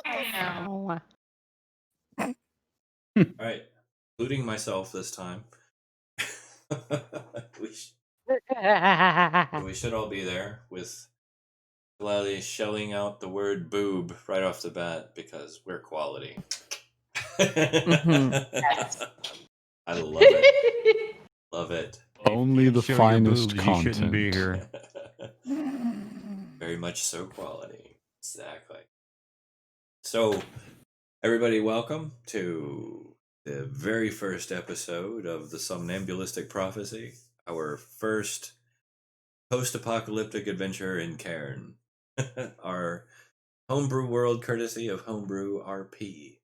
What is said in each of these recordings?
Ow. All right, including myself this time. we, we should all be there with Gladys shelling out the word boob right off the bat because we're quality. Yes. I love it. Love it. Only the Show your finest boobs, you shouldn't be content. here. Very much so quality. Exactly. So, everybody, welcome to the very first episode of the Somnambulistic Prophecy, our first post-apocalyptic adventure in Cairne. Our homebrew world courtesy of Homebrew RP.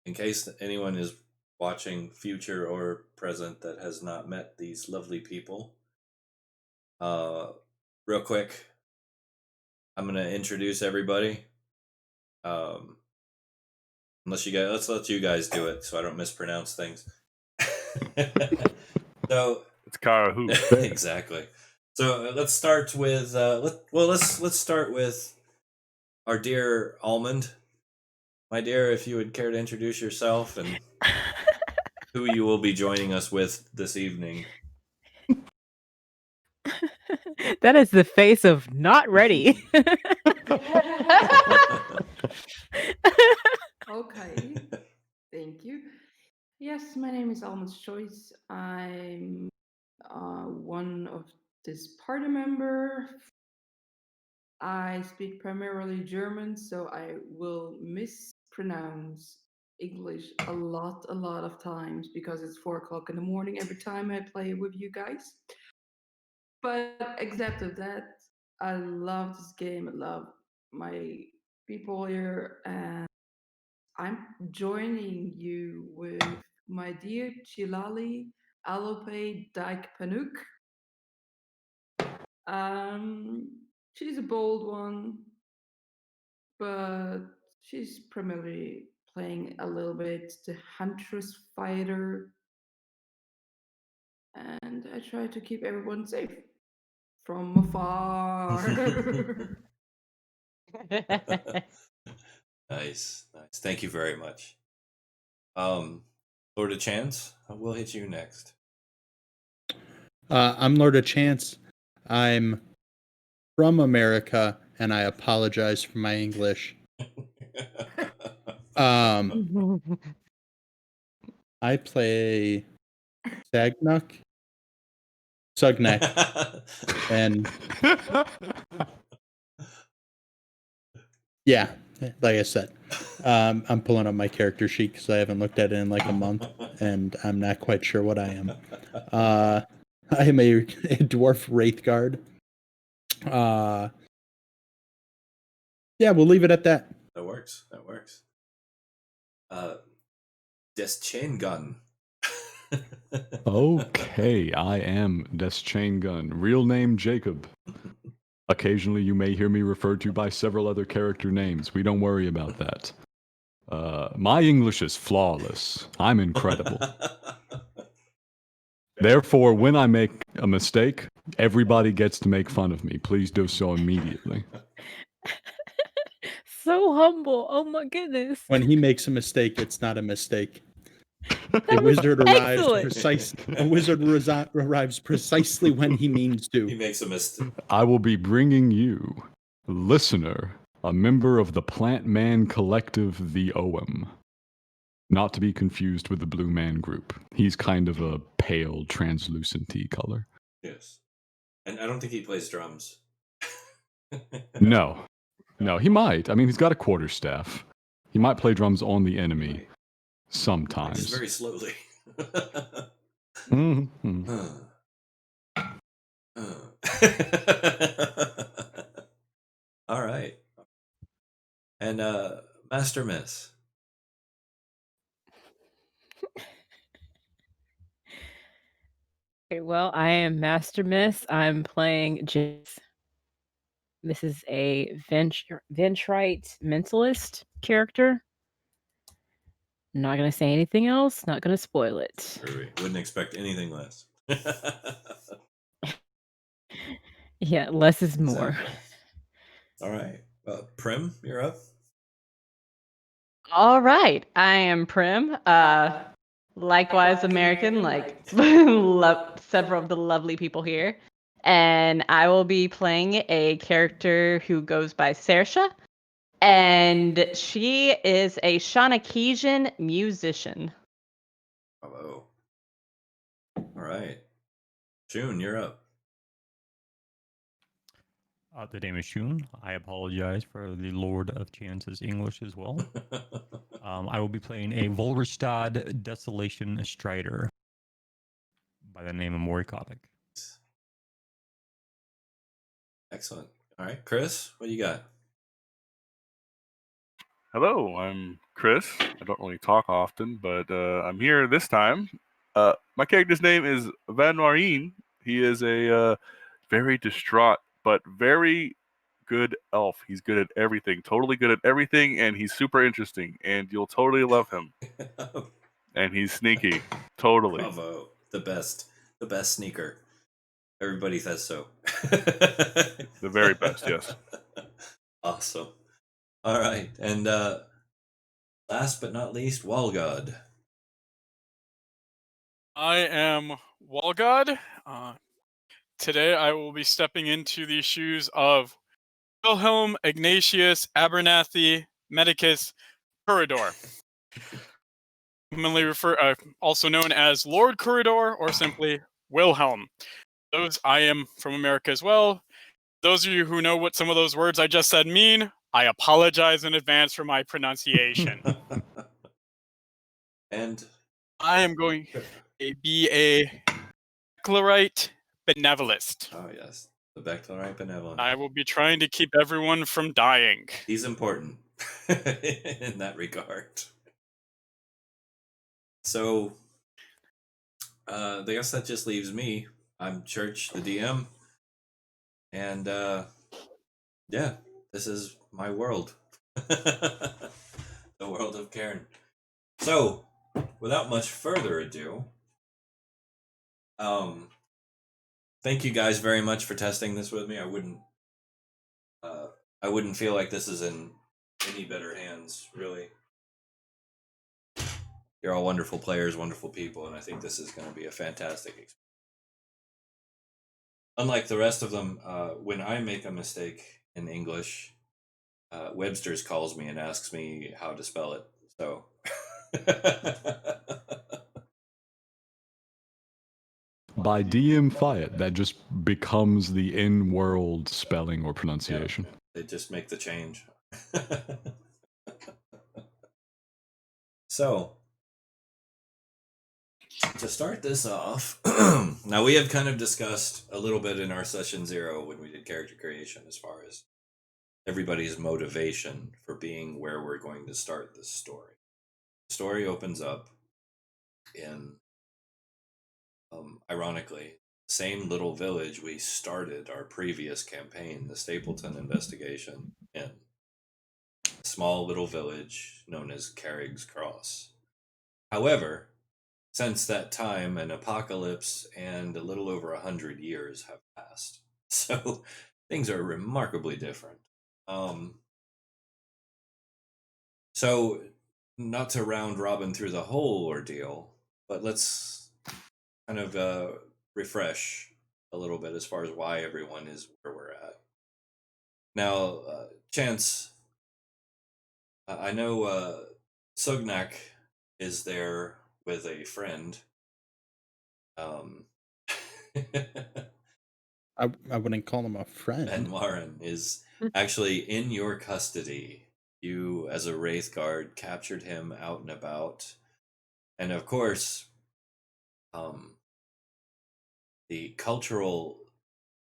In case anyone is watching future or present that has not met these lovely people, real quick, I'm gonna introduce everybody. Unless you guys, let's let you guys do it so I don't mispronounce things. So It's Kara who? exactly. So let's start with let's start with our dear Almond. My dear, if you would care to introduce yourself and who you will be joining us with this evening. That is the face of not ready. Okay, thank you. Yes, my name is Almond's Choice. I'm one of this party member. I speak primarily German, so I will mispronounce English a lot of times because it's 4 o'clock in the morning every time I play with you guys. But except of that, I love this game. I love my people here, and I'm joining you with my dear Chilali Alope Dyke Panook. She's a bold one, but she's primarily playing a little bit the Huntress Fighter, and I try to keep everyone safe from afar. Nice. Thank you very much. Lord of Chance, we'll hit you next. I'm Lord of Chance. I'm from America, and I apologize for my English. I play Sugnak, and yeah, like I said, I'm pulling up my character sheet because I haven't looked at it in like a month, and I'm not quite sure what I am. I am a dwarf wraith guard. Yeah, we'll leave it at that. That works. Des Chain Gun. Okay, I am Des Chain Gun. Real name Jacob. Occasionally you may hear me referred to by several other character names. We don't worry about that. My English is flawless. I'm incredible. Therefore, when I make a mistake, everybody gets to make fun of me. Please do so immediately. So humble. Oh my goodness. When he makes a mistake, it's not a mistake. That A was wizard arrives excellent. arrives precisely when he means to. He makes a mistake. I will be bringing you, listener, a member of the Plant Man Collective, the OM. Not to be confused with the Blue Man Group. He's kind of a pale, translucent-y color. Yes. And I don't think he plays drums. No, he might. I mean, he's got a quarterstaff. He might play drums on the enemy sometimes. Just very slowly. Mm-hmm. All right. And Master Miss. Okay, well, I am Master Miss. I'm playing Jace. This is a Ventrite mentalist character. Not gonna say anything else. Not gonna spoil it. Wouldn't expect anything less. Yeah, less is more. Exactly. All right. Prim, you're up. All right, I am Prim. Likewise American, like several of the lovely people here. And I will be playing a character who goes by Saoirse. And she is a Shanakesian musician. Bravo. All right. June, you're up. The name is Shun. I apologize for the Lord of Chance's English as well. I will be playing a Volrestad Desolation Strider by the name of Morikovic. Excellent. All right, Chris, what do you got? Hello, I'm Chris. I don't really talk often, but I'm here this time. My character's name is Van Marine. He is a very distraught but very good elf. He's good at everything, totally good at everything, and he's super interesting, and you'll totally love him. And he's sneaky, totally. Bravo. The best sneaker. Everybody says so. The very best, yes. Awesome. All right, and last but not least, Walgod. I am Walgod. Today I will be stepping into the shoes of Wilhelm Ignatius Abernathy Medicus Corridor, commonly also known as Lord Corridor or simply Wilhelm. I am from America as well. Those of you who know what some of those words I just said mean, I apologize in advance for my pronunciation. And I am going to be a Bachelorite Benevolist. Oh yes, the Bachelorite Benevolent. I will be trying to keep everyone from dying. He's important in that regard. So, I guess that just leaves me. I'm Church, the DM, and yeah, this is my world, the world of Cairne. So, without much further ado, thank you guys very much for testing this with me. I wouldn't feel like this is in any better hands, really. You're all wonderful players, wonderful people, and I think this is going to be a fantastic experience. Unlike the rest of them, when I make a mistake in English, Webster's calls me and asks me how to spell it. So, By DM Fiat, that just becomes the in-world spelling or pronunciation. Yeah, they just make the change. So, to start this off, now we have kind of discussed a little bit in our session 0 when we did character creation as far as everybody's motivation for being where we're going to start this story. The story opens up in, ironically, same little village we started our previous campaign, the Stapleton investigation, in. A small little village known as Carrick's Cross. However, since that time, an apocalypse and a little over 100 years have passed. So things are remarkably different. So, not to round robin through the whole ordeal, but let's kind of refresh a little bit as far as why everyone is where we're at. Now, Chance, I know Sugnak is there with a friend. I wouldn't call him a friend. Ben Warren is actually in your custody. You, as a Wraith Guard, captured him out and about. And of course, the cultural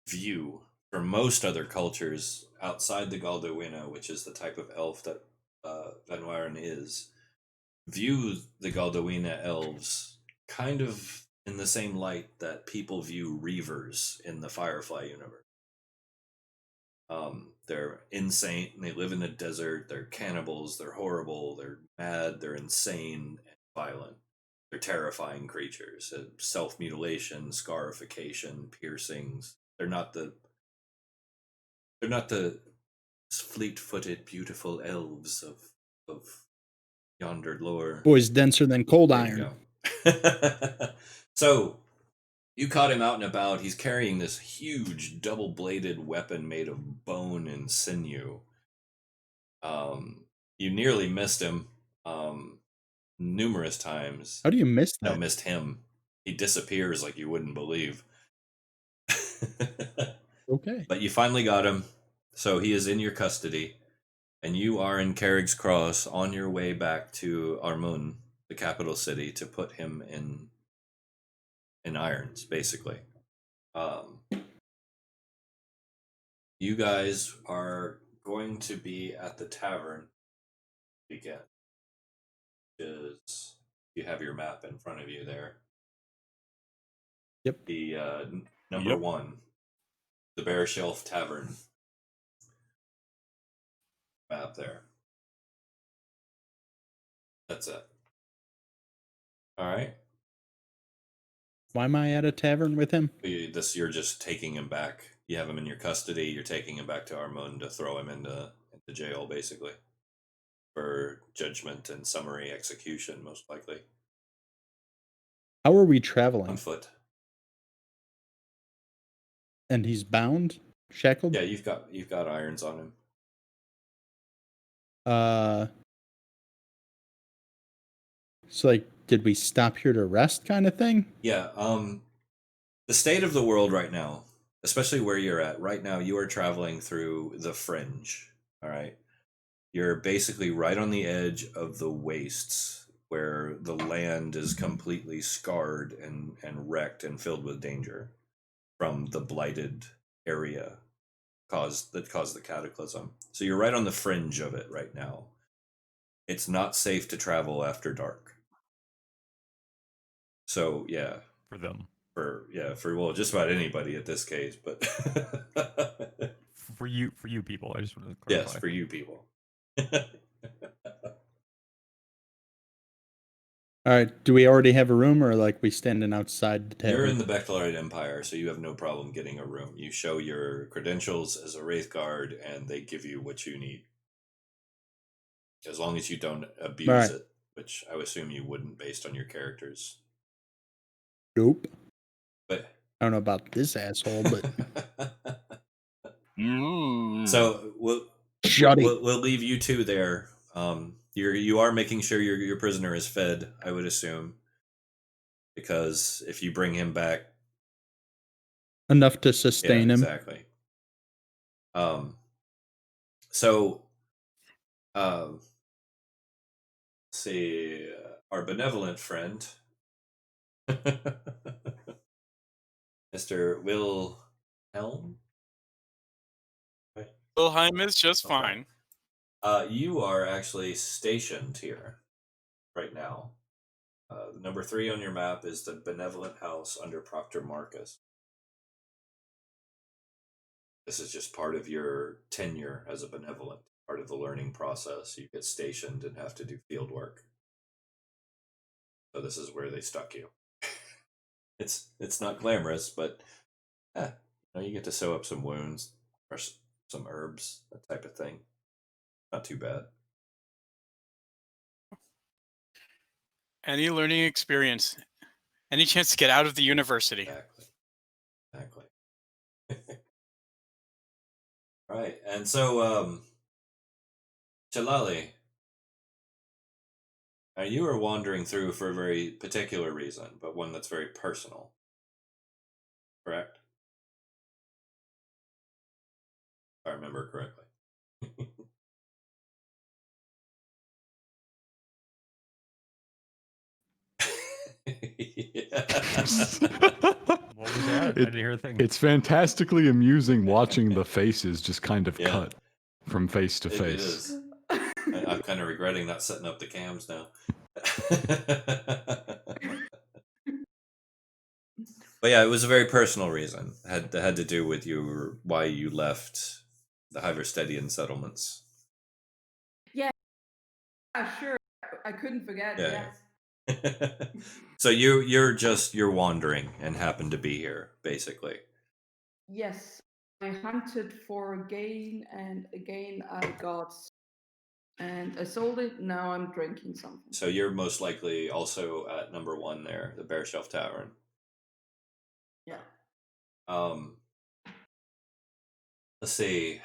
view for most other cultures outside the Galdowina, which is the type of elf that Van Warren is, view the Galdowina elves kind of in the same light that people view Reavers in the Firefly universe. They're insane. They live in the desert. They're cannibals. They're horrible. They're mad. They're insane and violent. They're terrifying creatures. Self-mutilation, scarification, piercings. They're not the They're not the fleet-footed, beautiful elves of yonder lore. Boy's denser than cold There iron. you go. So you caught him out and about. He's carrying this huge double-bladed weapon made of bone and sinew. You nearly missed him numerous times. How do you miss No, that? missed him. He disappears like you wouldn't believe. Okay. But you finally got him. So he is in your custody. And you are in Carrick's Cross on your way back to Armun, the capital city, to put him in irons, basically. You guys are going to be at the tavern again. Is you have your map in front of you there. Yep. The number 1, the Bear Shelf Tavern map there. That's it. All right. Why am I at a tavern with him? You're just taking him back. You have him in your custody. You're taking him back to Armun to throw him into jail, basically, for judgment and summary execution, most likely. How are we On traveling? foot. And he's bound? Shackled? Yeah, you've got irons on him. So like, did we stop here to rest kind of thing? Yeah, the state of the world right now, especially where you're at right now, you are traveling through the fringe. All right. You're basically right on the edge of the wastes where the land is completely scarred and wrecked and filled with danger from the blighted area that caused the cataclysm. So you're right on the fringe of it right now. It's not safe to travel after dark. So yeah, For them. for well, just about anybody at this case, but For you people. I just wanted to clarify. yes, for you people. All right. Do we already have a room, or like we standing outside the tavern? You're in the Bechtelite Empire, so you have no problem getting a room. You show your credentials as a Wraith Guard, and they give you what you need. As long as you don't abuse it, which I would assume you wouldn't based on your characters. Nope. But I don't know about this asshole, but so we'll leave you two there. You are making sure your prisoner is fed, I would assume, because if you bring him back, enough to sustain him. Exactly. So, see, our benevolent friend, Mr. Wilhelm. Wilhelm is just fine. You are actually stationed here right now. Number 3 on your map is the Benevolent House under Proctor Marcus. This is just part of your tenure as a benevolent, part of the learning process. You get stationed and have to do field work. So this is where they stuck you. It's not glamorous, but you get to sew up some wounds or some herbs, that type of thing. Not too bad. Any learning experience, any chance to get out of the university. Exactly. Right, and so, Chalali, you are wandering through for a very particular reason, but one that's very personal. Correct? If I remember correctly. What was that? I didn't hear a thing. It's fantastically amusing watching the faces just kind of cut from face to face. It is. I'm kind of regretting not setting up the cams now. But yeah, it was a very personal reason. Had to do with why you left the Hyverstedian settlements. Yeah, sure. I couldn't forget. Yeah. Yes. So you're wandering and happen to be here, basically. Yes. I hunted for gain, and again I got, and I sold it. Now I'm drinking something. So you're most likely also at number 1 there, the Bear Shelf Tavern. Yeah. Let's see.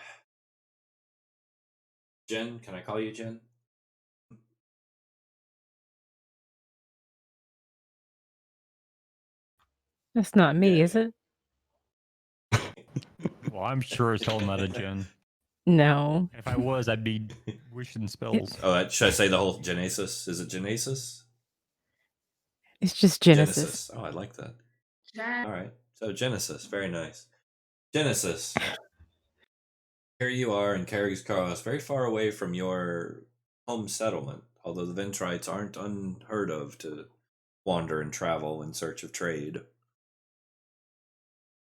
Jen, can I call you Jen? That's not me, Yeah, is yeah. it? Well, I'm sure as hell not a Jen. No. If I was, I'd be wishing spells. Oh, should I say the whole Genesis? Is it Genesis? It's just Genesis. Oh, I like that. Jan- All right. So Genesis, very nice. Genesis. Here you are in Carrick's Cross, very far away from your home settlement, although the Ventrites aren't unheard of to wander and travel in search of trade.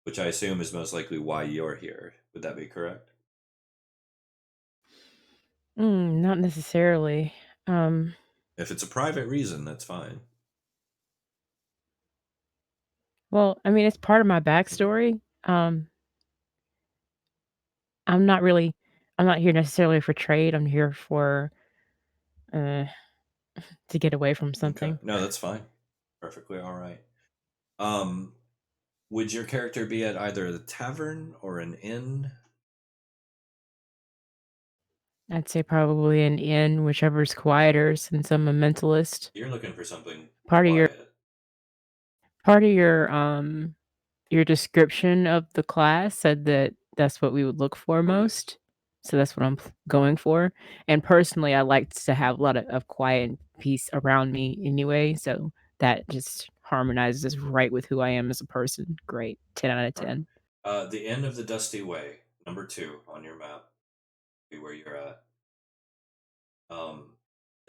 Which I assume is most likely why you're here. Would that be correct? Not necessarily. If it's a private reason, that's fine. Well, I mean, it's part of my backstory. I'm not here necessarily for trade. I'm here for to get away from something. Okay. No, that's fine. Perfectly all right. Would your character be at either the tavern or an inn? I'd say probably an inn, whichever's quieter, since I'm a mentalist. You're looking for something Part of your quiet. part of your description of the class said that that's what we would look for most. So that's what I'm going for. And personally, I like to have a lot of quiet and peace around me anyway. So that just harmonizes right with who I am as a person. Great. 10 out of 10. The Inn of the Dusty Way, number 2 on your map, be where you're at.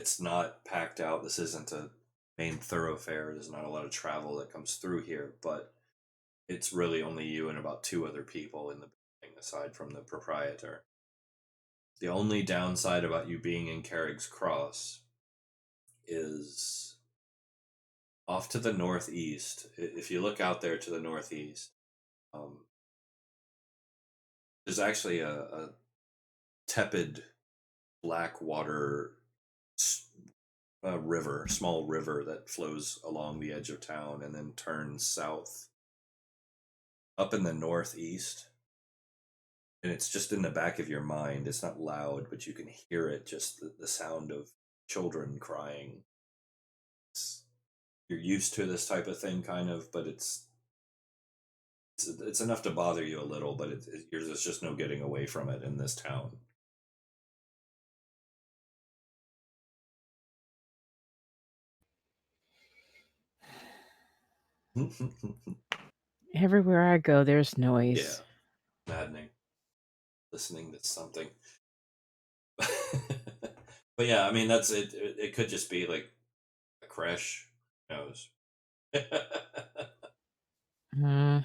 It's not packed out. This isn't a main thoroughfare. There's not a lot of travel that comes through here, but it's really only you and about 2 other people in the building, aside from the proprietor. The only downside about you being in Carrick's Cross is off to the northeast. If you look out there to the northeast, there's actually a tepid black water small river that flows along the edge of town and then turns south up in the northeast. And it's just in the back of your mind. It's not loud, but you can hear it, just the sound of children crying. You're used to this type of thing, kind of, but it's enough to bother you a little, but there's just no getting away from it in this town. Everywhere I go, there's noise. Yeah, maddening. Listening to something. But yeah, I mean, that's it. It could just be like a crash. Who knows? Mm,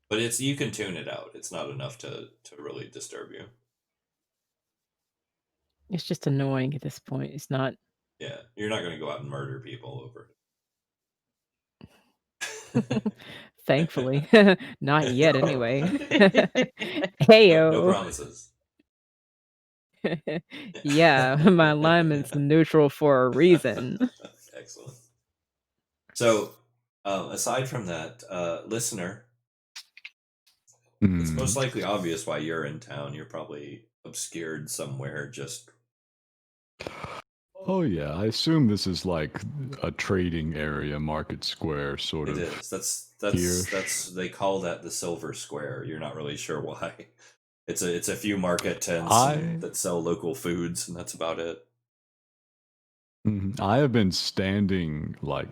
But you can tune it out. It's not enough to really disturb you. it's just annoying at this point. It's not. Yeah, you're not going to go out and murder people over it. Thankfully. Not yet, anyway. No Heyo. promises. Yeah, my alignment's neutral for a reason. Excellent. So, aside from that, listener, it's most likely obvious why you're in town. You're probably obscured somewhere. Just Oh yeah, I assume this is like a trading area, market square sort it of. is. here. That's they call that the Silver Square. You're not really sure why. It's a few market tents that sell local foods, and that's about it. I have been standing like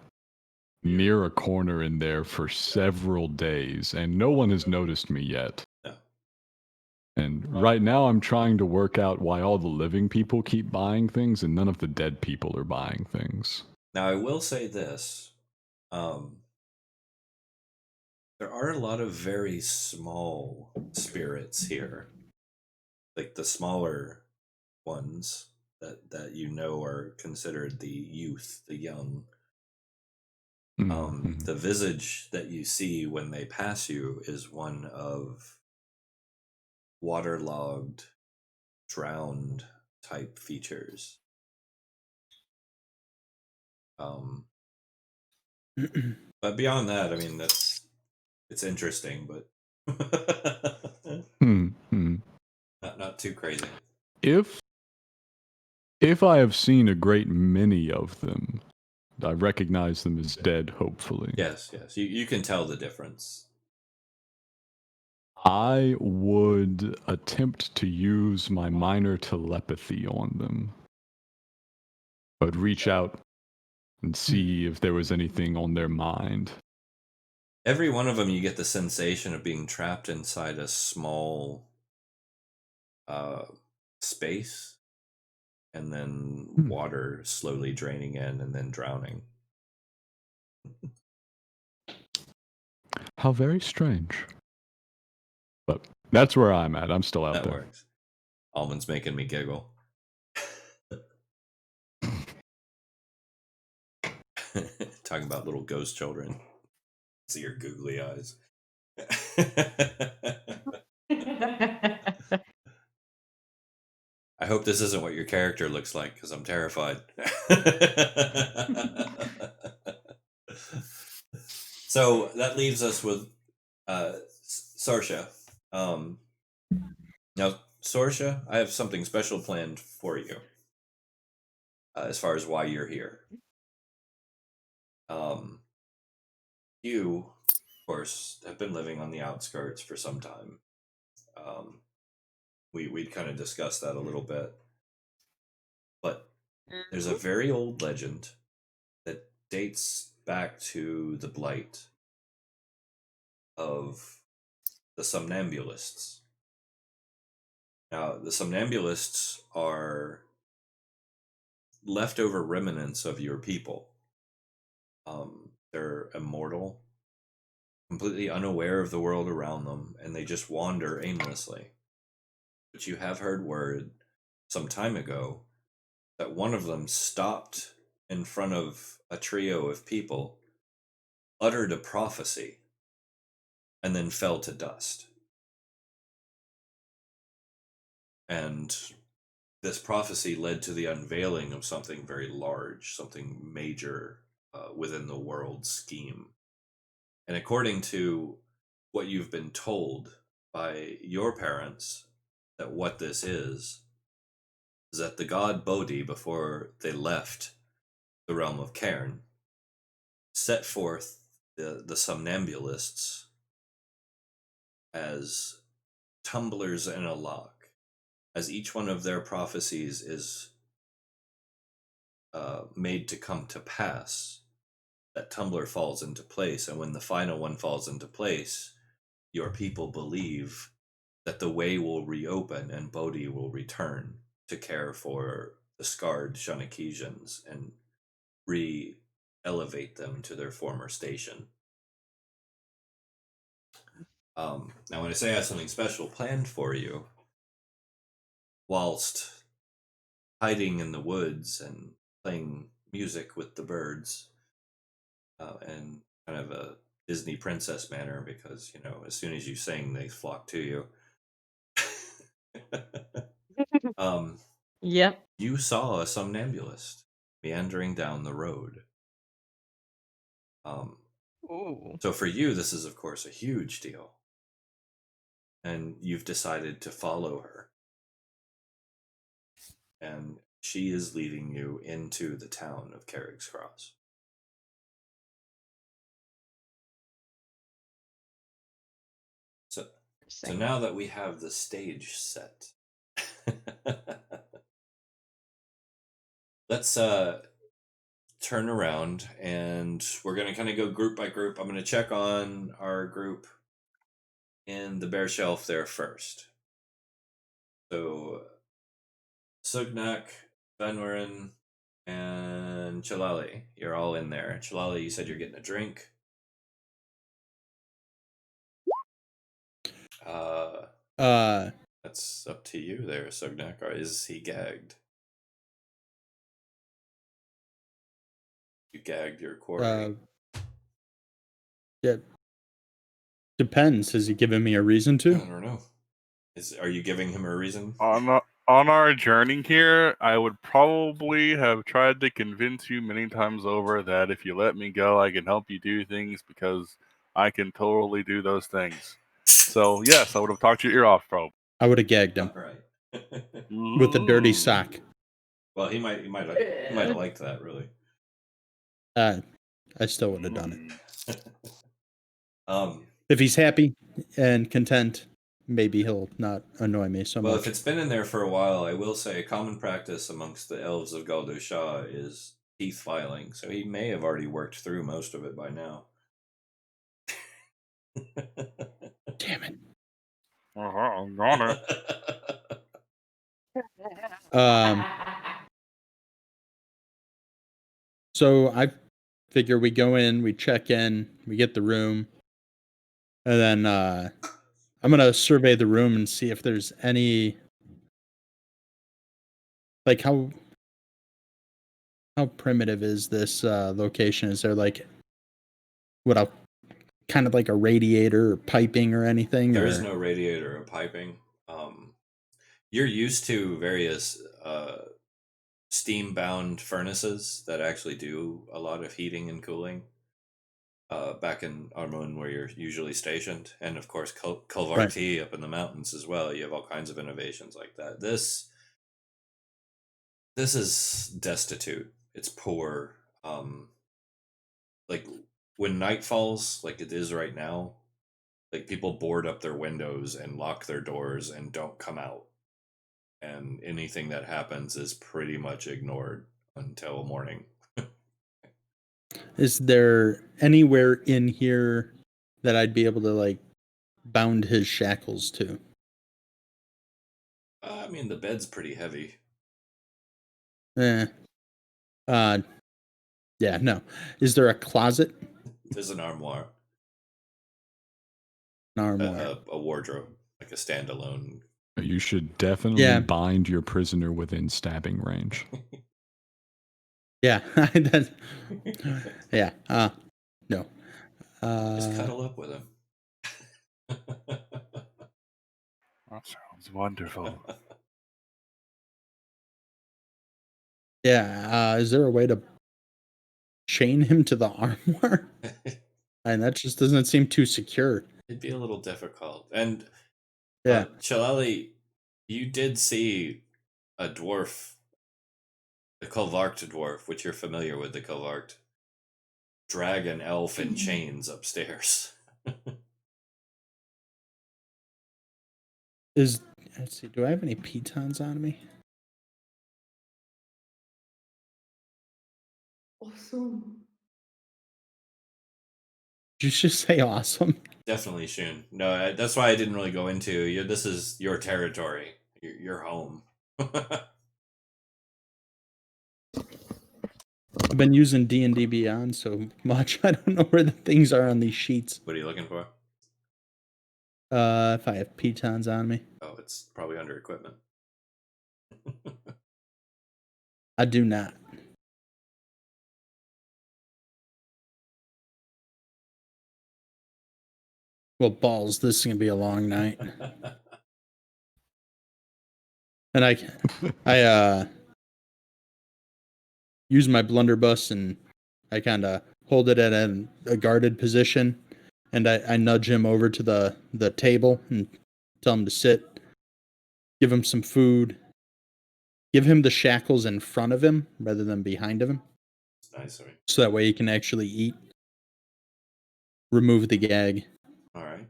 near a corner in there for several days, and no one has noticed me yet. No. And right now I'm trying to work out why all the living people keep buying things and none of the dead people are buying things. Now, I will say this. There are a lot of very small spirits here. Like the smaller ones that you know are considered the youth, the young. The visage that you see when they pass you is one of waterlogged, drowned type features. But beyond that, I mean, it's interesting, but not too crazy. If I have seen a great many of them, I recognize them as dead, hopefully. Yes. You can tell the difference. I would attempt to use my minor telepathy on them. I would reach out and see if there was anything on their mind. Every one of them, you get the sensation of being trapped inside a small space, and then water slowly draining in and then drowning. How very strange. But that's where I'm at. I'm still out That there. works. Almond's making me giggle. Talking about little ghost children. See your googly eyes. I hope this isn't what your character looks like, because I'm terrified. So that leaves us with Sorsha. Now, Sorsha, I have something special planned for you as far as why you're here. You, of course, have been living on the outskirts for some time. We'd kind of discussed that a little bit. But there's a very old legend that dates back to the blight of the Somnambulists. Now, the Somnambulists are leftover remnants of your people. They're immortal, completely unaware of the world around them, and they just wander aimlessly. But you have heard word some time ago that one of them stopped in front of a trio of people, uttered a prophecy, and then fell to dust. And this prophecy led to the unveiling of something very large, something major within the world scheme. And according to what you've been told by your parents, that what this is that the god Bodhi, before they left the realm of Cairne, set forth the Somnambulists as tumblers in a lock, as each one of their prophecies is made to come to pass. That tumbler falls into place, and when the final one falls into place, your people believe that the way will reopen and Bodhi will return to care for the scarred Shunakesians and re-elevate them to their former station. Now, when I say I have something special planned for you, whilst hiding in the woods and playing music with the birds, and kind of a Disney princess manner, because, you know, as soon as you sing, they flock to you. Yep. You saw a somnambulist meandering down the road. Ooh. So for you, this is, of course, a huge deal. And you've decided to follow her. And she is leading you into the town of Carrick's Cross. So now that we have the stage set, let's turn around, and we're going to kind of go group by group. I'm going to check on our group in the bare shelf there first. So Sugnak, Benwarin, and Chalali, you're all in there. Chalali, you said you're getting a drink. That's up to you there, Sugnak. Or is he gagged? You gagged your quarry. Yeah. Depends. Has he given me a reason I to? don't know. Are you giving him a reason? On our journey here, I would probably have tried to convince you many times over that if you let me go, I can help you do things because I can totally do those things. So yes, I would have talked your ear off, probably. I would have gagged him All right. with a dirty sock. Well, he might have liked that, really. I still would have done it. Um, If he's happy and content, maybe he'll not annoy me so well, much. if it's been in there for a while, I will say a common practice amongst the elves of Galdosha is teeth filing, so he may have already worked through most of it by now. Damn it. I'm gonna. So I figure we go in, we check in, we get the room, and then I'm gonna survey the room and see if there's any, like, how primitive is this location? Is there like what I'll kind of like a radiator or piping or anything? There is no radiator or piping. You're used to various steam-bound furnaces that actually do a lot of heating and cooling. Back in Armon, where you're usually stationed, and of course Kulvarti up in the mountains as well. You have all kinds of innovations like that. This is destitute. It's poor. Like when night falls, like it is right now, like people board up their windows and lock their doors and don't come out. And anything that happens is pretty much ignored until morning. Is there anywhere in here that I'd be able to like bound his shackles to? I mean, the bed's pretty heavy. Yeah, no. Is there a closet? There's an armoire. An armoire. A wardrobe, like a standalone. You should definitely bind your prisoner within stabbing range. Yeah. Yeah. No. Just cuddle up with him. That sounds wonderful. Yeah. Is there a way to chain him to the armoire? And that just doesn't seem too secure. It'd be a little difficult. And yeah, Shalali, you did see a dwarf, the Kolvarkt dwarf, which you're familiar with, the Kolvarkt, drag an elf in chains upstairs. let's see, do I have any pitons on me? Awesome. Did you just say awesome? Definitely, Shun. No, that's why I didn't really go into you. This is your territory, your home. I've been using D&D Beyond so much, I don't know where the things are on these sheets. What are you looking for? If I have pitons on me. Oh, it's probably under equipment. I do not. Well, balls, this is going to be a long night. And I use my blunderbuss and I kind of hold it at a guarded position, and I nudge him over to the table and tell him to sit, give him some food, give him the shackles in front of him rather than behind of him. Nice of you. So that way he can actually eat. Remove the gag. All right.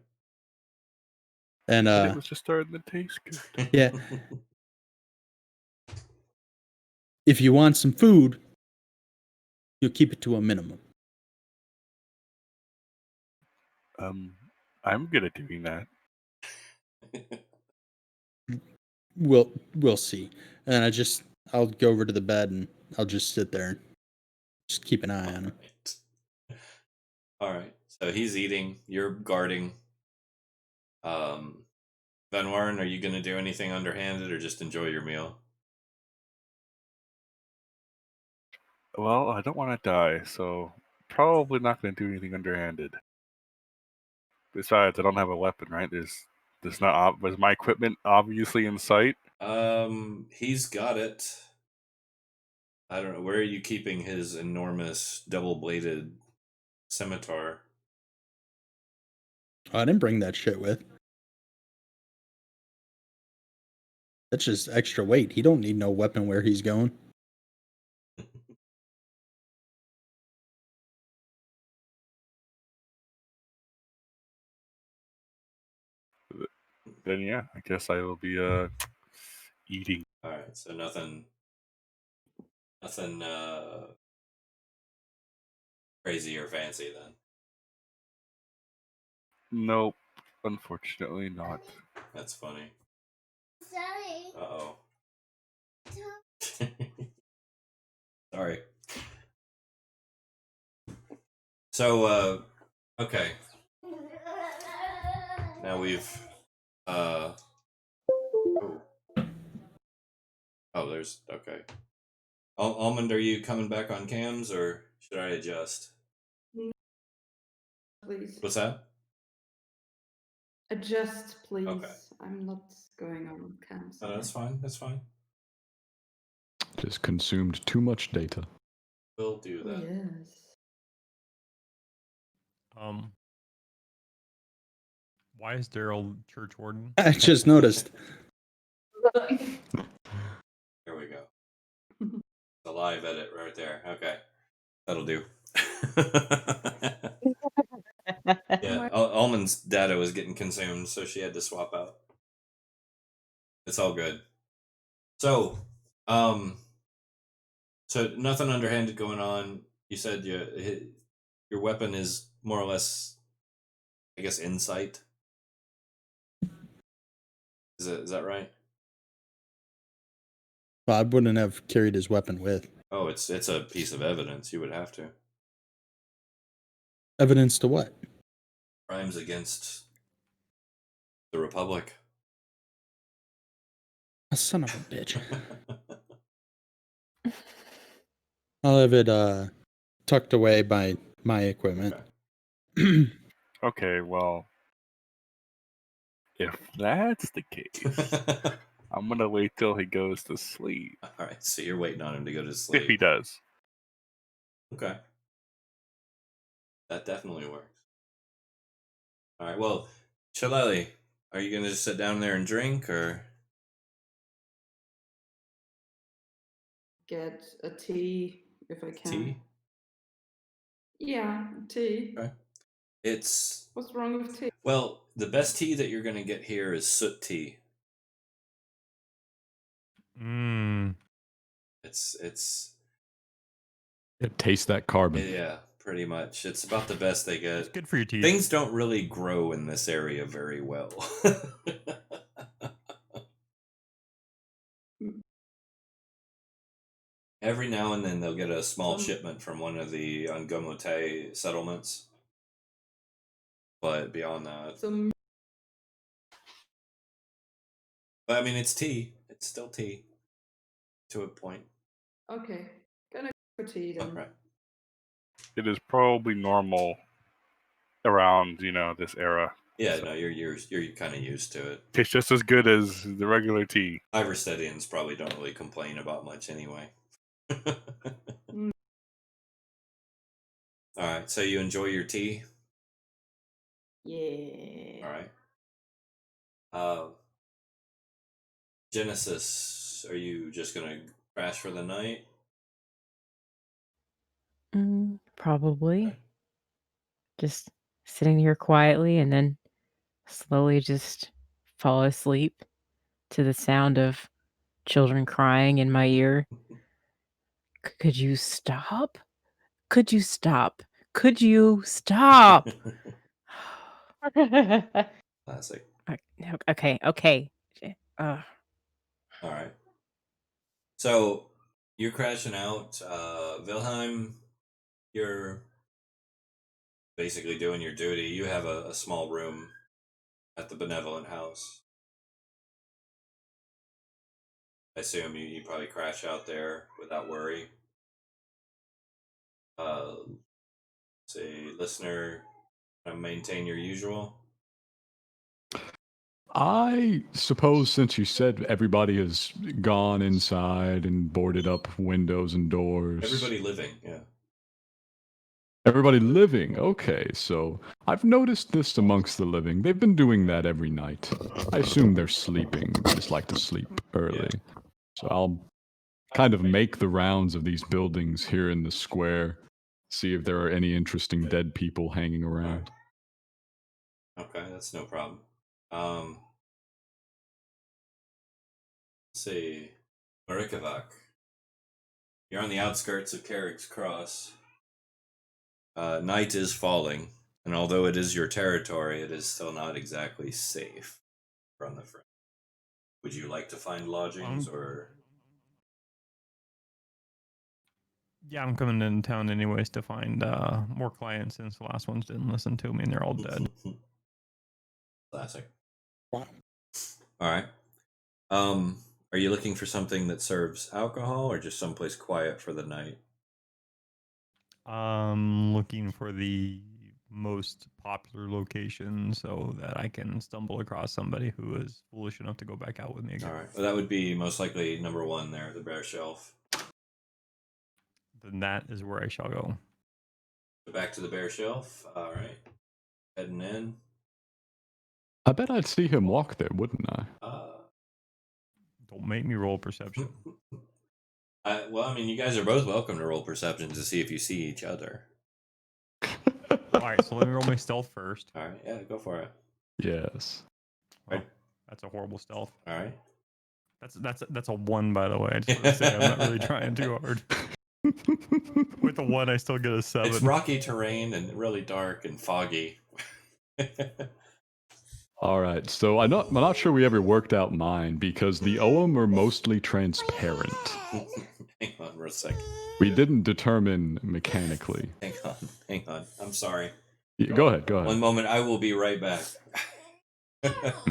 And But it was just starting to taste good. yeah. If you want some food, you'll keep it to a minimum. I'm good at doing that. We'll see. And I'll go over to the bed and I'll just sit there and just keep an eye on him. All right. So he's eating. You're guarding. Van Warren, are you going to do anything underhanded or just enjoy your meal? Well, I don't want to die, so probably not going to do anything underhanded. Besides, I don't have a weapon, right? There's not. Was my equipment obviously in sight? He's got it. I don't know. Where are you keeping his enormous double-bladed scimitar? Oh, I didn't bring that shit with. That's just extra weight. He don't need no weapon where he's going. Then yeah, I guess I will be eating. All right, so nothing crazy or fancy then. Nope, unfortunately not. That's funny. Uh-oh. Sorry. So, okay. Now we've, oh. Oh, there's, okay. Almond, are you coming back on cams, or should I adjust? Please. What's that? Adjust, please. Okay. I'm not going on cams. Oh, that's fine. That's fine. Just consumed too much data. We'll do Oh, that. yes. Why is Daryl church warden? I just noticed. Here we go. The live edit right there. Okay. That'll do. Yeah, Almond's data was getting consumed, so she had to swap out. It's all good. So, so nothing underhanded going on. You said your weapon is more or less, I guess, insight. Is that right? Well, I wouldn't have carried his weapon with. Oh, it's a piece of evidence. You would have to. Evidence to what? Crimes against the Republic. A son of a bitch. I'll have it tucked away by my equipment. Okay. Okay, well, if that's the case, I'm gonna wait till he goes to sleep. All right, so you're waiting on him to go to If he sleep. does. Okay. That definitely works. All right, well, Shaleli, are you going to just sit down there and drink, or? Get a tea if I can. Tea? Yeah, tea. Okay. It's, What's wrong with tea? well, the best tea that you're going to get here is soot tea. Mmm. It's It tastes that carbon. yeah, pretty much. It's about the best they It's get. good for your teeth. Things don't really grow in this area very well. Every now and then they'll get a small shipment from one of the Angomote settlements. But beyond that. But I mean, it's tea. It's still tea. To a point. Okay. Gonna go for tea then. Alright. It is probably normal around, this era. Yeah, So no, you're kind of used to it. tastes just as good as the regular tea. Iverstedians probably don't really complain about much anyway. Alright, so you enjoy your tea? Yeah. Alright. Genesis, are you just gonna crash for the night? Probably. Okay. Just sitting here quietly and then slowly just fall asleep to the sound of children crying in my ear. Could you stop? Could you stop? Could you stop? Classic. Okay. Alright. So, you're crashing out. Wilhelm, you're basically doing your duty. You have a small room at the Benevolent House. I assume you probably crash out there without worry. Say, listener, maintain your usual. I suppose since you said everybody has gone inside and boarded up windows and doors. Everybody living, yeah. Everybody living. Okay, so I've noticed this amongst the living. They've been doing that every night. I assume they're sleeping. They just like to sleep early. So I'll kind of make the rounds of these buildings here in the square, see if there are any interesting dead people hanging around. Okay, that's no problem. Let's see. Marikavak. You're on the outskirts of Carrick's Cross. Night is falling, and although it is your territory, it is still not exactly safe from the front. Would you like to find lodgings, or? Yeah, I'm coming in town anyways to find more clients since the last ones didn't listen to me and they're all dead. Classic. Wow. All right. Are you looking for something that serves alcohol, or just someplace quiet for the night? Looking for the most popular location so that I can stumble across somebody who is foolish enough to go back out with me again. All right. Well, that would be most likely number 1 there, the Bear Shelf. Then that is where I shall go. So back to the Bear Shelf. All right. Heading in. I bet I'd see him walk there, wouldn't I? Don't make me roll perception. Well, I mean, you guys are both welcome to roll perception to see if you see each other. All right, so let me roll my stealth first. All right. Yeah, go for it. Yes. Well, that's a horrible stealth. All right. That's a 1, by the way. I just want to say I'm not really trying too hard. With a 1, I still get a 7. It's rocky terrain and really dark and foggy. All right, so I'm not sure we ever worked out mine because the Ogham are mostly transparent. Hang on for a second. We didn't determine mechanically. Hang on. I'm sorry. Go ahead. One moment. I will be right back.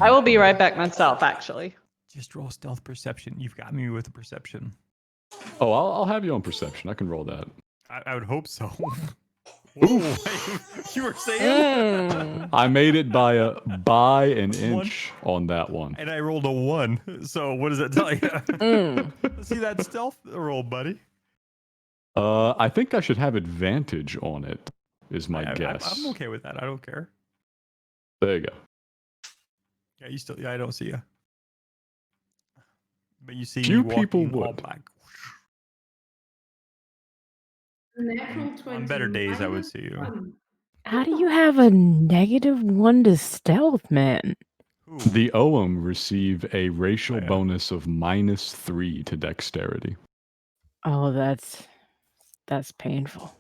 I will be right back myself, actually. Just roll stealth perception. You've got me with a perception. Oh, I'll have you on perception. I can roll that. I would hope so. Ooh, you were saying? I made it by an inch on that one. And I rolled a 1. So what does that tell you? See that stealth roll, buddy? I think I should have advantage on it, is my guess. I'm okay with that. I don't care. There you go. Yeah, you still. Yeah, I don't see you. But you see Few me people walking all would. black. Natural 20 On better days, I would minus see you. 1. How do you have a -1 to stealth, man? The Ogham receive a racial bonus of -3 to dexterity. Oh, that's painful.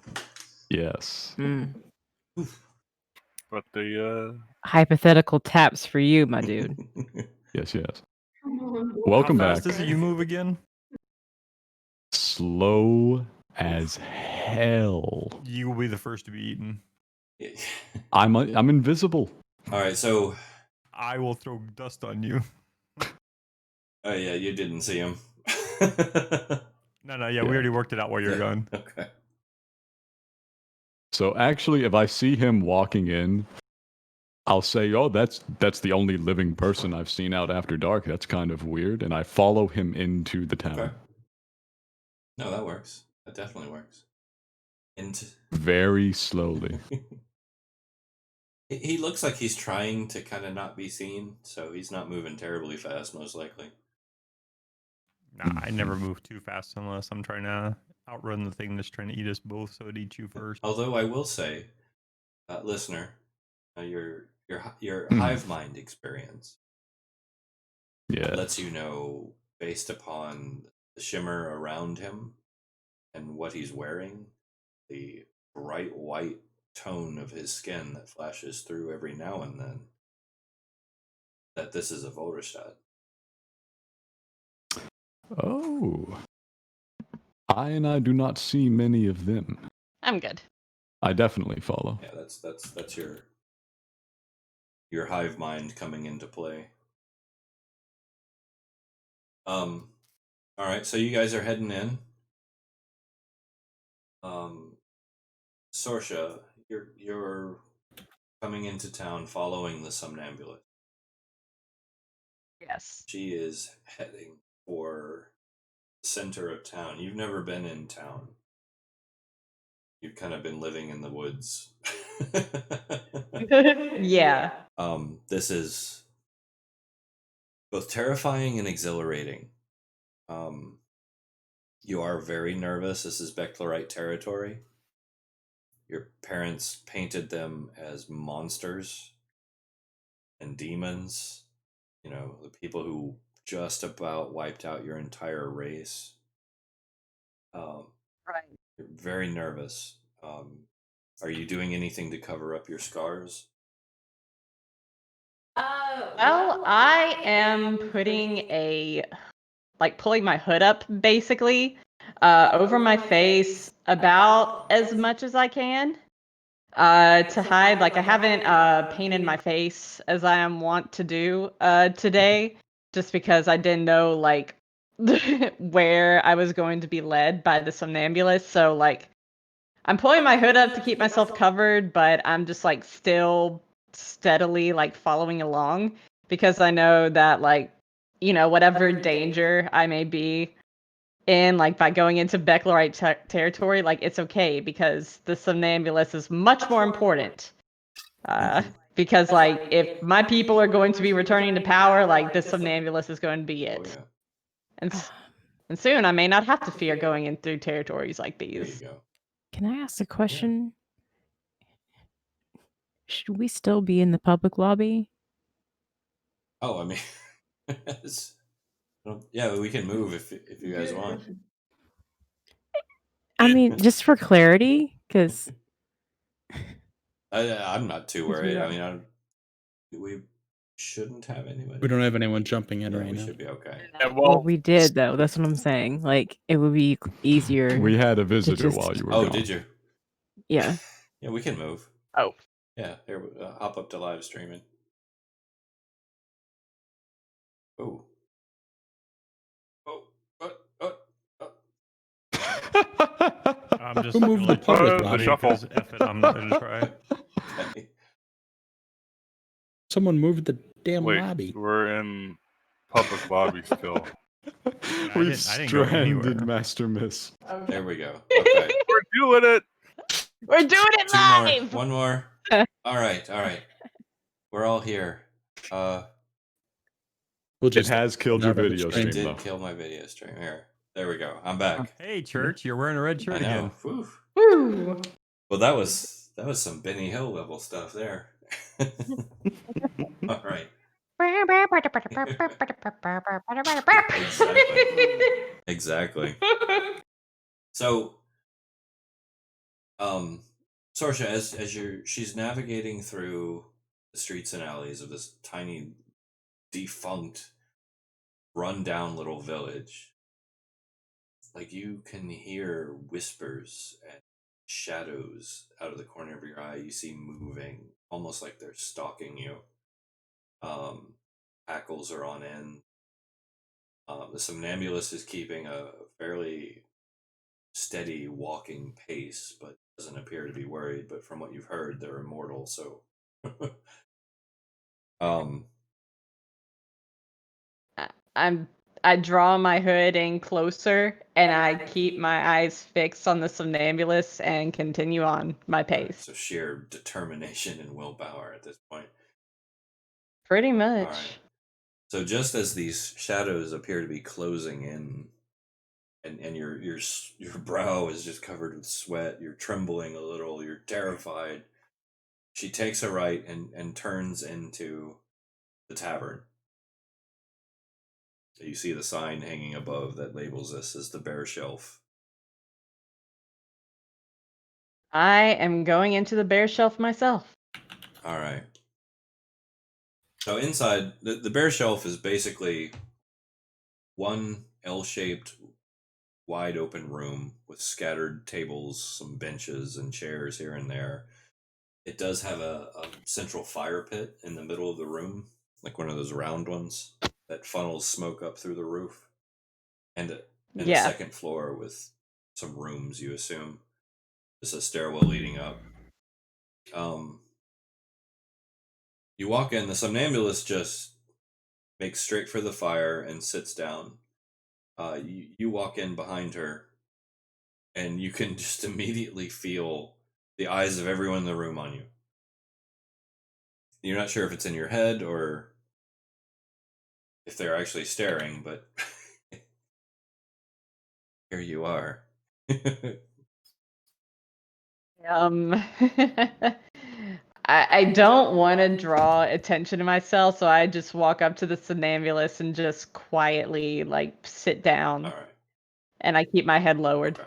Yes. But the Hypothetical taps for you, my dude. Yes. Welcome Welcome How back. fast is it you move again? Slow as hell. You will be the first to be eaten. I'm invisible. All right, so I will throw dust on you. oh yeah, you didn't see him. No, yeah, we already worked it out while you're gone. Okay. So actually, if I see him walking in, I'll say, "Oh, that's the only living person I've seen out after dark. That's kind of weird." And I follow him into the town. Okay. No, that works. That definitely works. Very slowly. He looks like he's trying to kind of not be seen, so he's not moving terribly fast, most likely. Nah, I never move too fast unless I'm trying to outrun the thing that's trying to eat us both, so it eats you first. Although I will say, listener, your hive mind experience lets you know, based upon the shimmer around him and what he's wearing, the bright white tone of his skin that flashes through every now and then, that this is a Volrestad. Oh. I do not see many of them. I'm good. I definitely follow. Yeah, that's your hive mind coming into play. All right, so you guys are heading in. Sorsha, you're coming into town following the Somnambulist. Yes. She is heading for the center of town. You've never been in town. You've kind of been living in the woods. Yeah. This is both terrifying and exhilarating. You are very nervous. This is Becklerite territory. Your parents painted them as monsters and demons. You know, the people who just about wiped out your entire race. Right. You're very nervous. Are you doing anything to cover up your scars? Well, I am pulling my hood up basically over my face about as much as I can to hide. Like I haven't painted my face as I am wont to do today, just because I didn't know like where I was going to be led by the somnambulist. So like I'm pulling my hood up to keep myself covered, but I'm just like still steadily like following along because I know that like, you know, whatever danger I may be in, like by going into Becklerite territory, like it's okay because the somnambulist is much more important. Because like if my people are going to be returning to power, like the somnambulist is going to be it. Oh, yeah. And soon I may not have to fear going in through territories like There you these. go. Can I ask a question? Should we still be in the public lobby? Oh, I mean, yeah, we can move if you guys want. I mean, just for clarity, because I'm not too worried. I mean, we shouldn't have anybody. We don't have anyone jumping in Yeah, right we now. should be okay. Yeah, well, well, we did though. That's what I'm saying. Like, it would be easier. We had a visitor just- while you were Oh, gone. did you? Yeah. Yeah, we can move. Oh. Yeah, here, hop up to live streaming. Oh. Oh. I'm just Who moved the gonna let you public guys lobby? play 'cause F it, I'm not gonna try it. Okay. Someone moved the damn Wait, lobby. we're in public lobby still. I We've didn't go stranded anywhere. Master Miss. There we go. Okay. We're doing it. We're doing it Two more. live. One more. All right. We're all here. We'll It just has killed your another video It stream, did though. kill my video stream. Here. There we go. I'm back. Hey, Church, you're wearing a red I shirt know. again. Whew. Woo. Well, that was some Benny Hill level stuff there. All right. Exactly. So, Sorsha, as she's navigating through the streets and alleys of this tiny, defunct, run-down little village, like you can hear whispers and shadows out of the corner of your eye. You see moving, almost like they're stalking you. Hackles are on end. The somnambulist is keeping a fairly steady walking pace, but doesn't appear to be worried. But from what you've heard, they're immortal, so. I draw my hood in closer and I keep my eyes fixed on the somnambulist and continue on my pace. So sheer determination and willpower at this point. Pretty much. All right. So just as these shadows appear to be closing in, and your brow is just covered with sweat, you're trembling a little, you're terrified. She takes a right and turns into the tavern. So you see the sign hanging above that labels this as the Bear Shelf. I am going into the bear shelf myself. All right. So inside, the Bear Shelf is basically one L-shaped, wide open room with scattered tables, some benches and chairs here and there. It does have a central fire pit in the middle of the room, like one of those round ones that funnels smoke up through the roof. And a second floor with some rooms, you assume. Just a stairwell leading up. You walk in, the somnambulist just makes straight for the fire and sits down. You walk in behind her, and you can just immediately feel the eyes of everyone in the room on you. You're not sure if it's in your head or if they're actually staring, but here you are. I don't want to draw attention to myself, so I just walk up to the somnambulist and just quietly like sit down. All right. And I keep my head lowered.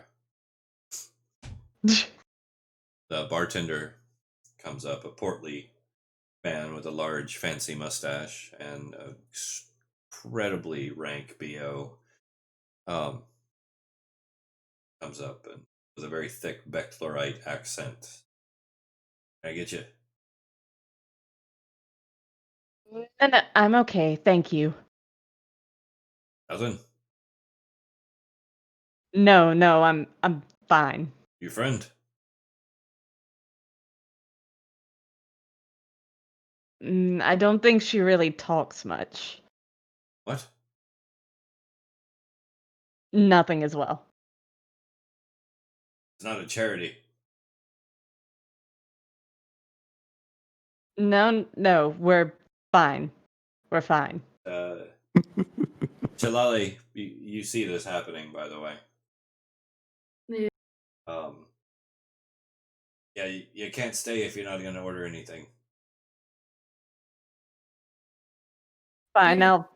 Okay. The bartender comes up, a portly man with a large, fancy mustache and an incredibly rank BO. Comes up and with a very thick Becklerite accent. Can I get you? No, I'm okay, thank you. Nothing? No, I'm fine. Your friend? I don't think she really talks much. What? Nothing as well. It's not a charity. No, we're fine. We're fine. Chalali, you see this happening, by the way. Yeah. Yeah, you can't stay if you're not going to order anything. Fine, I'll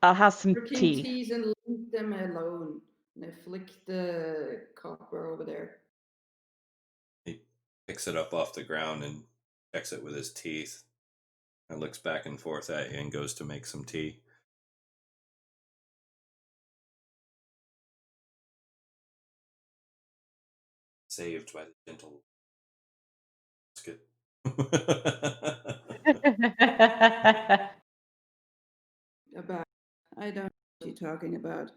have some Drinking tea. teas and leave them alone. And I flick the copper over there. He picks it up off the ground and checks it with his teeth and looks back and forth at you and goes to make some tea. Saved by the gentle. That's good. About, I don't know what you're talking about.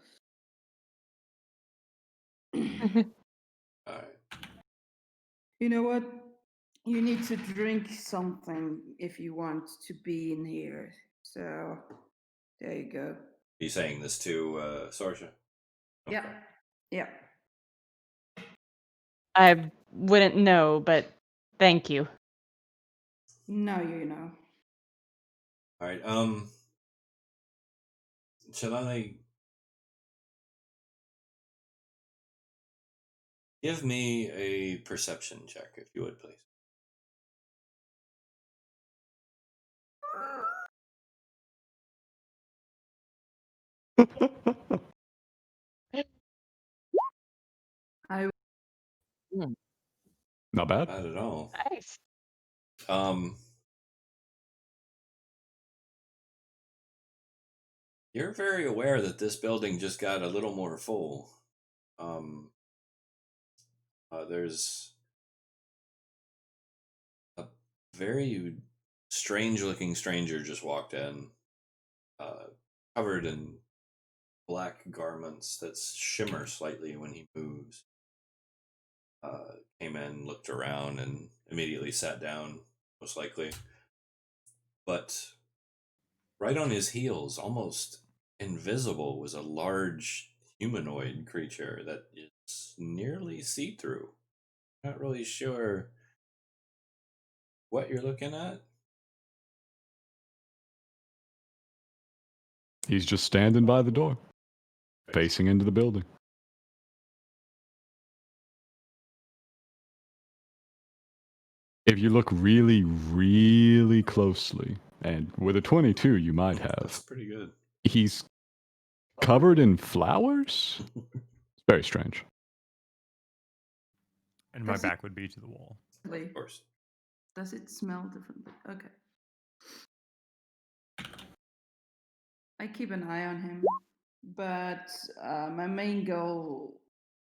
All right. You know what? You need to drink something if you want to be in here. So, there you go. You saying this to Sorsha? Okay. Yeah. I wouldn't know, but thank you. Now you know. All right. Shall I give me a perception check, if you would, please? I Not bad. Not at all. Nice. You're very aware that this building just got a little more full. There's a very strange-looking stranger just walked in, covered in black garments that shimmer slightly when he moves. Came in, looked around, and immediately sat down, most likely. But right on his heels, almost invisible, was a large humanoid creature that is nearly see-through. Not really sure what you're looking at. He's just standing by the door, facing into the building. If you look really, really closely, and with a 22 you might That's have, pretty good. he's covered in flowers? It's very strange. And my back would be to the wall. Of course. Does it smell differently? Okay. I keep an eye on him, but my main goal,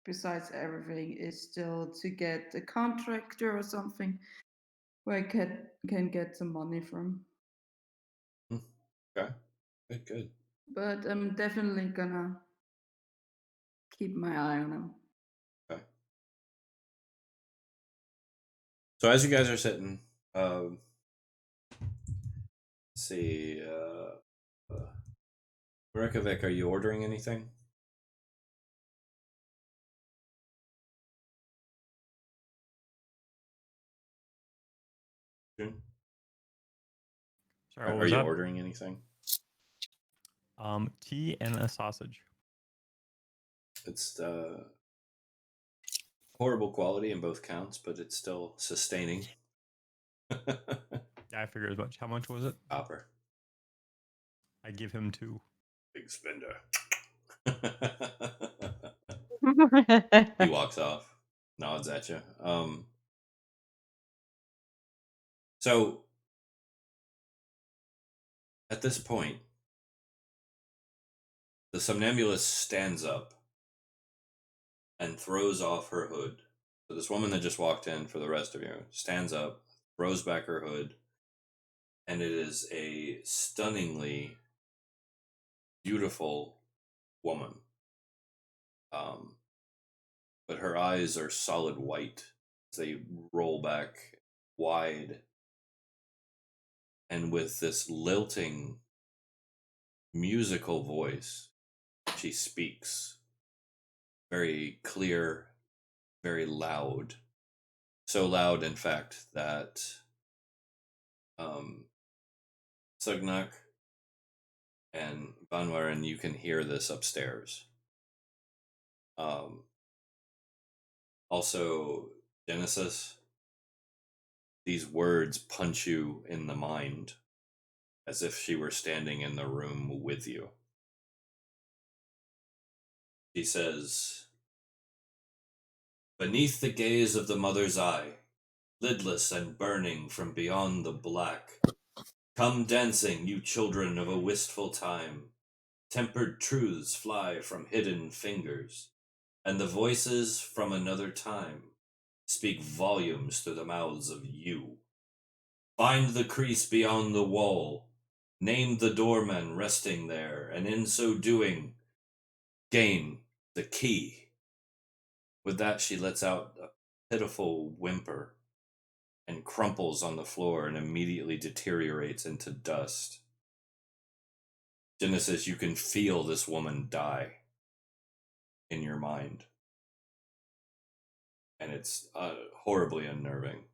besides everything, is still to get a contractor or something where I can get some money from. Okay. Good. But I'm definitely gonna keep my eye on him. Okay. So as you guys are sitting, let's see, Reykjavik, are you ordering anything? Sorry, what Are was you that? ordering anything? Tea and a sausage. It's horrible quality in both counts, but it's still sustaining. Yeah, I figured as much. How much was it? Copper. I give him 2. Big spender. He walks off, nods at you. So at this point, the somnambulist stands up and throws off her hood. So this woman that just walked in, for the rest of you, stands up, throws back her hood, and it is a stunningly beautiful woman. But her eyes are solid white. They roll back wide, and with this lilting musical voice, she speaks very clear, very loud. So loud, in fact, that Sugnak and Banwaran, you can hear this upstairs. Also, Genesis, these words punch you in the mind as if she were standing in the room with you. She says, "Beneath the gaze of the mother's eye, lidless and burning from beyond the black, come dancing, you children of a wistful time. Tempered truths fly from hidden fingers, and the voices from another time speak volumes through the mouths of you. Find the crease beyond the wall, name the doorman resting there, and in so doing, gain the key." With that, she lets out a pitiful whimper and crumples on the floor and immediately deteriorates into dust. Genesis, you can feel this woman die in your mind. And it's horribly unnerving.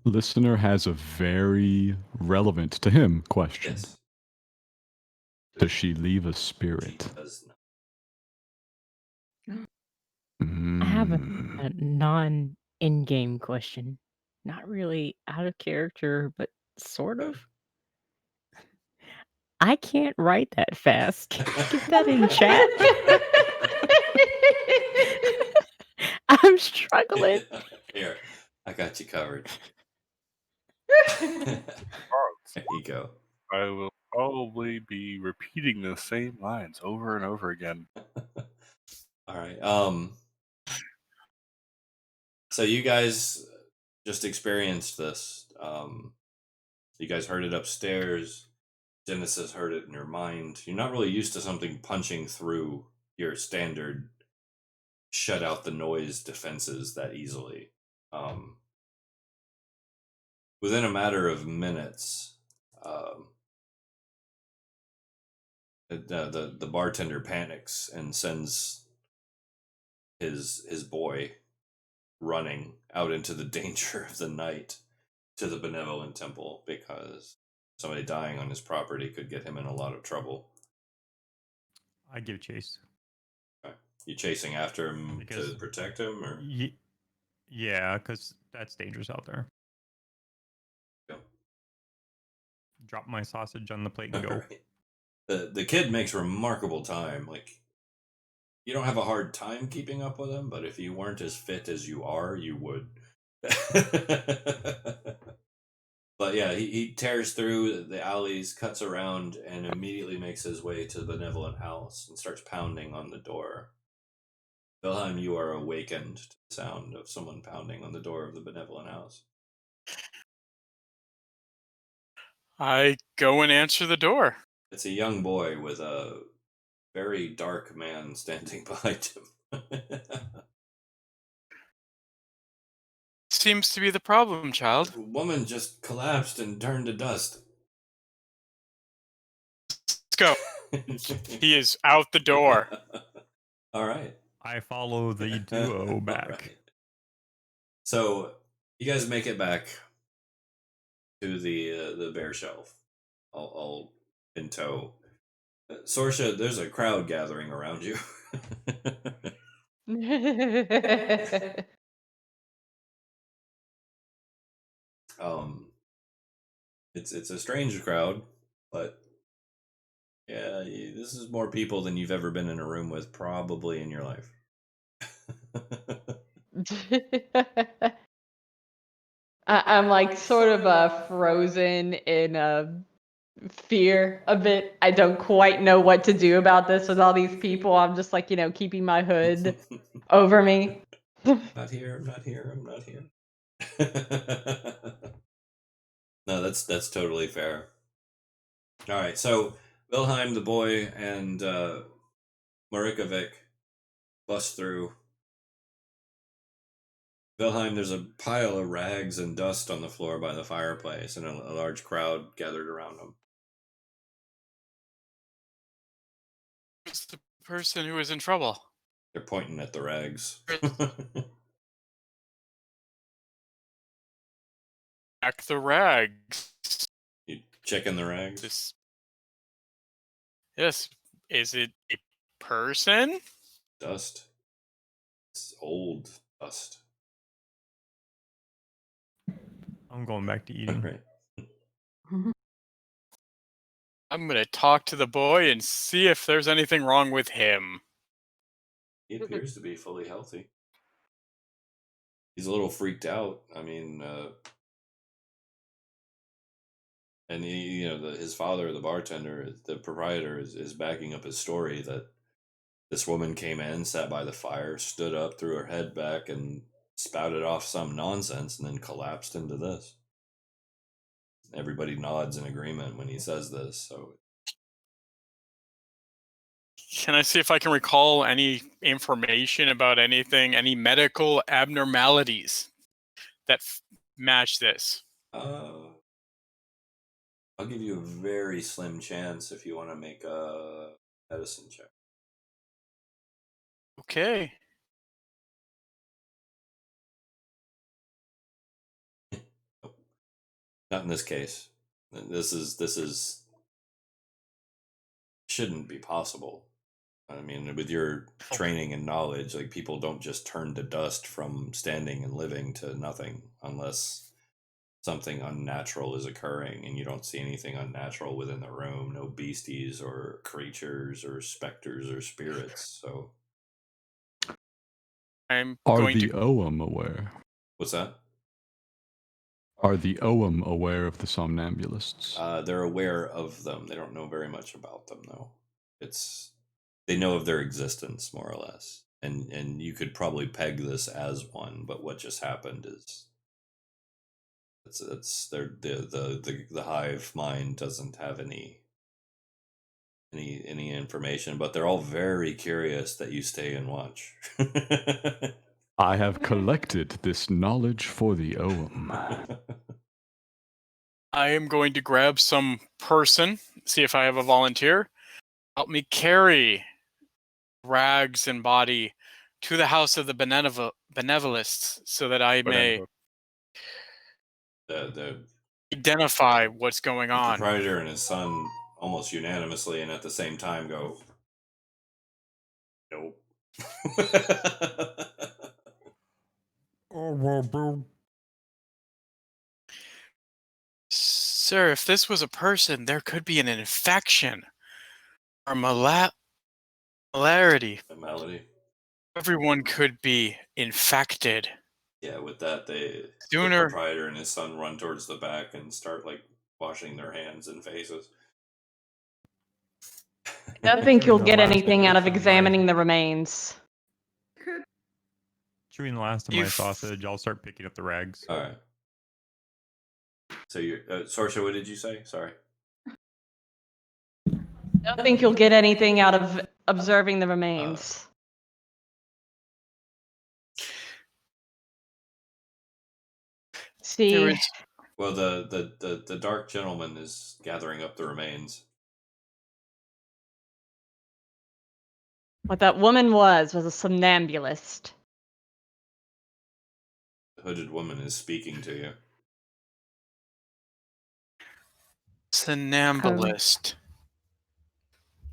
Listener has a very relevant to him question. Yes. Does she leave a She spirit? does not. I have a Mm. non-in-game question. Not really out of character, but sort Okay. of. I can't write that fast. Can you get that in chat? I'm struggling. Here, I got you covered. There you go. I will probably be repeating the same lines over and over again. All right. So you guys just experienced this. You guys heard it upstairs. Genesis heard it in your mind. You're not really used to something punching through your standard shut out the noise defenses that easily. Within a matter of minutes, the bartender panics and sends his boy running out into the danger of the night to the benevolent temple because somebody dying on his property could get him in a lot of trouble. I give chase. Okay. You chasing after him Because- to protect him, or Yeah, because that's dangerous out there. Go. Drop my sausage on the plate and go. Right. The kid makes remarkable time. Like, you don't have a hard time keeping up with him, but if you weren't as fit as you are, you would. But yeah, he tears through the alleys, cuts around, and immediately makes his way to the benevolent house and starts pounding on the door. Wilhelm, you are awakened to the sound of someone pounding on the door of the benevolent house. I go and answer the door. It's a young boy with a very dark man standing behind him. seems to be the problem, child? The woman just collapsed and turned to dust. Let's go. He is out the door. All right. I follow the duo back. Right. So you guys make it back to the bear shelf, all in tow. Sorsha, there's a crowd gathering around you. It's a strange crowd, but yeah, this is more people than you've ever been in a room with, probably in your life. I'm like sort of frozen in fear a bit. I don't quite know what to do about this with all these people. I'm just like, keeping my hood over me. Not here, I'm not here, I'm not here. No, that's totally fair. All right, so Wilhelm the boy and Marikovic bust through. Wilhelm, there's a pile of rags and dust on the floor by the fireplace, and a large crowd gathered around him. It's the person who is in trouble. They're pointing at the rags. Back the rags. You checking the rags? Yes. Is it a person? Dust. It's old dust. I'm going back to eating. Right. I'm going to talk to the boy and see if there's anything wrong with him. He appears to be fully healthy. He's a little freaked out. I mean, and his father, the bartender, the proprietor, is backing up his story that this woman came in, sat by the fire, stood up, threw her head back, and spouted off some nonsense, and then collapsed into this. Everybody nods in agreement when he says this. So, can I see if I can recall any information about anything, any medical abnormalities that match this? I'll give you a very slim chance if you want to make a medicine check. Okay. Not in this case. This is shouldn't be possible. I mean, with your training and knowledge, like, people don't just turn to dust from standing and living to nothing unless something unnatural is occurring, and you don't see anything unnatural within the room. No beasties or creatures or specters or spirits. So, I'm Are going the to. Ogham aware? what's that? Are the Ogham aware of the somnambulists? They're aware of them. They don't know very much about them, though. They know of their existence, more or less, and you could probably peg this as one. But what just happened is it's the hive mind doesn't have any information, but they're all very curious that you stay and watch. I have collected this knowledge for the Ogham. I am going to grab some person, see if I have a volunteer, help me carry rags and body to the house of the benevolist so that I may The identify what's going on. proprietor and his son almost unanimously, and at the same time, go, nope. Sir, if this was a person, there could be an infection or malarity. A malady. Everyone could be infected. Yeah, with that, the proprietor and his son run towards the back and start, like, washing their hands and faces. I don't think you'll The get last anything out of bit of examining the remains. Chewing the last of my sausage, I'll start picking up the rags. All right. So you're Sorsha, what did you say? Sorry. I don't think you'll get anything out of observing the remains. See, was Well, the dark gentleman is gathering up the remains. what that woman was a somnambulist. The hooded woman is speaking to you. Somnambulist.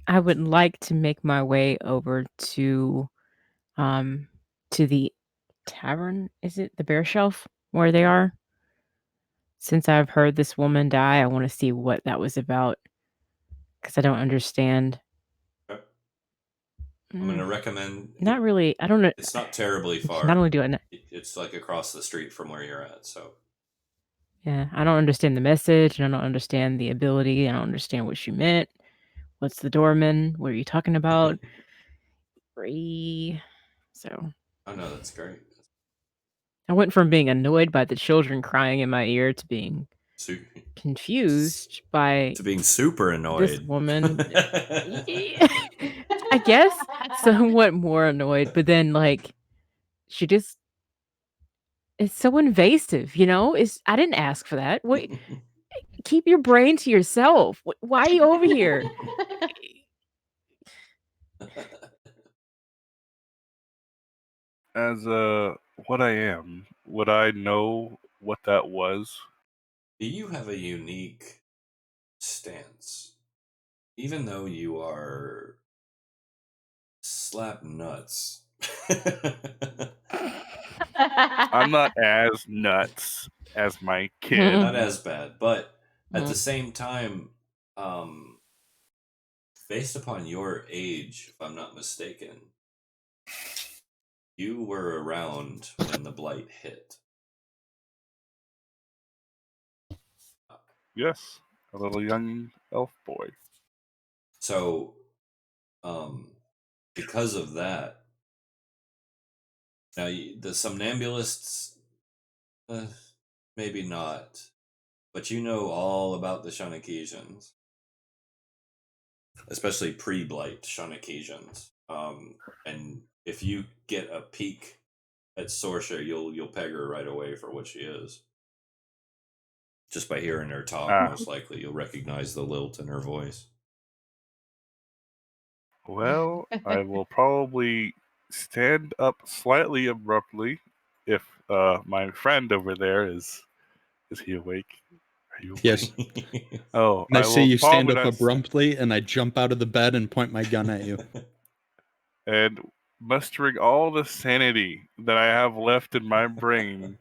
I would like to make my way over to the tavern. Is it the Bear Shelf where they are? Since I've heard this woman die, I want to see what that was about because I don't understand. Okay. I'm going to recommend. Not really. I don't know. It's not terribly far. Not only do I not, It's like across the street from where you're at. So yeah, I don't understand the message, and I don't understand the ability. I don't understand what she meant. What's the doorman? What are you talking about? Free. So oh no, that's great. I went from being annoyed by the children crying in my ear to being Su- confused by to being super annoyed. this woman. I guess somewhat more annoyed, but then like she just it's so invasive, you know? I didn't ask for that. Wait, keep your brain to yourself. Why are you over here? As what I am, would I know what that was? You have a unique stance. Even though you are slap nuts. I'm not as nuts as my kid. Not as bad, but at the same time, based upon your age, if I'm not mistaken, you were around when the blight hit. Yes, a little young elf boy. So, because of that, now the somnambulists, maybe not, but you know all about the Shanakesians, especially pre-blight Shanakesians. And if you get a peek at Sorsha, you'll peg her right away for what she is. Just by hearing her talk, most likely you'll recognize the lilt in her voice. Well, I will probably stand up slightly abruptly if my friend over there is he awake? Are you awake? Yes. Oh, And I see you stand up apologize abruptly, and I jump out of the bed and point my gun at you. and mustering all the sanity that I have left in my brain,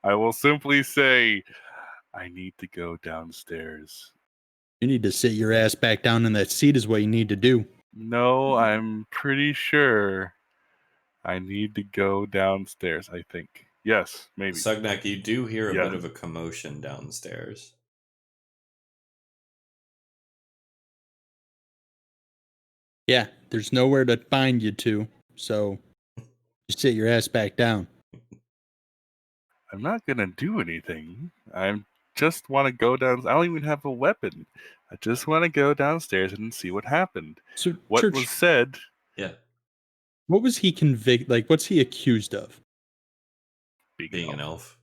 I will simply say, I need to go downstairs. You need to sit your ass back down in that seat is what you need to do. No, I'm pretty sure I need to go downstairs, I think. Yes, maybe. Sugnak, you do hear a Yeah. bit of a commotion downstairs. Yeah, there's nowhere to bind you to, so just sit your ass back down. I'm not gonna do anything. I just want to go down. I don't even have a weapon. I just want to go downstairs and see what happened. So, What Church, was said? Yeah, what was he convicted? Like, what's he accused of? being an elf.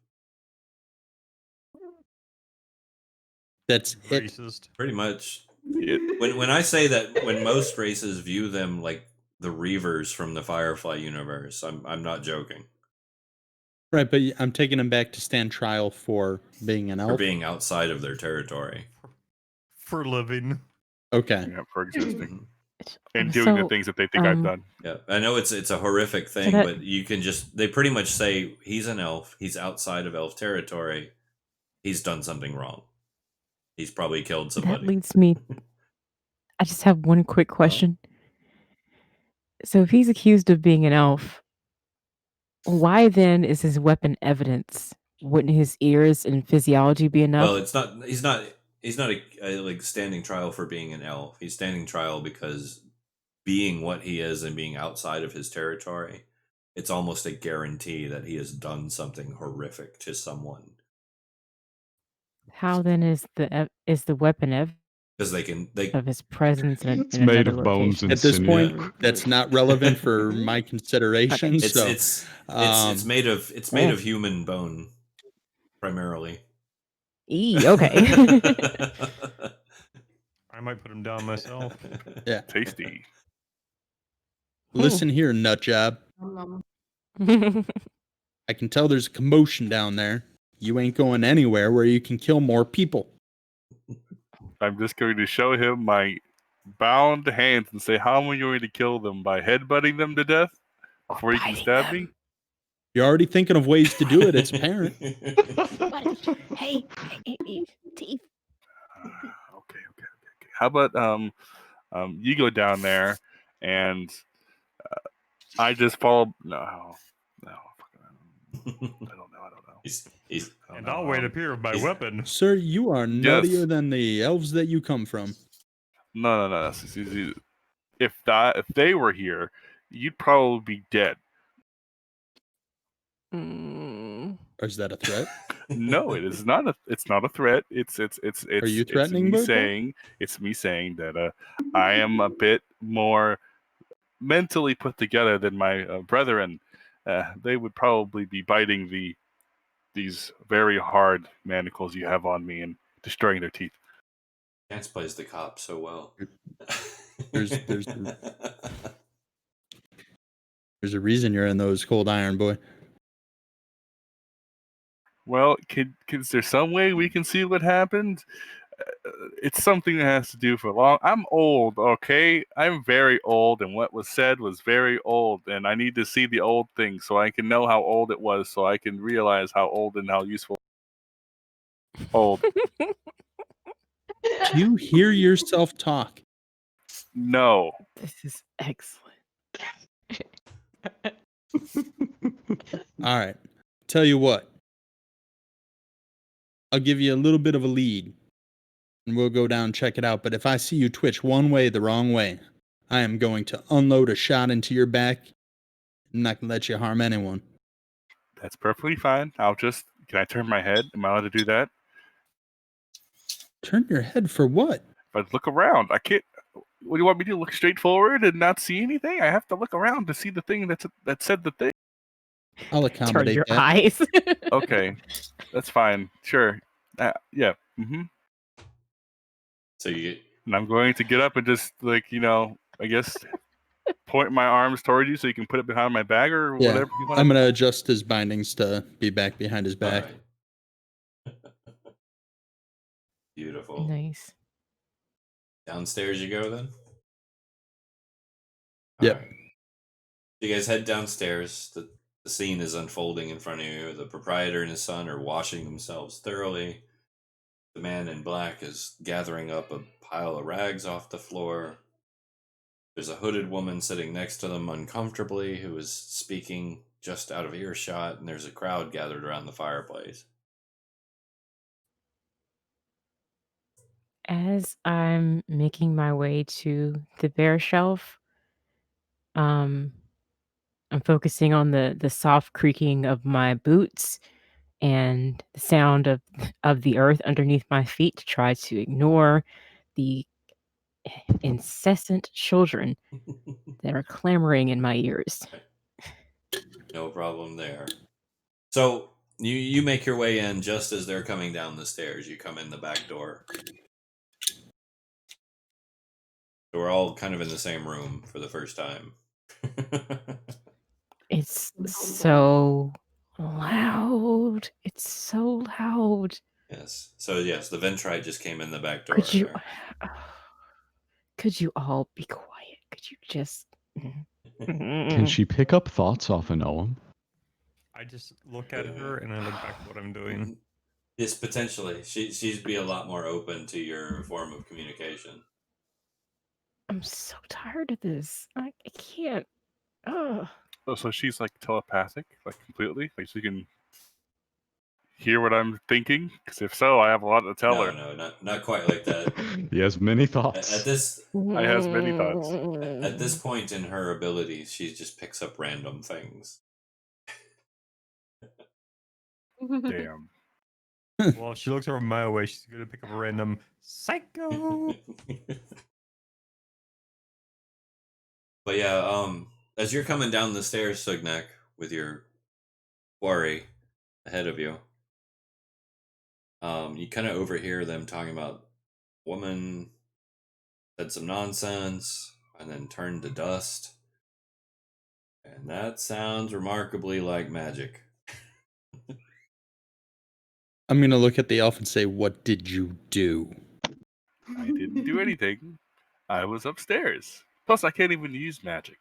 That's it. Racist. Pretty much. It, When I say that, when most races view them like the Reavers from the Firefly universe, I'm not joking. Right, but I'm taking him back to stand trial for being an elf. For being outside of their territory. For living. Okay. yeah, for existing Mhm. and doing the So, things that they think I've done. Yeah, I know it's a horrific thing, that- but you can they pretty much say he's an elf, he's outside of elf territory, he's done something wrong. He's probably killed that somebody. leads me. I just have one quick question. So, if he's accused of being an elf, why then is his weapon evidence? Wouldn't his ears and physiology be enough? Well, it's not. He's not. He's not like standing trial for being an elf. He's standing trial because being what he is and being outside of his territory, it's almost a guarantee that he has done something horrific to someone. How then is the weapon evidence Because they of his presence in It's in made another of bones location? and At this sinew. point, that's not relevant for my consideration. it's so it's made of human bone. primarily. Okay. I might put him down myself. Yeah. Tasty. Listen here, nut job. Nom I can tell there's a commotion down there. You ain't going anywhere where you can kill more people. I'm just going to show him my bound hands and say, how am I going to kill them? By headbutting them to death before he can stab me? You're already thinking of ways to do it. It's apparent. Hey, teeth. Okay. How about you go down there and I just follow. No. I don't know. He's I don't And know. I'll wait up here with my he's- weapon. Sir, you are nuttier than the elves that you come from. No. See, if they were here, you'd probably be dead. Or is that a threat? No, it is not. It's not a threat. It's Are you threatening, it's me saying that I am a bit more mentally put together than my brethren. They would probably be biting these very hard manacles you have on me and destroying their teeth. Chance plays the cop so well. There's a reason you're in those cold iron, boy. Well, is there some way we can see what happened? It's something that has to do for long. I'm old, okay? I'm very old, and what was said was very old, and I need to see the old thing so I can know how old it was, so I can realize how old and how useful. Old. Do you hear yourself talk? No. This is excellent. All right. Tell you what. I'll give you a little bit of a lead, and we'll go down and check it out. But if I see you twitch one way the wrong way, I am going to unload a shot into your back. I'm not going to let you harm anyone. That's perfectly fine. Can I turn my head? Am I allowed to do that? Turn your head for what? If I look around, I can't. What do you want me to do? Look straight forward and not see anything? I have to look around to see the thing that said the thing. I'll Turn accommodate your that. eyes. Okay, that's fine. Sure. Yeah. So you get. And I'm going to get up and just I guess point my arms towards you so you can put it behind my back or Yeah, whatever you want. I'm going to adjust his bindings to be back behind his back. All right. Beautiful. Nice. Downstairs you go then? Yep. All right. You guys head downstairs. The scene is unfolding in front of you. The proprietor and his son are washing themselves thoroughly. The man in black is gathering up a pile of rags off the floor. There's a hooded woman sitting next to them uncomfortably who is speaking just out of earshot, and there's a crowd gathered around the fireplace. As I'm making my way to the bear shelf, I'm focusing on the soft creaking of my boots and the sound of the earth underneath my feet to try to ignore the incessant children that are clamoring in my ears. No problem there. So you make your way in just as they're coming down the stairs. You come in the back door. So we're all kind of in the same room for the first time. It's so loud. It's so loud. Yes. So yes, the Ventrite just came in the back door. Could you there. could you all be quiet? Could you just Can she pick up thoughts off an Owen? I just look at her and I look back at what I'm doing. Yes, potentially. She'd be a lot more open to your form of communication. I'm so tired of this. I can't. Ugh. Oh, so she's like telepathic, like completely, like she can hear what I'm thinking. Because if so, I have a lot to tell her. No, not quite like that. He has many thoughts. At this I has many thoughts. At this point in her abilities, she just picks up random things. Damn. Well, if she looks over my way, she's gonna pick up a random psycho. But yeah, as you're coming down the stairs, Sugnak, with your quarry ahead of you, You kind of overhear them talking about woman said some nonsense and then turned to dust. And that sounds remarkably like magic. I'm gonna look at the elf and say, "What did you do?" I didn't do anything. I was upstairs. Plus, I can't even use magic.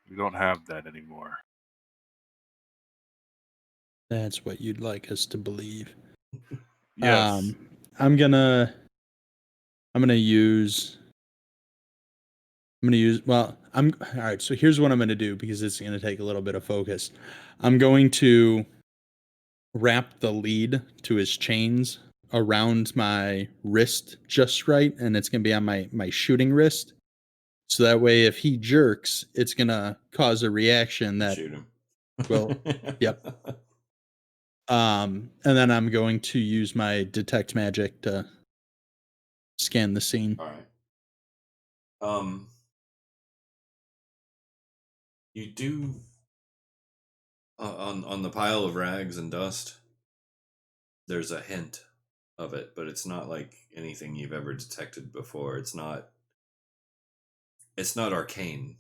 We don't have that anymore. That's what you'd like us to believe. Yes. I'm gonna use. Well, all right. So here's what I'm gonna do because it's gonna take a little bit of focus. I'm going to wrap the lead to his chains around my wrist just right, and it's gonna be on my shooting wrist. So that way, if he jerks, it's gonna cause a reaction that Shoot him. will. Yep. And then I'm going to use my detect magic to scan the scene. All right. You do on the pile of rags and dust. There's a hint of it, but it's not like anything you've ever detected before. It's not arcane.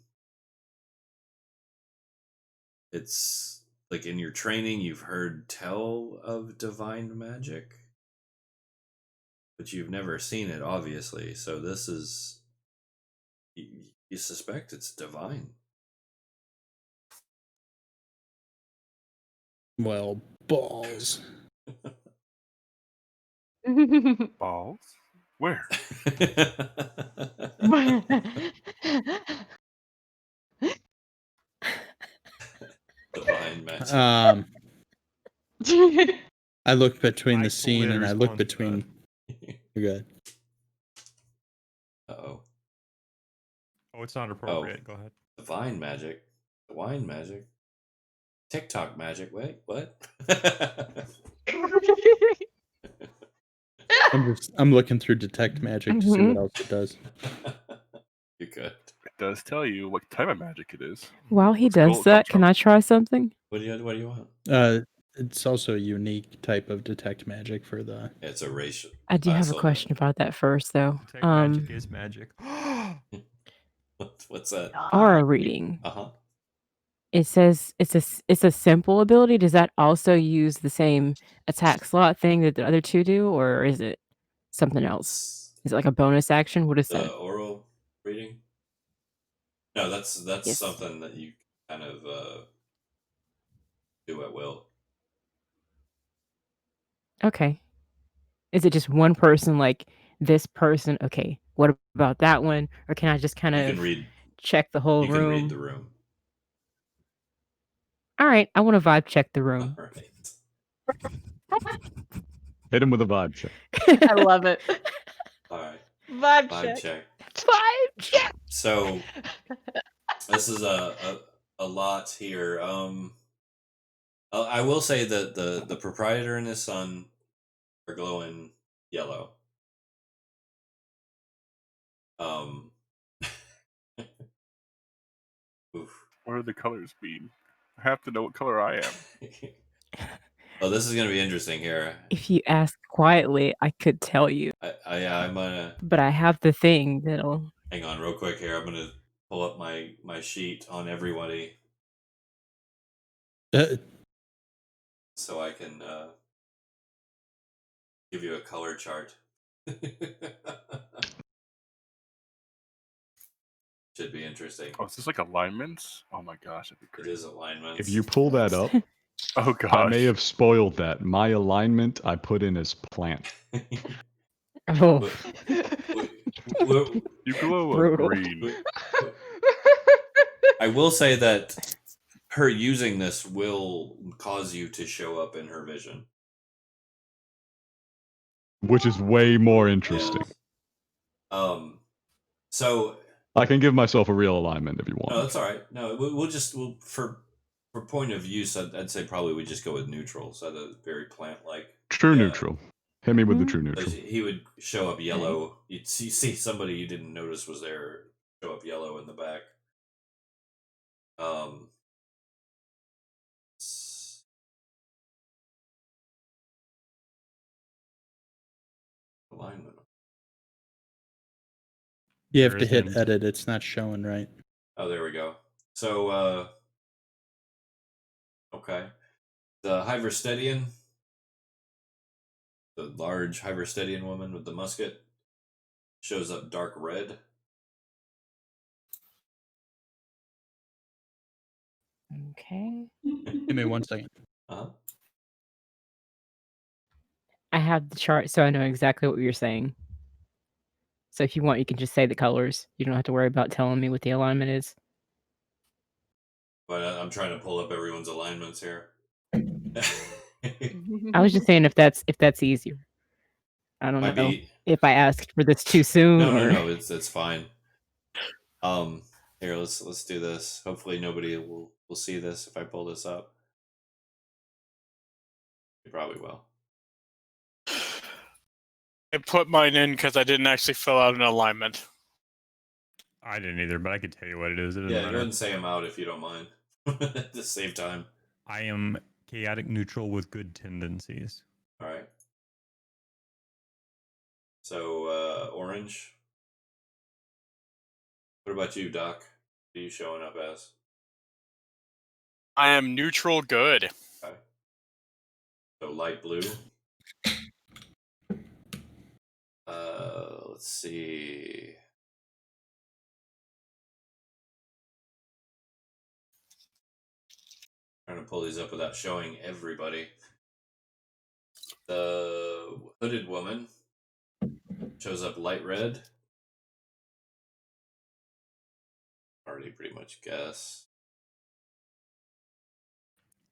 It's like in your training you've heard tell of divine magic, but you've never seen it, obviously. So this is you suspect it's divine. Well, balls. Balls? Where? Divine magic. I look between the I scene fully and I look respond to between. Good. Uh-oh. Oh, it's not appropriate. Go ahead. Divine magic. Wine magic. TikTok magic. Wait, what? I'm looking through detect magic to see what else it does. You're good. It does tell you what type of magic it is. While he What school does it that, comes can from. I try something? What do you want? It's also a unique type of detect magic for the. It's a racial. I do have a question about that first, though. Detect magic is magic. What's that? Aura reading. Uh-huh. It says it's a simple ability. Does that also use the same attack slot thing that the other two do, or is it something else? Is it like a bonus action? What is The that? oral reading? No, that's Yes. something that you kind of do at will. Okay. Is it just one person, like this person? Okay. What about that one? Or can I just kind You of can read. check the whole You can room? read the room. All right. I want to vibe check the room. All right. Hit him with a vibe check. I love it. All right. Vibe Vibe check. check. Vibe check. So this is a lot here. I will say that the proprietor and his son are glowing yellow. Oof. What do the colors mean? I have to know what color I am. Oh, this is gonna be interesting here. If you ask quietly, I could tell you. I'm gonna. But I have the thing that'll. Hang on, real quick here. I'm gonna pull up my sheet on everybody so I can give you a color chart. Should be interesting. Oh, is this like alignments? Oh my gosh, that'd be great. It is alignments. If you pull that up, Oh gosh. I may have spoiled that. My alignment I put in as plant. Oh. You glow a Brutal. green. I will say that her using this will cause you to show up in her vision. Which is way more interesting. Yes. So I can give myself a real alignment if you want. no, that's all right. No, we'll for point of use, I'd say probably we just go with neutral. So the very plant-like. True neutral. Hit me with the true So neutral. he would show up yellow. You'd see somebody you didn't notice was there show up yellow in the back. You have to hit Comparison. edit. It's not showing right. Oh, there we go. So, okay. The Hyverstedian, the large Hyverstedian woman with the musket, shows up dark red. Okay. Give me 1 second. Uh-huh. I have the chart, so I know exactly what you're saying. So if you want, you can just say the colors. You don't have to worry about telling me what the alignment is. But I'm trying to pull up everyone's alignments here. I was just saying if that's easier. I don't Might know be. if I asked for this too soon or No. It's fine. Here, let's do this. Hopefully, nobody will see this if I pull this up. You probably will. I put mine in because I didn't actually fill out an alignment. I didn't either, but I could tell you what it is. It doesn't Yeah, go matter. ahead and say them out if you don't mind. Just save time. I am chaotic neutral with good tendencies. All right. So, orange. What about you, Doc? What are you showing up as? I am neutral good. Okay. So light blue. Let's see. Trying to pull these up without showing everybody. The hooded woman shows up light red. Already pretty much guess.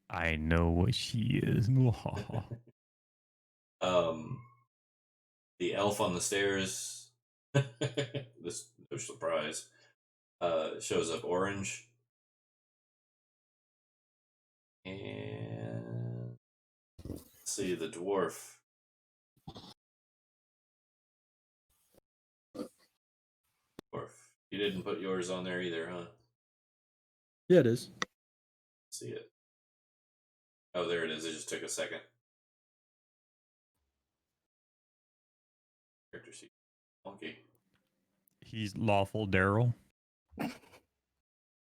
I know what she is. The elf on the stairs. This no surprise. Shows up orange. And let's see the dwarf. Dwarf. You didn't put yours on there either, huh? Yeah, it is. Let's see it. Oh, there it is. It just took a second. Character sheet. Monkey. He's lawful Daryl.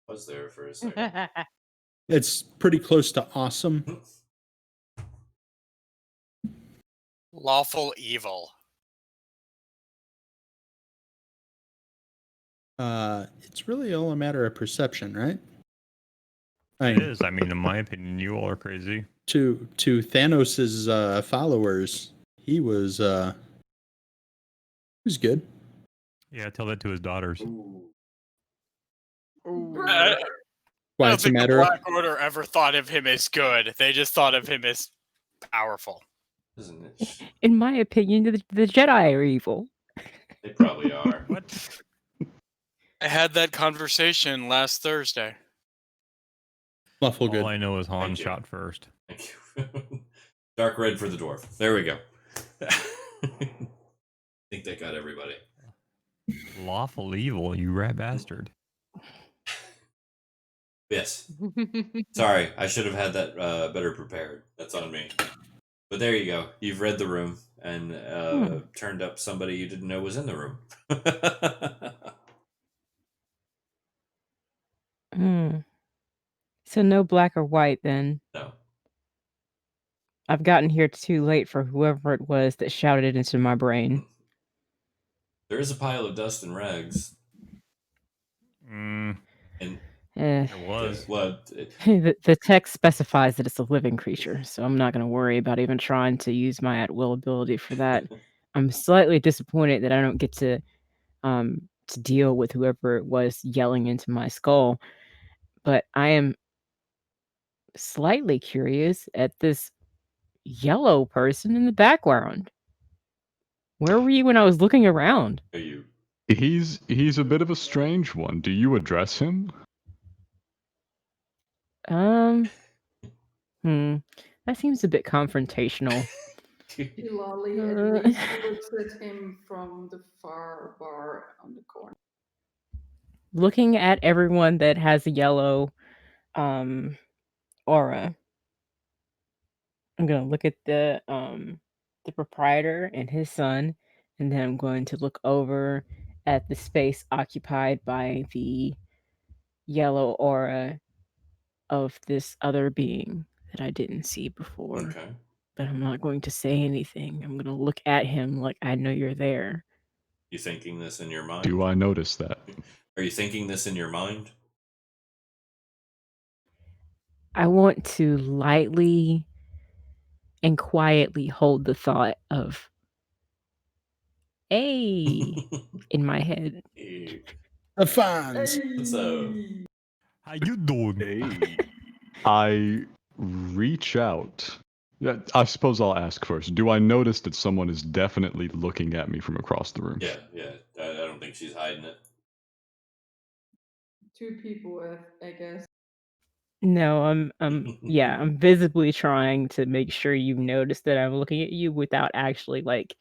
Was there for a second. It's pretty close to awesome. Lawful evil. It's really all a matter of perception, right? It is. I mean, in my opinion, you all are crazy. To Thanos's followers, he was good. Yeah, tell that to his daughters. I Why don't it's a think the matter of Black Order ever thought of him as good. They just thought of him as powerful. Isn't it? in my opinion, the Jedi are evil. They probably are. What? I had that conversation last Thursday. lawful All good. I know is Han Thank you. shot first. Thank you. Dark red for the dwarf. There we go. I think that got everybody. Lawful evil, you rat bastard. Yes. Sorry, I should have had that better prepared. That's on me. But there you go. You've read the room and turned up somebody you didn't know was in the room. So no black or white then. No. I've gotten here too late for whoever it was that shouted it into my brain. There is a pile of dust and rags. Mm, And Eh, there was. what? the text specifies that it's a living creature, so I'm not going to worry about even trying to use my at will ability for that. I'm slightly disappointed that I don't get to deal with whoever it was yelling into my skull, but I am slightly curious at this yellow person in the background. Where were you when I was looking around? Are you? He's a bit of a strange one. Do you address him? That seems a bit confrontational. Lolly at least looks at him from the far bar on the corner. Looking at everyone that has a yellow aura, I'm gonna look at the proprietor and his son, and then I'm going to look over at the space occupied by the yellow aura of this other being that I didn't see before. Okay. But I'm not going to say anything. I'm going to look at him like I know you're there. You thinking this in your mind? Do I notice that? Are you thinking this in your mind? I want to lightly and quietly hold the thought of "Hey" in my head. Hey, The fans. so How you doing? Hey. I reach out. Yeah, I suppose I'll ask first. Do I notice that someone is definitely looking at me from across the room? yeah. I don't think she's hiding it. 2 people, I guess. No, I'm visibly trying to make sure you notice that I'm looking at you without actually like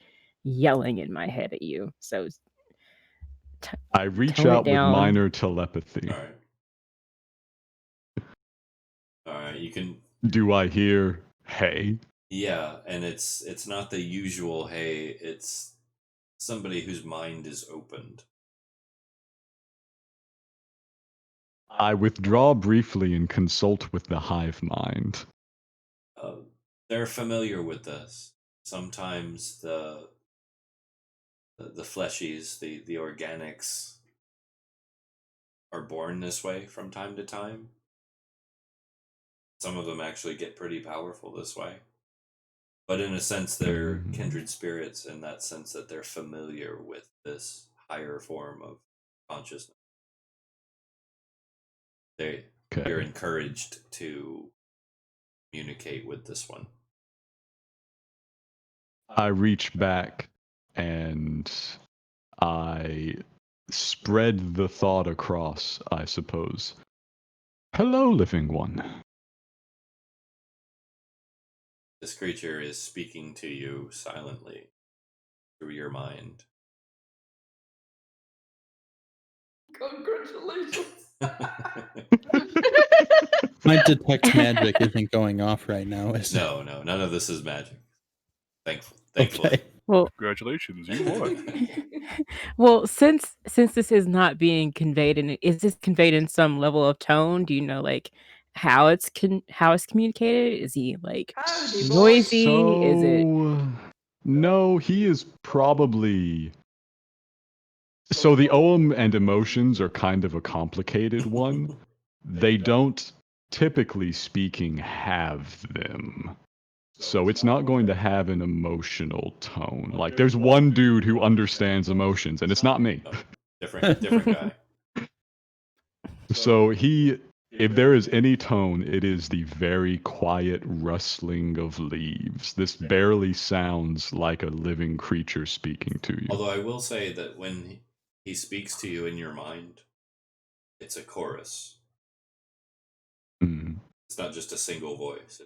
yelling in my head at you. So I reach tone it out with down. minor telepathy. All right. All right. You can. Do I hear "Hey"? Yeah, and it's not the usual hey. It's somebody whose mind is opened. I withdraw briefly and consult with the hive mind. They're familiar with this. Sometimes the fleshies, the organics, are born this way from time to time. Some of them actually get pretty powerful this way. But in a sense, they're kindred spirits in that sense that they're familiar with this higher form of consciousness. You're encouraged to communicate with this one. I reach back and I spread the thought across, I suppose. Hello, living one. This creature is speaking to you silently through your mind. Congratulations. My detect magic isn't going off right now, is it? No, none of this is magic. Thankfully. Okay. Well, Congratulations, you won. well, since this is not being conveyed is this conveyed in some level of tone? Do you know like how it's communicated? Is he like Howdy, boys. noisy? Is it No, he is probably. So the Ogham and emotions are kind of a complicated one. They don't, typically speaking, have them. So it's not going to have an emotional tone. Like there's one dude who understands emotions, and it's not me. Different guy. So if there is any tone, it is the very quiet rustling of leaves. This barely sounds like a living creature speaking to you. Although I will say that when he speaks to you in your mind, it's a chorus. Mm. It's not just a single voice.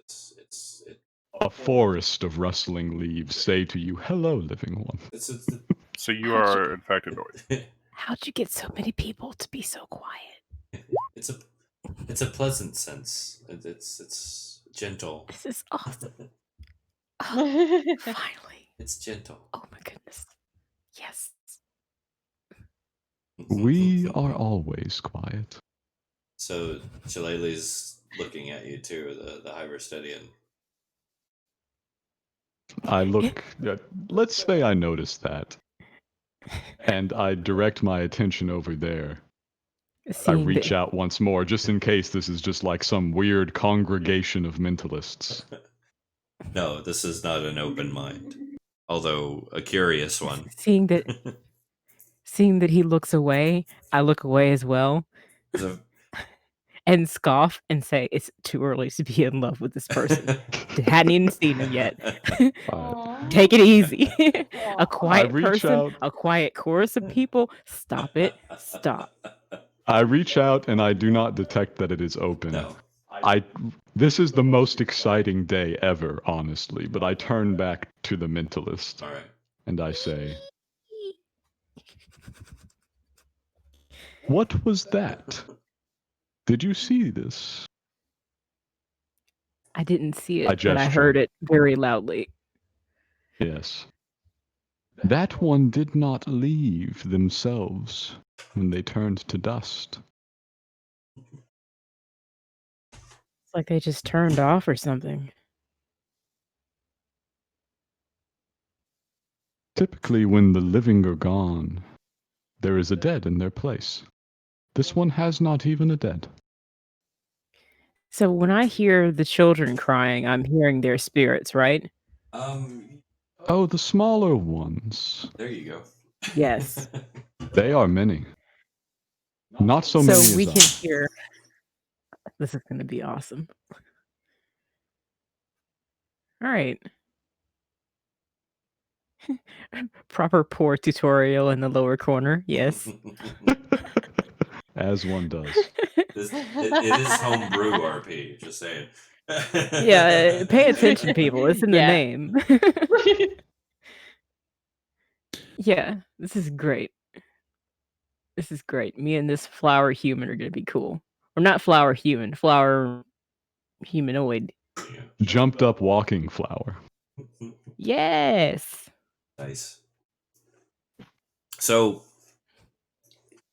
A forest of rustling leaves say to you, "Hello, living one." So you are, in fact, annoyed. how'd you get so many people to be so quiet? It's a pleasant sense. It's gentle. This is awesome. Finally. It's gentle. Oh my goodness. Yes. We are always quiet. So Shillelagh's looking at you too, the Hyperstedian. I look, let's say I notice that. And I direct my attention over there. I reach out once more, just in case this is just like some weird congregation of mentalists. No, this is not an open mind, although a curious one. Seeing that he looks away, I look away as well. And scoff and say it's too early to be in love with this person. Hadn't even seen him yet. Take it easy. A quiet person, a quiet chorus of people. Stop it. Stop. I reach out and I do not detect that it is open. No. This is the most exciting day ever, honestly, but I turn back to the mentalist. All right. And I say, "What was that? Did you see this?" I didn't see it, I but I gesture. heard it very loudly. Yes. That one did not leave themselves when they turned to dust. It's like they just turned off or something. Typically, when the living are gone, there is a dead in their place. This one has not even a dead. So when I hear the children crying, I'm hearing their spirits, right? Oh, the smaller ones. There you go. Yes. They are many. Not so So many we as can I. hear. This is going to be awesome. All right. Proper pour tutorial in the lower corner. Yes. As one does. It is homebrew RP, just saying. Yeah, pay attention, people. It's in the Yeah. name. Yeah, this is great. This is great. Me and this flower human are going to be cool. Or not flower human, flower humanoid. Jumped up walking flower. Yes. Nice. So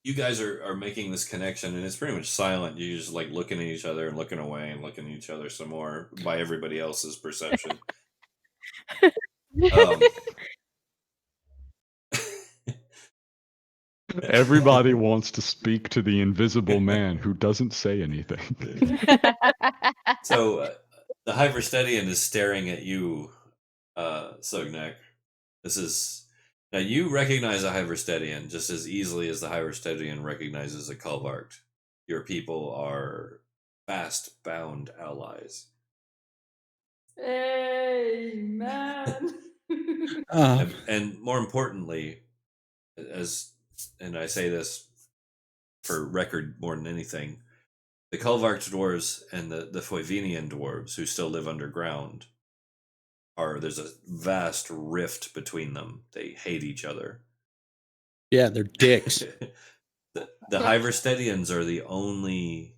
you guys are making this connection, and it's pretty much silent. You're just like looking at each other and looking away and looking at each other some more by everybody else's perception. Everybody wants to speak to the invisible man who doesn't say anything. So the Hyverstedian is staring at you, Sognek. This is now you recognize a Hyverstedian just as easily as the Hyverstedian recognizes a Culvart. Your people are fast bound allies. Hey, man. And more importantly, and I say this for record more than anything, the Culvark dwarves and the Foivinian dwarves who still live underground there's a vast rift between them. They hate each other. Yeah, they're dicks. The Hyverstedians are the only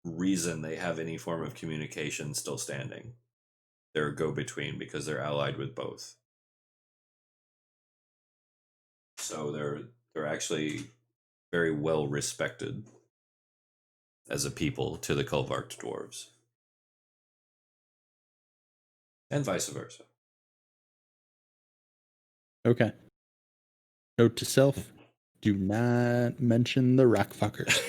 reason they have any form of communication still standing. They're a go-between because they're allied with both. So they're actually very well respected as a people to the Culvark dwarves. And vice versa. Okay. Note to self: do not mention the rock fuckers.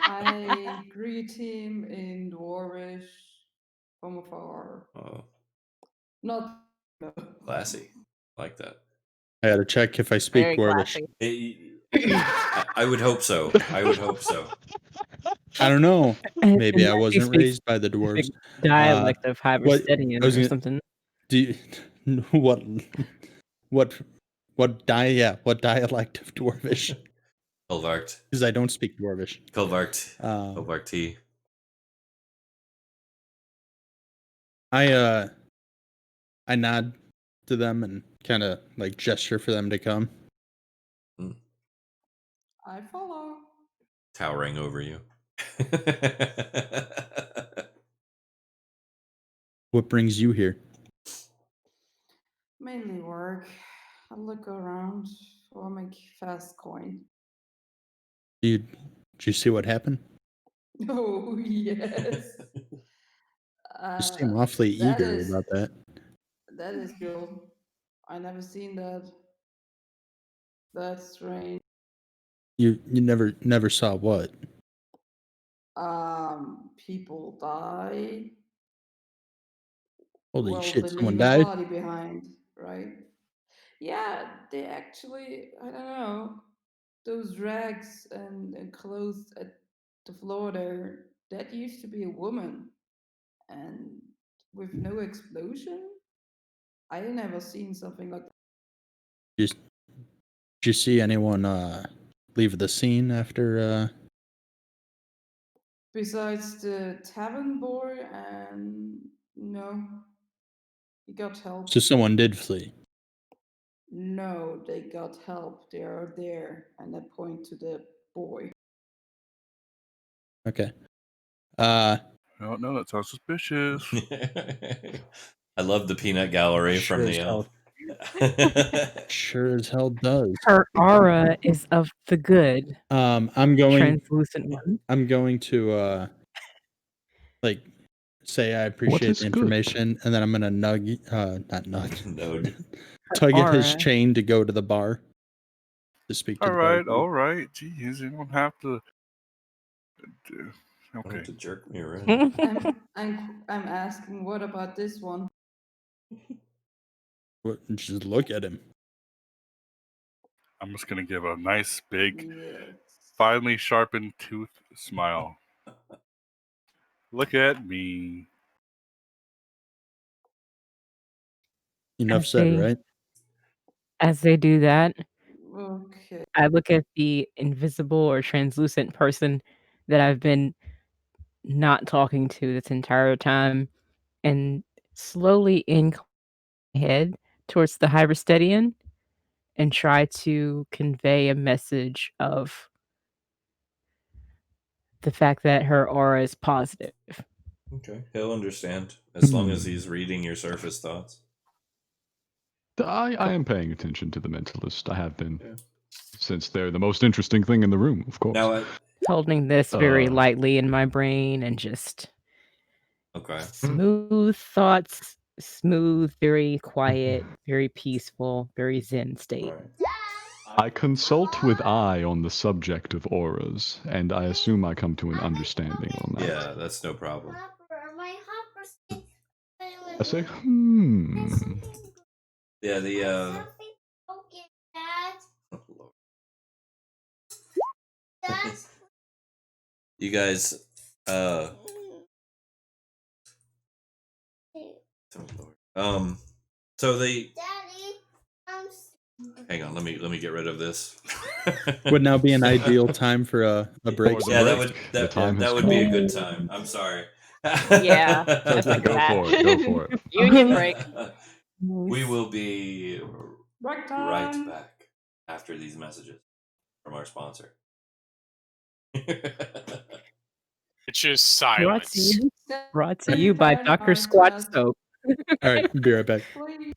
I greet him in Dwarvish from afar. Oh, Not. classy. Like that. I gotta check if I speak Very Dwarvish. I would hope so. I would hope so. I don't know. Maybe I Unless he wasn't speaks raised by the dwarves. dialect of I Hyverstedian was or gonna- something. Do you, what dialect of Dwarvish? Culvart. Because I don't speak Dwarvish. Culvart. Culvart T. I nod to them and kind of like gesture for them to come. I follow. Towering over you. What brings you here? Mainly work. I look around or make fast coin. Did you see what happened? Oh, yes. You seem awfully that eager is- about that. That is real. I never seen that. That's strange. You never saw what? People die. Holy shit! They Someone leave a died. body behind, right? Yeah, they actually, I don't know, those rags and clothes at the floor there, that used to be a woman. And with no explosion? I never seen something like that. Did you see anyone leave the scene after? Besides the tavern boy, and no, he got help. So someone did flee. No, they got help. They are there, and I point to the boy. Okay. Oh no, that sounds suspicious. I love the peanut gallery Sure from as the hell. Sure as hell does. Her aura is of the good, I'm going translucent one. I'm going to like say I appreciate is the good? information, and then I'm gonna not nug, Node. tug at his Aura. chain to go to the bar to speak to All the right, barkeep. all right. Jeez, you don't have to. Don't Okay. have to jerk me around. I'm asking, what about this one? Just look at him. I'm just gonna give a nice big, Yes. finely sharpened tooth smile. Look at me. Enough As said, they right? as they do that, Okay. I look at the invisible or translucent person that I've been not talking to this entire time and slowly incline my head towards the Hybristeadian and try to convey a message of the fact that her aura is positive. Okay, he'll understand as long as he's reading your surface thoughts. I am paying attention to the mentalist. I have been Yeah. since they're the most interesting thing in the room, of course. Now, Holding this very Uh. lightly in my brain and just okay. smooth thoughts, smooth, very quiet, very peaceful, very zen state. All right. I consult with I on the subject of auras, and I assume I come to an understanding on that. Yeah, that's no problem. I say, Yeah, the oh, Lord. You guys oh, Lord. So the hang on, let me get rid of this. Would now be an ideal time for a break. For the Yeah, that break. would The time has that would come. be a good time. I'm sorry. Yeah, I Okay, second go that. for it. Go for it. Union break. We will be Break right time. back after these messages from our sponsor. It's just Brought to silence. you, brought to Stand you by down Dr. our Squat task, Soap. All right, be right back. please.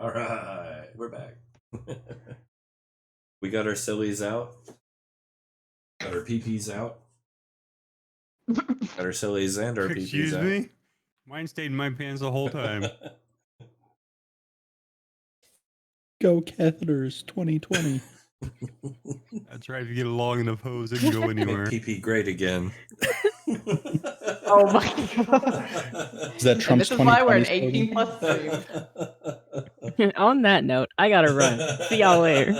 All right, we're back. We got our sillies out. Got our peepees out. Got our sillies and our peepees Excuse out. me? Mine stayed in my pants the whole time. Go catheters 2020. That's right. If you get a long enough hose, it can go Make anywhere. PP great again. Oh my god. Is that And Trump's this is why we're an 2020 18+ stream. On that note, I gotta run. See y'all later.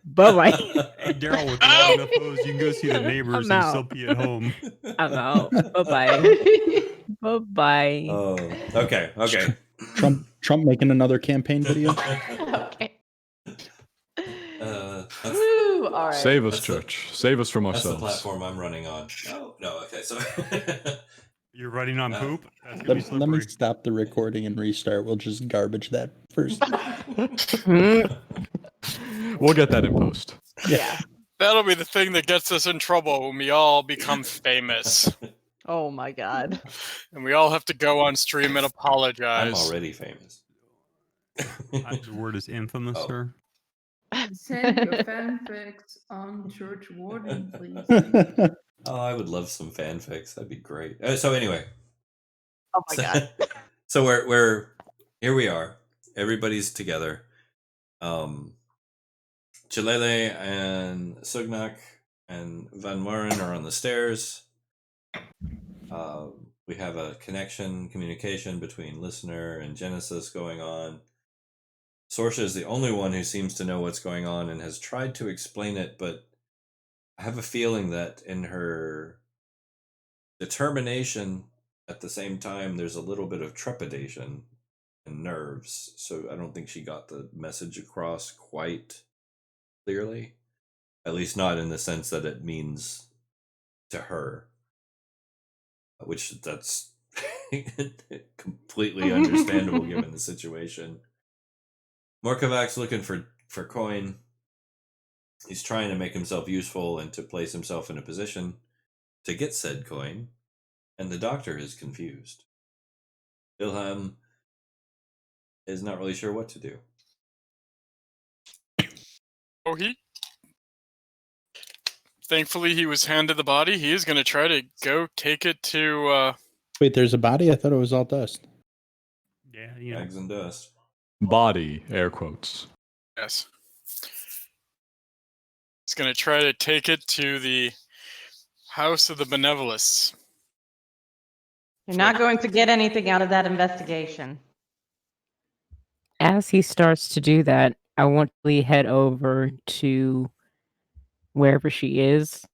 Bye bye. Hey, Daryl, with a long enough hose, you can go see the neighbors I'm and still out. pee at home. I'm out. Bye bye. Bye bye. Oh, okay, okay. Trump making another campaign video? Okay. That's, Woo! All right. Save us, That's the- Church. Save us from that's the ourselves. platform I'm running on. Oh, no, okay, so. You're running on poop? That's gonna be Let me slippery. stop the recording and restart. We'll just garbage that first. We'll get that in post. Yeah. That'll be the thing that gets us in trouble when we all become famous. Oh my god. And we all have to go on stream and I'm apologize. already famous. The word is infamous, Oh. sir. Send your fanfics on Church Warden, please. Thank you. Oh, I would love some fanfics. That'd be great. So anyway, Oh my god. so we're here. We are. Everybody's together. Chilele and Sugnak and Van Moren are on the stairs. We have a communication between listener and Genesis going on. Sorsha is the only one who seems to know what's going on and has tried to explain it, but I have a feeling that in her determination, at the same time, there's a little bit of trepidation and nerves. So I don't think she got the message across quite clearly. At least not in the sense that it means to her. Which that's completely understandable given the situation. Morkovac's looking for coin. He's trying to make himself useful and to place himself in a position to get said coin, and the doctor is confused. Wilhelm is not really sure what to do. Oh, thankfully he was handed the body. He is going to try to go take it to Wait, there's a body? I thought it was all dust. Yeah, you know. Bags and dust. Body, air quotes. yes. He's going to try to take it to the House of the Benevolence. You're not going to get anything out of that investigation. As he starts to do that, I want to head over to wherever she is,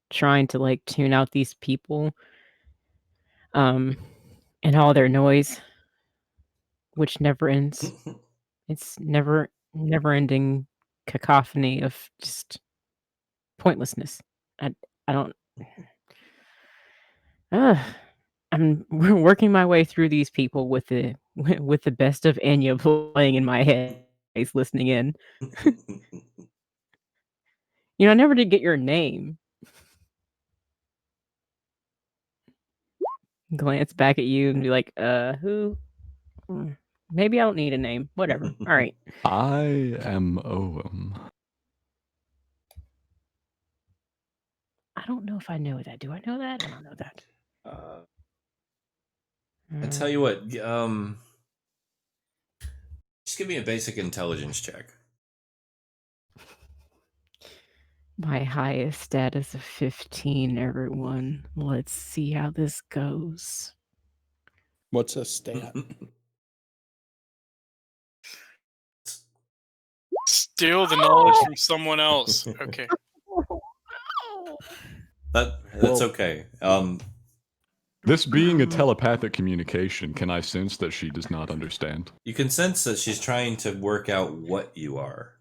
trying to like tune out these people, and all their noise, which never ends. It's never ending cacophony of just pointlessness. I don't. I'm working my way through these people with the best of Enya playing in my head. He's listening in. You know, I never did get your name. Glance back at you and be like, who? Maybe I don't need a name. Whatever. All right. I am Owen. I don't know if I know that. Do I know that? I don't know that. I tell you what, just give me a basic intelligence check. My highest status of 15, everyone. Let's see how this goes. What's a stat? Steal the knowledge from someone else. Okay. That's okay. This being a telepathic communication, can I sense that she does not understand? You can sense that she's trying to work out what you are,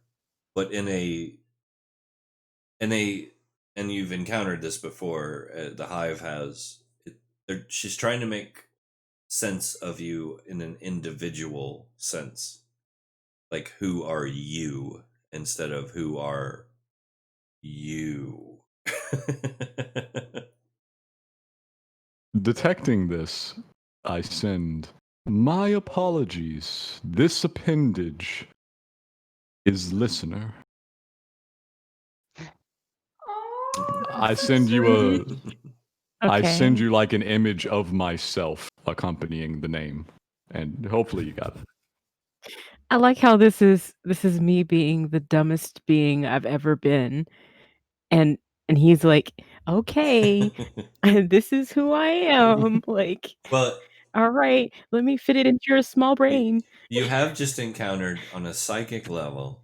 but and you've encountered this before. The Hive has. She's trying to make sense of you in an individual sense, like who are you instead of who are you. Detecting this, I send My apologies. This appendage is listener. Oh, I that's so send you a. sweet. I send Okay. you like an image of myself accompanying the name, and hopefully you got it. I like how this is me being the dumbest being I've ever been, and he's like, "Okay, this is who I am." Like, Well, "All right, let me fit it into your small brain." you have just encountered on a psychic level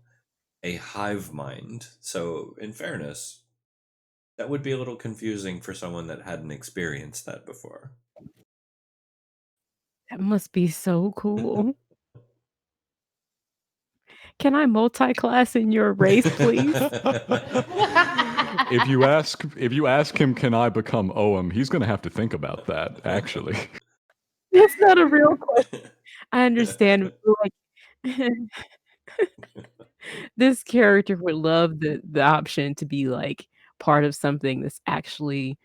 a hive mind. So, in fairness, that would be a little confusing for someone that hadn't experienced that before. That must be so cool. Can I multi-class in your race, please? If you ask him, can I become Oem? He's gonna have to think about that. Actually, That's not a real question. I understand, like, this character would love the option to be, like, part of something that's actually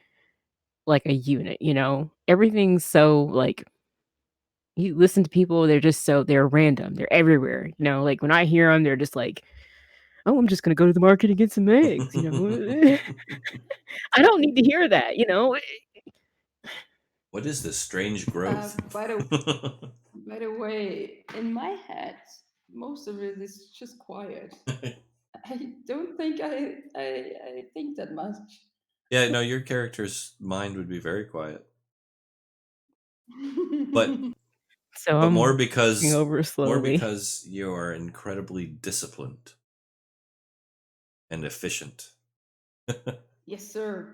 like a unit, you know? Everything's so, like you listen to people, they're random, they're everywhere, you know? Like, when I hear them, they're just like, "Oh, I'm just gonna go to the market and get some eggs," you know? I don't need to hear that, you know? What is this strange growth? By the way, in my head, most of it is just quiet. I don't think I think that much. Yeah, no, your character's mind would be very quiet. But So but I'm more walking over more slowly. because you are incredibly disciplined and efficient. Yes, sir.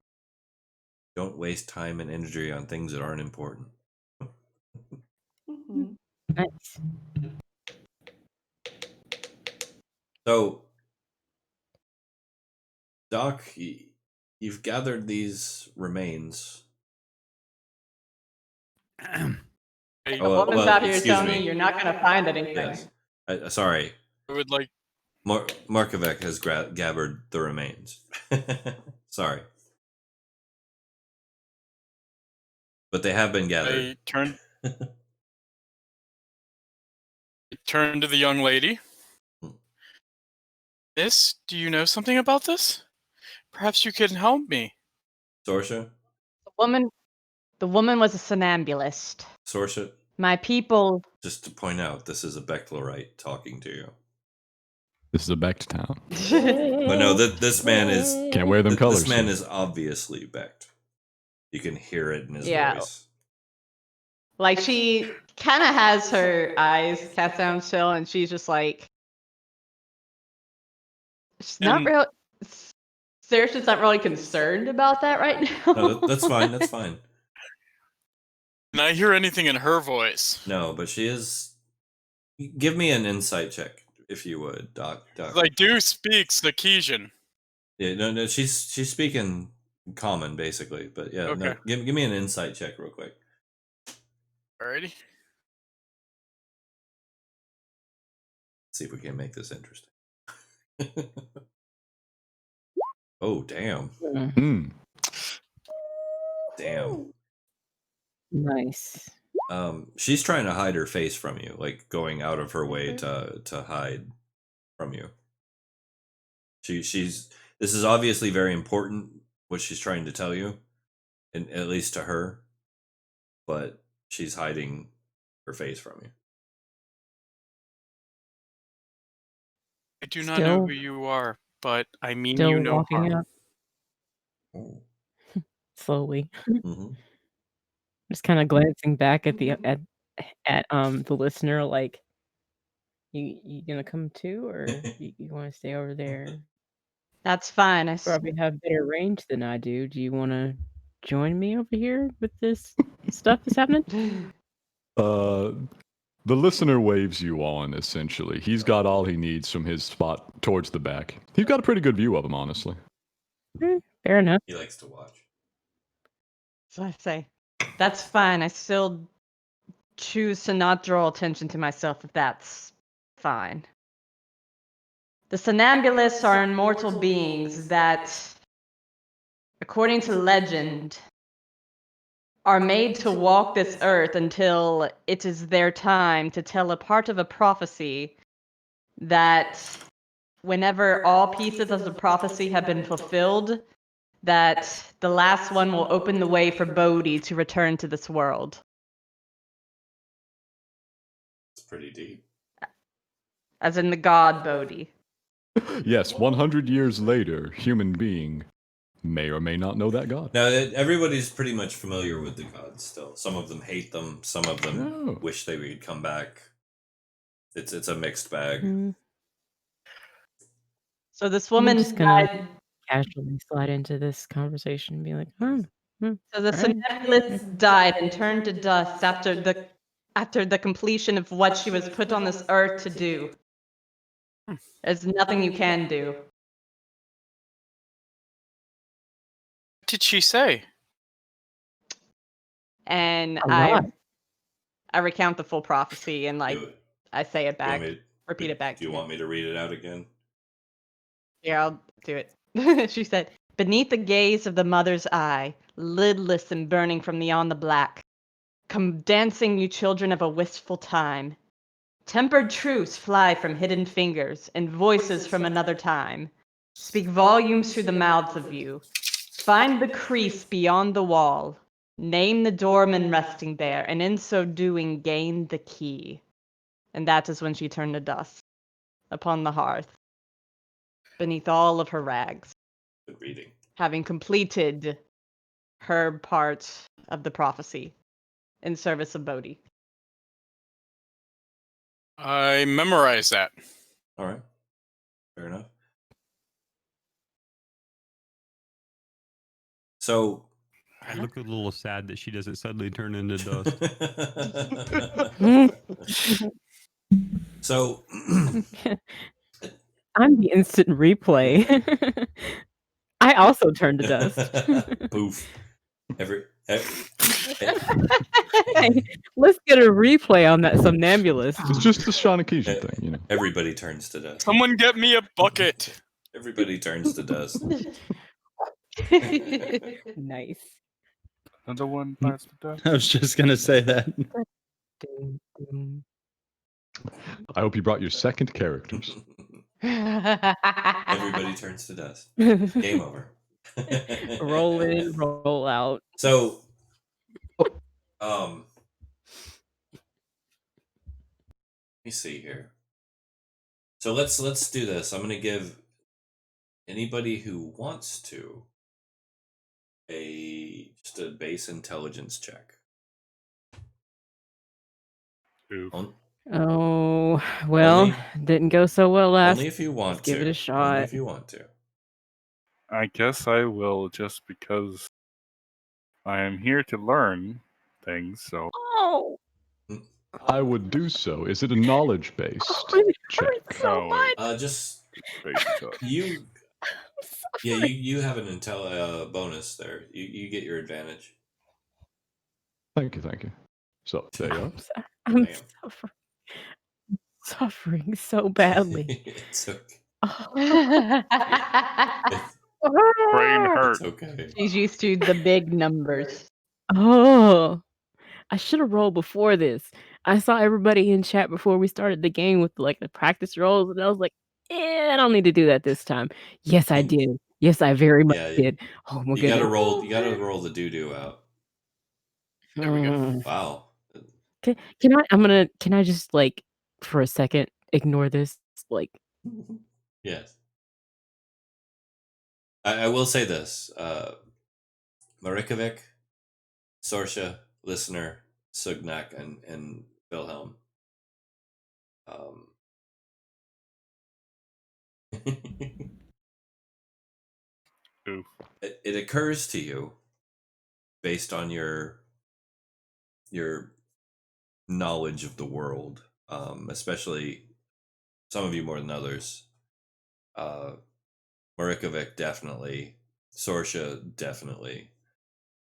Don't waste time and energy on things that aren't important. Mhm. Nice. So, Doc, you've gathered these remains. I Oh, Woman's well, out here excuse telling you me. you're not gonna find anything. Yes. Sorry. would like Markovek has gathered the remains. Sorry. But they have been gathered. I turn to the young lady. Miss, do you know something about this? Perhaps you can help me. Sorsha? The woman was a somnambulist. Sorsha? My people. Just to point out, this is a Becklerite talking to you. this is a Becked town. But no, this man is Can't wear them colors. this man is obviously Becked. You can hear it in his Yeah. voice. Like she kind of has her eyes cast down still, and she's just like, she's not And- real. Saoirse's not really concerned about that right now. No, that's fine. That's fine. Can I hear anything in her voice? No, but she is. Give me an insight check, if you would, Doc. I do speak Sakesian. Yeah, no, she's speaking common basically, but yeah, Okay. no, give me an insight check real quick. Alrighty. See if we can make this interesting. Oh, damn. Mm. Damn. Nice. She's trying to hide her face from you, like going out of her way to hide from you. She's this is obviously very important what she's trying to tell you, and at least to her, but she's hiding her face from you. I do not know Still who you are, but I mean still you no walking harm. up Oh. slowly. Mm-hmm. Just kinda glancing back at the listener like, "You gonna come too, or you wanna stay over there? That's fine. Probably have better range than I do. Do you wanna join me over here with this stuff that's happening?" The listener waves you on, essentially. He's got all he needs from his spot towards the back. He's got a pretty good view of him, honestly. Fair enough. He likes to watch. So I say, that's fine. I still choose to not draw attention to myself if that's fine. The Somnambulists are immortal beings that, according to legend, are made to walk this earth until it is their time to tell a part of a prophecy that whenever all pieces of the prophecy have been fulfilled, that the last one will open the way for Bodhi to return to this world. It's pretty deep. As in the god Bodhi. Yes, 100 years later, human being may or may not know that god. Now, everybody's pretty much familiar with the gods still. Some of them hate them. Some of them Oh. wish they would come back. It's a mixed bag. Mm, So this I'm woman just gonna died. casually slide into this conversation and be like, So the alright. Somnambulist died and turned to dust after the completion of what she was put on this earth to do. There's nothing you can do. What did she say? And A lot. I recount the full prophecy and like Do it. I say it Do you want back, me- repeat it back. Do you want me to read it out again? Yeah, I'll do it. She said, beneath the gaze of the mother's eye, lidless and burning from beyond the black, come dancing, you children of a wistful time. Tempered truths fly from hidden fingers, and voices from another time speak volumes through the mouths of you. Find the crease beyond the wall, name the doorman resting there, and in so doing, gain the key. And that is when she turned to dust upon the hearth, beneath all of her rags, Good reading. having completed her part of the prophecy in service of Bodhi. I memorized that. All right. Fair enough. So, I look a little sad that she doesn't suddenly turn into dust. so I'm the instant replay. I also turned to dust. poof. Every Hey, let's get a replay on that somnambulist. It's just the Shawn Akeisha thing, you know. everybody turns to dust. Someone get me a bucket. Everybody turns to dust. Nice. Another one bites the dust. I was just gonna say that. Dun, dun. I hope you brought your second characters. Everybody turns to dust. Game over. Roll in, roll out. So, let me see here. So let's do this. I'm going to give anybody who wants to just a base intelligence check. Oof. Oh, well, Only- didn't go so well last. Only if you want Let's to. give it a Only shot. if you want to. I guess I will, just because I am here to learn things. So Oh, I would do so. Is it a knowledge-based it check? hurts so Oh, much. Just basic stuff. you. I'm Yeah, suffering. you have an intel bonus there. You get your advantage. Thank you. So, there you are. I'm Damn. suffering so badly. It's okay. Brain hurt. It's okay. She's used to the big numbers. Oh, I should have rolled before this. I saw everybody in chat before we started the game with like the practice rolls, and I was like, I don't need to do that this time. Yes, I did. Yes, I very much Yeah, did. Oh my You gotta goodness. roll. You gotta roll the doo-doo out. There we go. Wow. Can I just like for a second ignore this? Like, Yes. I will say this. Marikovic, Sorsha, Listener, Sugnak, and Wilhelm. Oof. It occurs to you, based on your knowledge of the world, especially some of you more than others. Marikovic definitely, Sorsha definitely.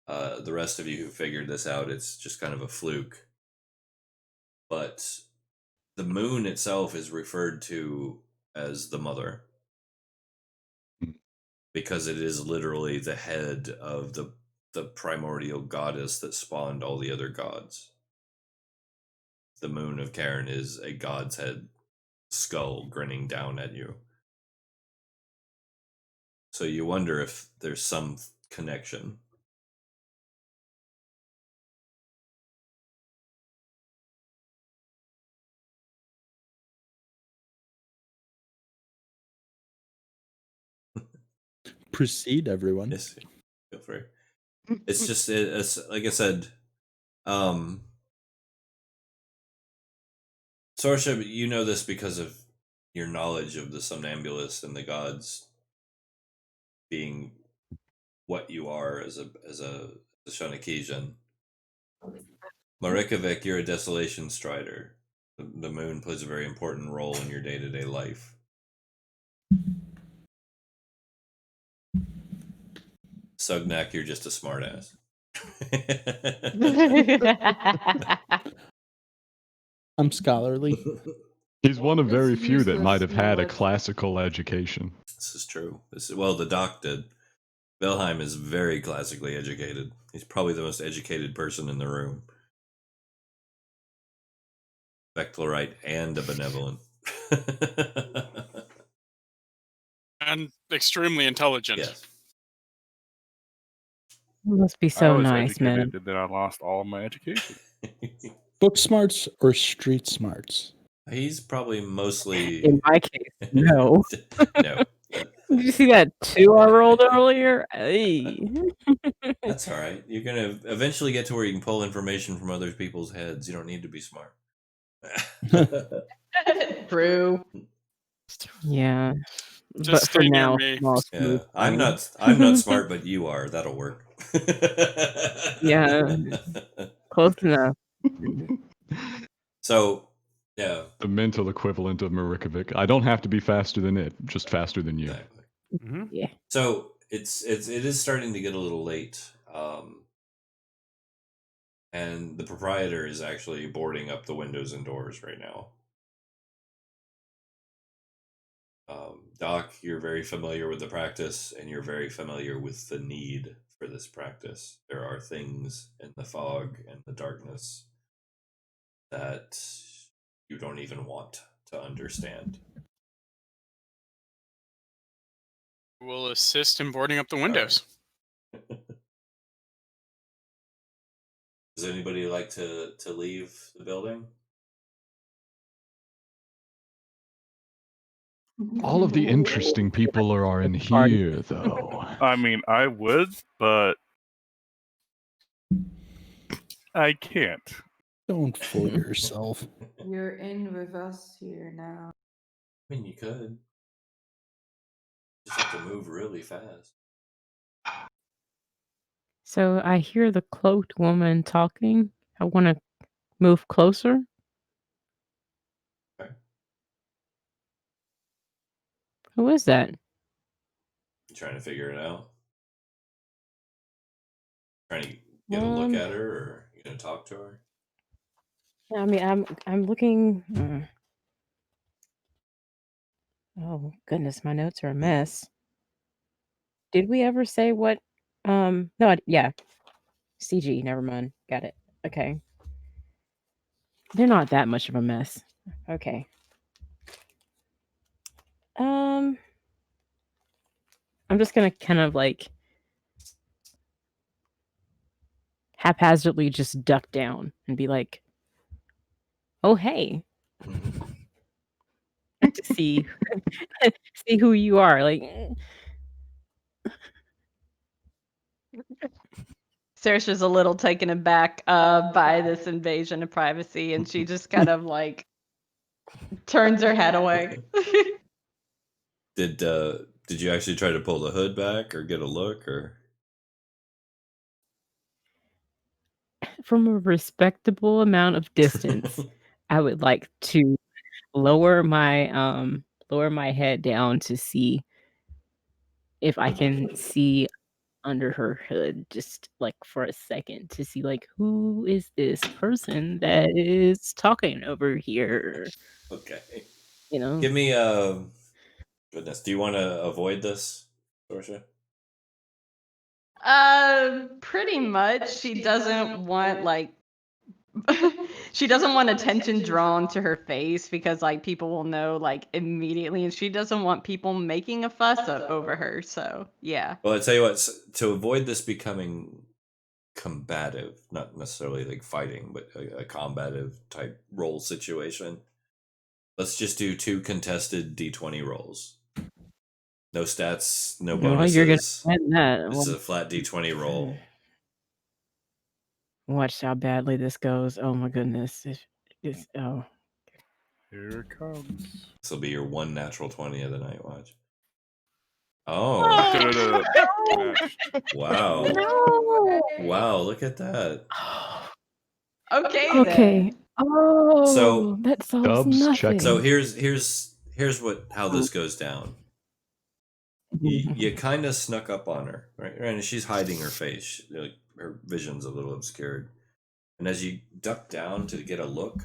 The rest of you who figured this out, it's just kind of a fluke. But the moon itself is referred to as the mother because it is literally the head of the the primordial goddess that spawned all the other gods. The moon of Cairne is a god's head skull grinning down at you. So you wonder if there's some connection. Proceed, everyone. Yes, feel free. It's just it's like I said. Sorsha, you know this because of your knowledge of the Somnambulist and the gods being what you are as a Shonakesian. Marikovic, you're a desolation strider. The moon plays a very important role in your day-to-day life. Sugnak, you're just a smartass. I'm scholarly. He's one of very It's few that might have useless had a knowledge. classical education. This is true. Well, the doc did. Belheim is very classically educated. He's probably the most educated person in the room. Becklerite and a benevolent. And extremely intelligent. Yes. You must be I so was nice, man. educated, and then I lost all of my education. Book smarts or street smarts? He's probably mostly. In my case, no. No. Did you see that 2 I rolled earlier? Ay. That's all right. You're going to eventually get to where you can pull information from other people's heads. You don't need to be smart. True. Yeah. Just But for stay near now, me. small Yeah, smooth I'm brain. not smart, but you are. That'll work. Yeah. Close enough. So, yeah. The mental equivalent of Marikovic. I don't have to be faster than it, just faster than you. Exactly. Mm-hmm. Yeah. So it is starting to get a little late, and the proprietor is actually boarding up the windows and doors right now. Doc, you're very familiar with the practice, and you're very familiar with the need for this practice. There are things in the fog and the darkness that you don't even want to understand. Will assist in boarding up the windows. Does anybody like to leave the building? All of the interesting people are in Party. here, though. I mean, I would, but I can't. Don't fool yourself. You're in with us here now. I mean, you could. Just have to move really fast. So I hear the cloaked woman talking. I want to move closer. Okay. Who is that? You trying to figure it out? Trying to get a look at her, or you gonna talk to her? I mean, I'm looking. Oh goodness, my notes are a mess. Did we ever say what? No, yeah, CG. Never mind. Got it. Okay. They're not that much of a mess. Okay. I'm just gonna kind of like haphazardly just duck down and be like, "Oh hey," to see see who you are. Like, Saoirse's a little taken aback by this invasion of privacy, and she just kind of like turns her head away. Did you actually try to pull the hood back or get a look, or? from a respectable amount of distance, I would like to lower my head down to see if I can see under her hood, just like for a second, to see like who is this person that is talking over here. Okay. You know, Give me goodness. Do you want to avoid this, Sorsha? Pretty much. She doesn't want like she doesn't want attention drawn to her face because like people will know like immediately, and she doesn't want people making a fuss over her. So yeah. Well, I tell you what, to avoid this becoming combative, not necessarily like fighting, but a combative type role situation, let's just do 2 contested D20 rolls. No stats, no Well, you're gonna bonuses. win that. This is a flat D20 roll. Watch how badly this goes. Oh my goodness. Oh. Here it comes. This will be your 1 natural 20 of the night. Watch. Oh, Could have matched. wow. No. Wow, look at that. Okay. Okay. Then. Oh, So- that solves Dubs, check. nothing. So here's how this goes down. You kind of snuck up on her, right? And she's hiding her face. Like, her vision's a little obscured. And as you duck down to get a look,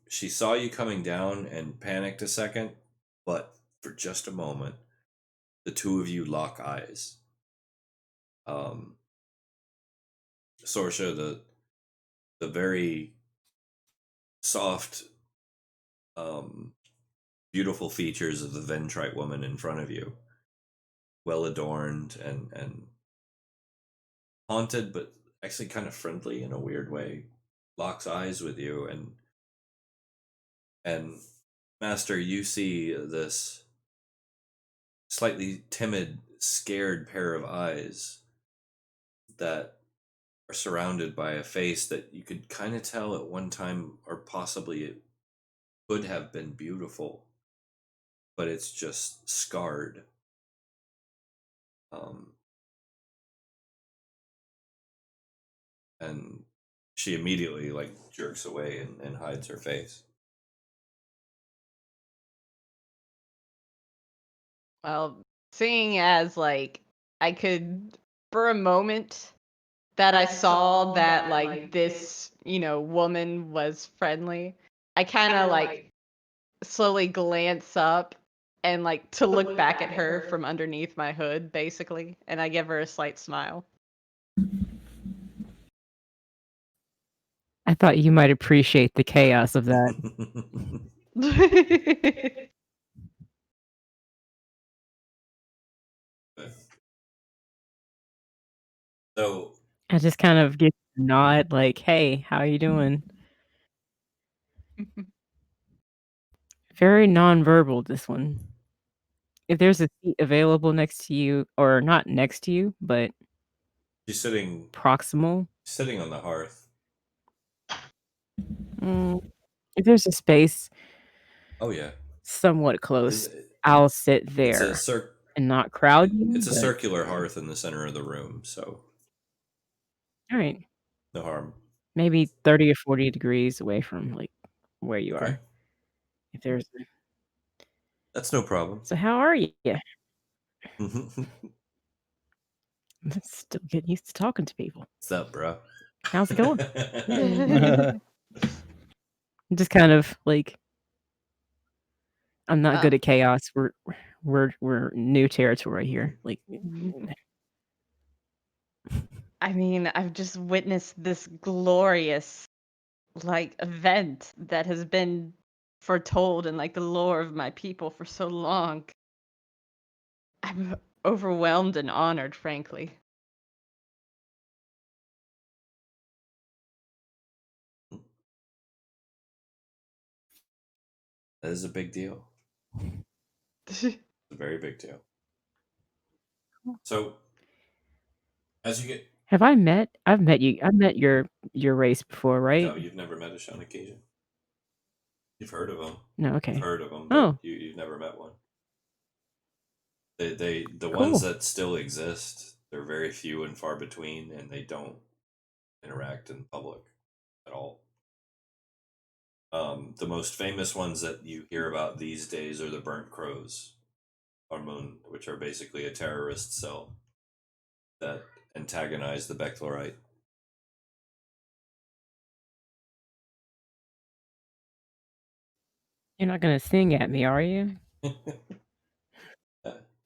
she saw you coming down and panicked a second, but for just a moment, the two of you lock eyes. Sorsha, the very soft, beautiful features of the Ventrite woman in front of you, well adorned and haunted, but actually kind of friendly in a weird way, locks eyes with you, and Master, you see this slightly timid, scared pair of eyes that are surrounded by a face that you could kind of tell at one time, or possibly it could have been beautiful, but it's just scarred. And she immediately like jerks away and hides her face. Well, seeing as like I could for a moment that I saw that like this, woman was friendly, I kind of like slowly glance up and like to look back at her from underneath my hood basically, and I give her a slight smile. I thought you might appreciate the chaos of that. So I just kind of give a nod like, "Hey, how you doing?" Very nonverbal, this one. If there's a seat available next to you, or not next to you, but she's sitting proximal. on the hearth. If there's a space Oh yeah, somewhat close, I'll sit it's there a and not crowd you. it's a but- circular hearth in the center of the room, so All right. no harm. Maybe 30 or 40 degrees away from like where you Okay, are. If there's that's no problem. So how are you? Still getting used to talking to people. What's up, bro? How's it going? Just kind of like I'm not good at chaos. We're new territory here. Like I mean, I've just witnessed this glorious like event that has been foretold in like the lore of my people for so long. I'm overwhelmed and honored, frankly. That is a big deal. It's a very big deal. So, as you get I've met you. I've met your race before, right? no, you've never met a Shawnican. You've heard of them. No, okay. You've heard of them, but Oh. you've never met one. The Cool. ones that still exist, they're very few and far between, and they don't interact in public at all. The most famous ones that you hear about these days are the Burnt Crows, which are basically a terrorist cell that antagonize the Bechlorite. You're not gonna sing at me, are you?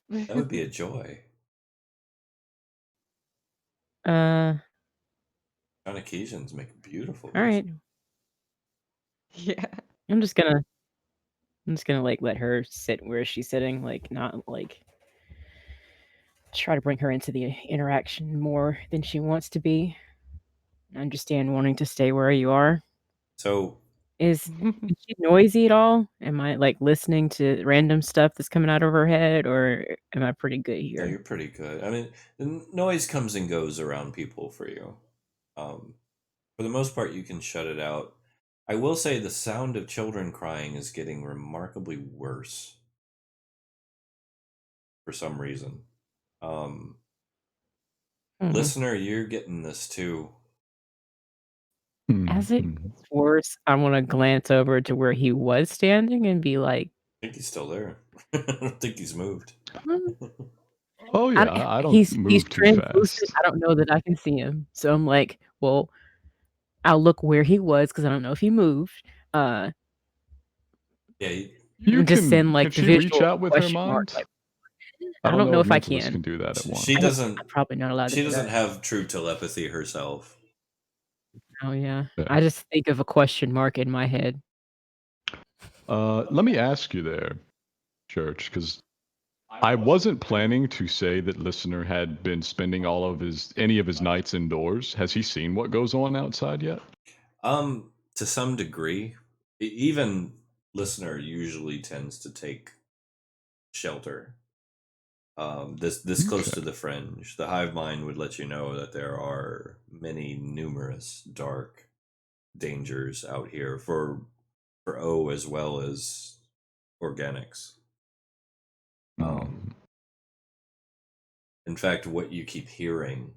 That would be a joy. Uh, Conocasians make beautiful all right. music. Yeah. I'm just gonna like let her sit where she's sitting, like not like try to bring her into the interaction more than she wants to be. I understand wanting to stay where you are. So Is she noisy at all? Am I like listening to random stuff that's coming out of her head, or am I pretty good no, here? you're pretty good. I mean, the noise comes and goes around people for you. For the most part, you can shut it out. I will say the sound of children crying is getting remarkably worse for some reason. Um, Hmm. Listener, you're getting this too. As it Mhm. gets worse, I want to glance over to where he was standing and be like, I think he's still there. I don't think he's moved. "Hmm." Oh yeah, I don't He's move too translucent. fast. I don't know that I can see him, so I'm like, well, I'll look where he was because I don't know if he moved. Uh, Yeah, You just send can like the she reach visual out with her question mark. mind? Like, I I don't don't know know if if I mentalists can. can do that at she once. doesn't. I'm probably not allowed to She do doesn't that. have true telepathy herself. Oh yeah, Yeah. I just think of a question mark in my head. Let me ask you there, Church, because I wasn't planning to say that listener had been spending any of his nights indoors. Has he seen what goes on outside yet? To some degree, even listener usually tends to take shelter. This close Okay. to the fringe, the hive mind would let you know that there are many numerous dark dangers out here for O as well as organics. Mm. In fact, what you keep hearing,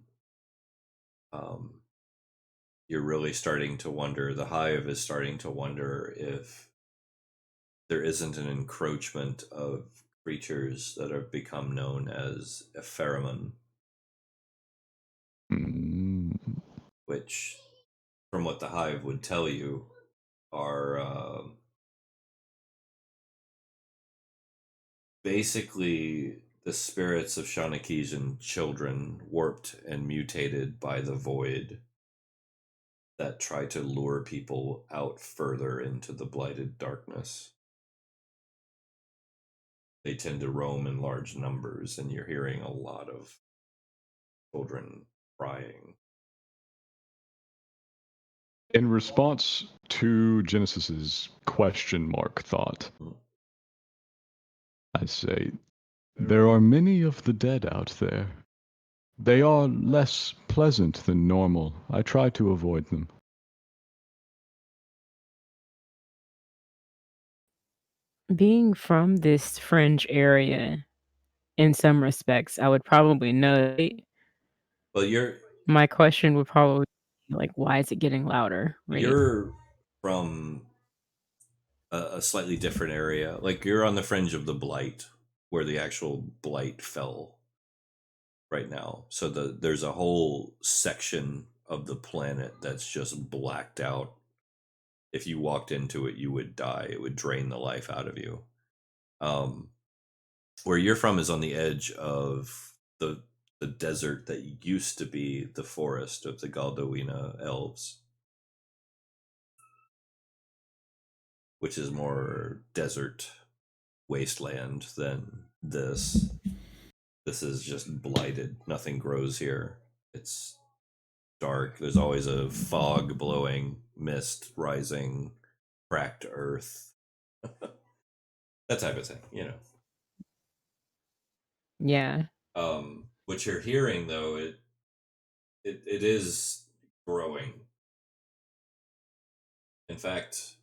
um, you're really starting to wonder. The hive is starting to wonder if there isn't an encroachment of creatures that have become known as ephemermen, Mm. which, from what the hive would tell you, are basically the spirits of Shanakesian children warped and mutated by the void that try to lure people out further into the blighted darkness. They tend to roam in large numbers, and you're hearing a lot of children crying. In response to Genesis's question mark thought, I say, there are many of the dead out there. They are less pleasant than normal. I try to avoid them. Being from this fringe area, in some respects, I would probably know. Well, you're My question would probably be like, why is it getting louder? Right? you're from a slightly different area. Like you're on the fringe of the blight, where the actual blight fell right now. So there's a whole section of the planet that's just blacked out. If you walked into it, you would die. It would drain the life out of you. Um, where you're from is on the edge of the desert that used to be the forest of the Galdowina elves, which is more desert wasteland than this. This is just blighted. Nothing grows here. It's dark. There's always a fog blowing, mist rising, cracked earth. That type of thing, you know. Yeah. What you're hearing though, it is growing. In fact,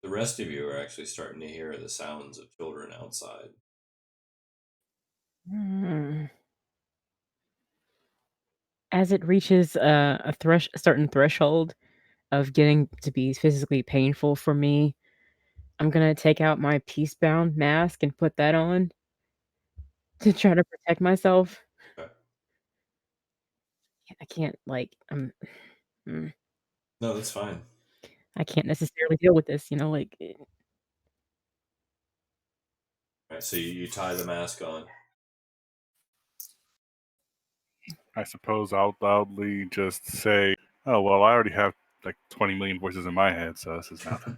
the rest of you are actually starting to hear the sounds of children outside. Mm. As it reaches a certain threshold of getting to be physically painful for me, I'm gonna take out my peace-bound mask and put that on to try to protect myself. Okay. I can't like mm, No, that's fine. I can't necessarily deal with this, like Right. right, so you tie the mask on. I suppose I'll loudly just say, "Oh well, I already have like 20 million voices in my head, so this is nothing."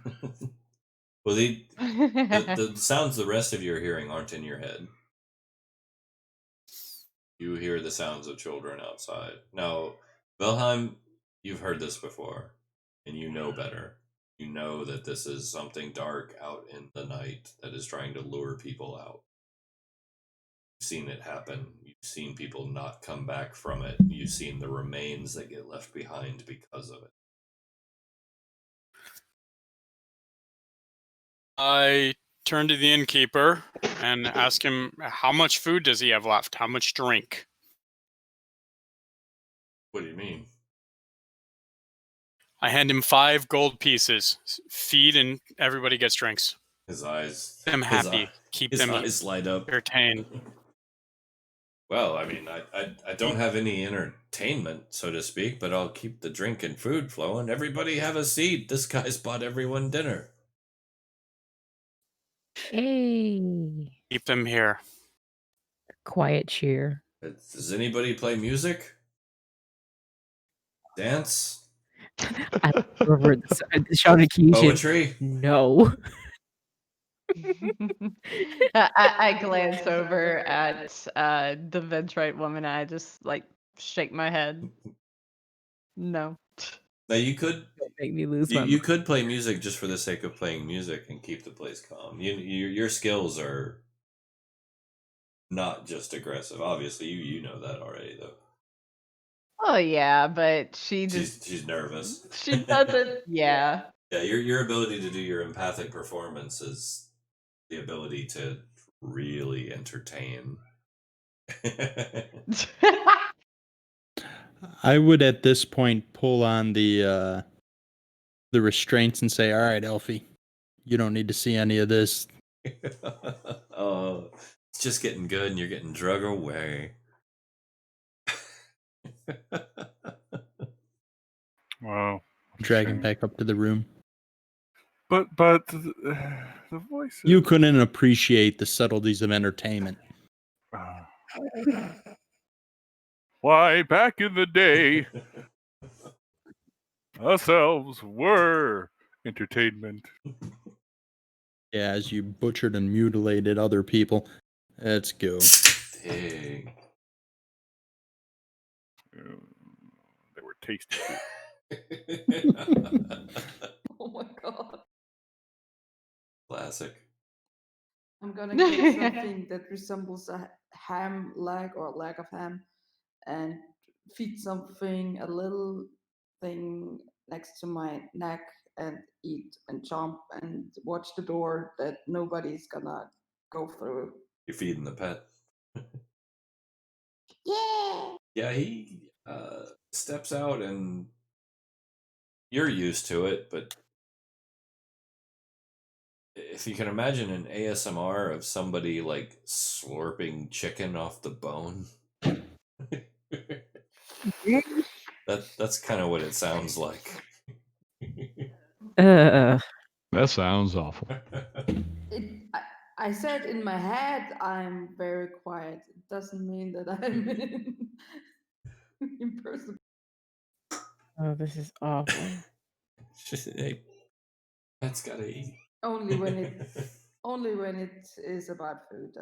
Well, the sounds the rest of you are hearing aren't in your head. You hear the sounds of children outside. Now, Wilhelm, you've heard this before, and you know better. You know that this is something dark out in the night that is trying to lure people out. You've seen it happen. You've seen people not come back from it. You've seen the remains that get left behind because of it. I turn to the innkeeper and ask him how much food does he have left? How much drink? What do you mean? I hand him 5 gold pieces. Feed and everybody gets drinks. His eyes. Keep them his happy. eye- Keep his them eyes light up. entertained. Well, I mean, I don't have any entertainment, so to speak, but I'll keep the drink and food flowing. Everybody have a seat. This guy's bought everyone dinner. Hey. Keep them here. Quiet cheer. Does anybody play music? Dance? I look over at Sean and Keisha. Poetry? No. I glance over at the Ventrite woman. I just like shake my head. No. Now you could Don't make me lose my you could play music just for the sake of playing music and keep the place calm. Your skills are not just aggressive. Obviously, you know that already though. Oh yeah, but she just She's nervous. she doesn't. Yeah. Yeah, your ability to do your empathic performance is the ability to really entertain. I would at this point pull on the restraints and say, "All right, Elfie, you don't need to see any of this." Oh, it's just getting good, and you're getting drug away. Wow. Drag him back up to the room. But the voices. You couldn't appreciate the subtleties of entertainment. Why, back in the day, ourselves were entertainment. Yeah, as you butchered and mutilated other people. Let's go. Dang. They were tasty. Oh my god. Classic. I'm gonna get something that resembles a ham leg or a leg of ham and feed something, a little thing next to my neck and eat and chomp and watch the door that nobody's gonna go through. You're feeding the pet. Yeah! Yeah, he steps out, and you're used to it, but if you can imagine an ASMR of somebody like slurping chicken off the bone, that's kind of what it sounds like. That sounds awful. I said in my head I'm very quiet. It doesn't mean that I'm in person. Oh, this is awful. Hey, that's gotta eat. Only when it is about food.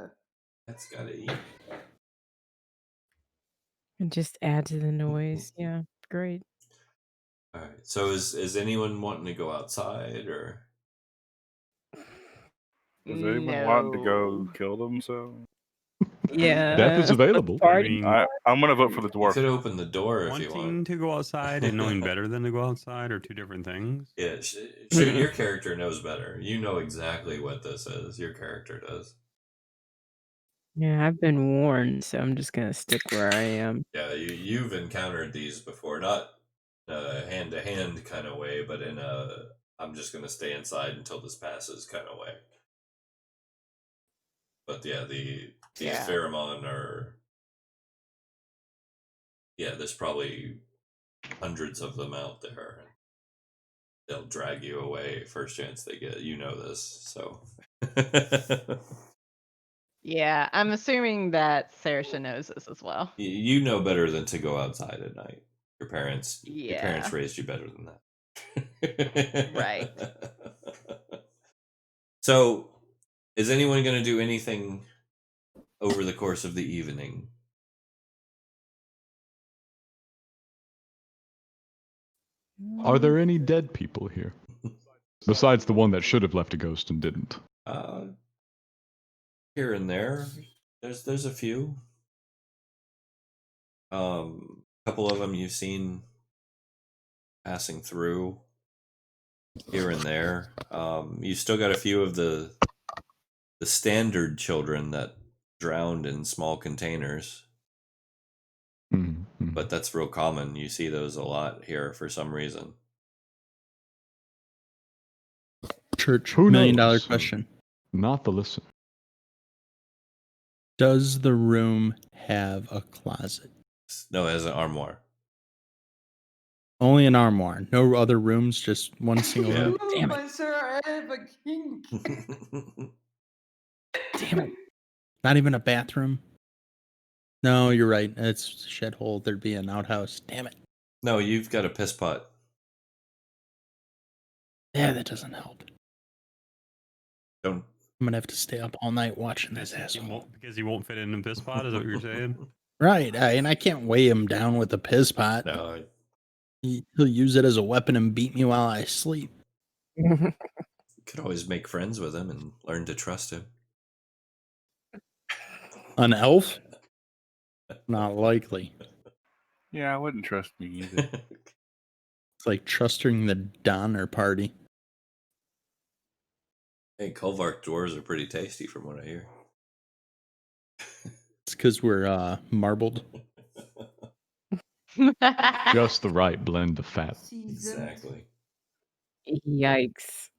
That's gotta eat. And just add to the noise. Yeah, great. All right. So is anyone wanting to go outside or? Does anyone want to go No. kill themselves? Yeah. Death is available. I mean, I'm gonna vote for the You dwarf. could open the door if you wanting want. to go outside and knowing better than to go outside are two different things. Yeah, your character knows better. You know exactly what this is. Your character does. Yeah, I've been warned, so I'm just gonna stick where I am. Yeah, you've encountered these before, not in a hand-to-hand kind of way, but in a I'm just gonna stay inside until this passes kind of way. But yeah, these pheromone are there's probably hundreds of them out there. They'll drag you away first chance they get. You know this, so Yeah, I'm assuming that Saoirse knows this as well. You know better than to go outside at night. Your parents Yeah. raised you better than that. Right. So, is anyone going to do anything over the course of the evening? Are there any dead people here? Besides the one that should have left a ghost and didn't. Here and there, there's a few. A couple of them you've seen passing through here and there. You still got a few of the standard children that drowned in small containers. Mm-hmm. But that's real common. You see those a lot here for some reason. Church, Who $1 million knows? question. Not the listen. Does the room have a closet? No, it has an armoire. Only an armoire. No other rooms, just one single Yeah. room. Damn it. My sir, I have a kink. Damn it. Not even a bathroom. No, you're right. It's a shed hole. There'd be an outhouse. Damn it. No, you've got a piss pot. Yeah, that doesn't help. Don't. I'm gonna have to stay up all night watching this asshole. Because he won't fit in a piss pot, is that what you're saying? Right, and I can't weigh him down with a piss pot. No. He'll use it as a weapon and beat me while I sleep. You could always make friends with him and learn to trust him. An elf? Not likely. Yeah, I wouldn't trust me either. It's like trusting the Donner Party. Hey, Kolvark dwarves are pretty tasty from what I hear. It's because we're marbled. Just the right blend of fat. Exactly. Yikes.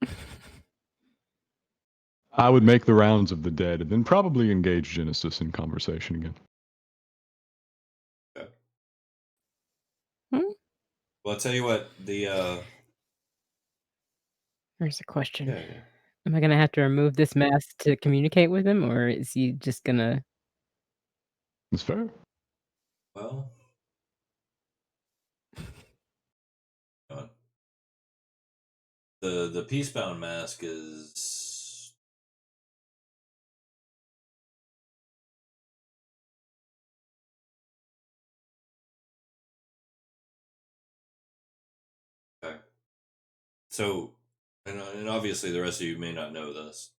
I would make the rounds of the dead and then probably engage Genesis in conversation again. Okay. Hmm? Well, I'll tell you what, the Here's a question. yeah. Am I gonna have to remove this mask to communicate with him, or is he just gonna? It's fair. Well, hang on. The peacebound mask is okay. So, and obviously the rest of you may not know this.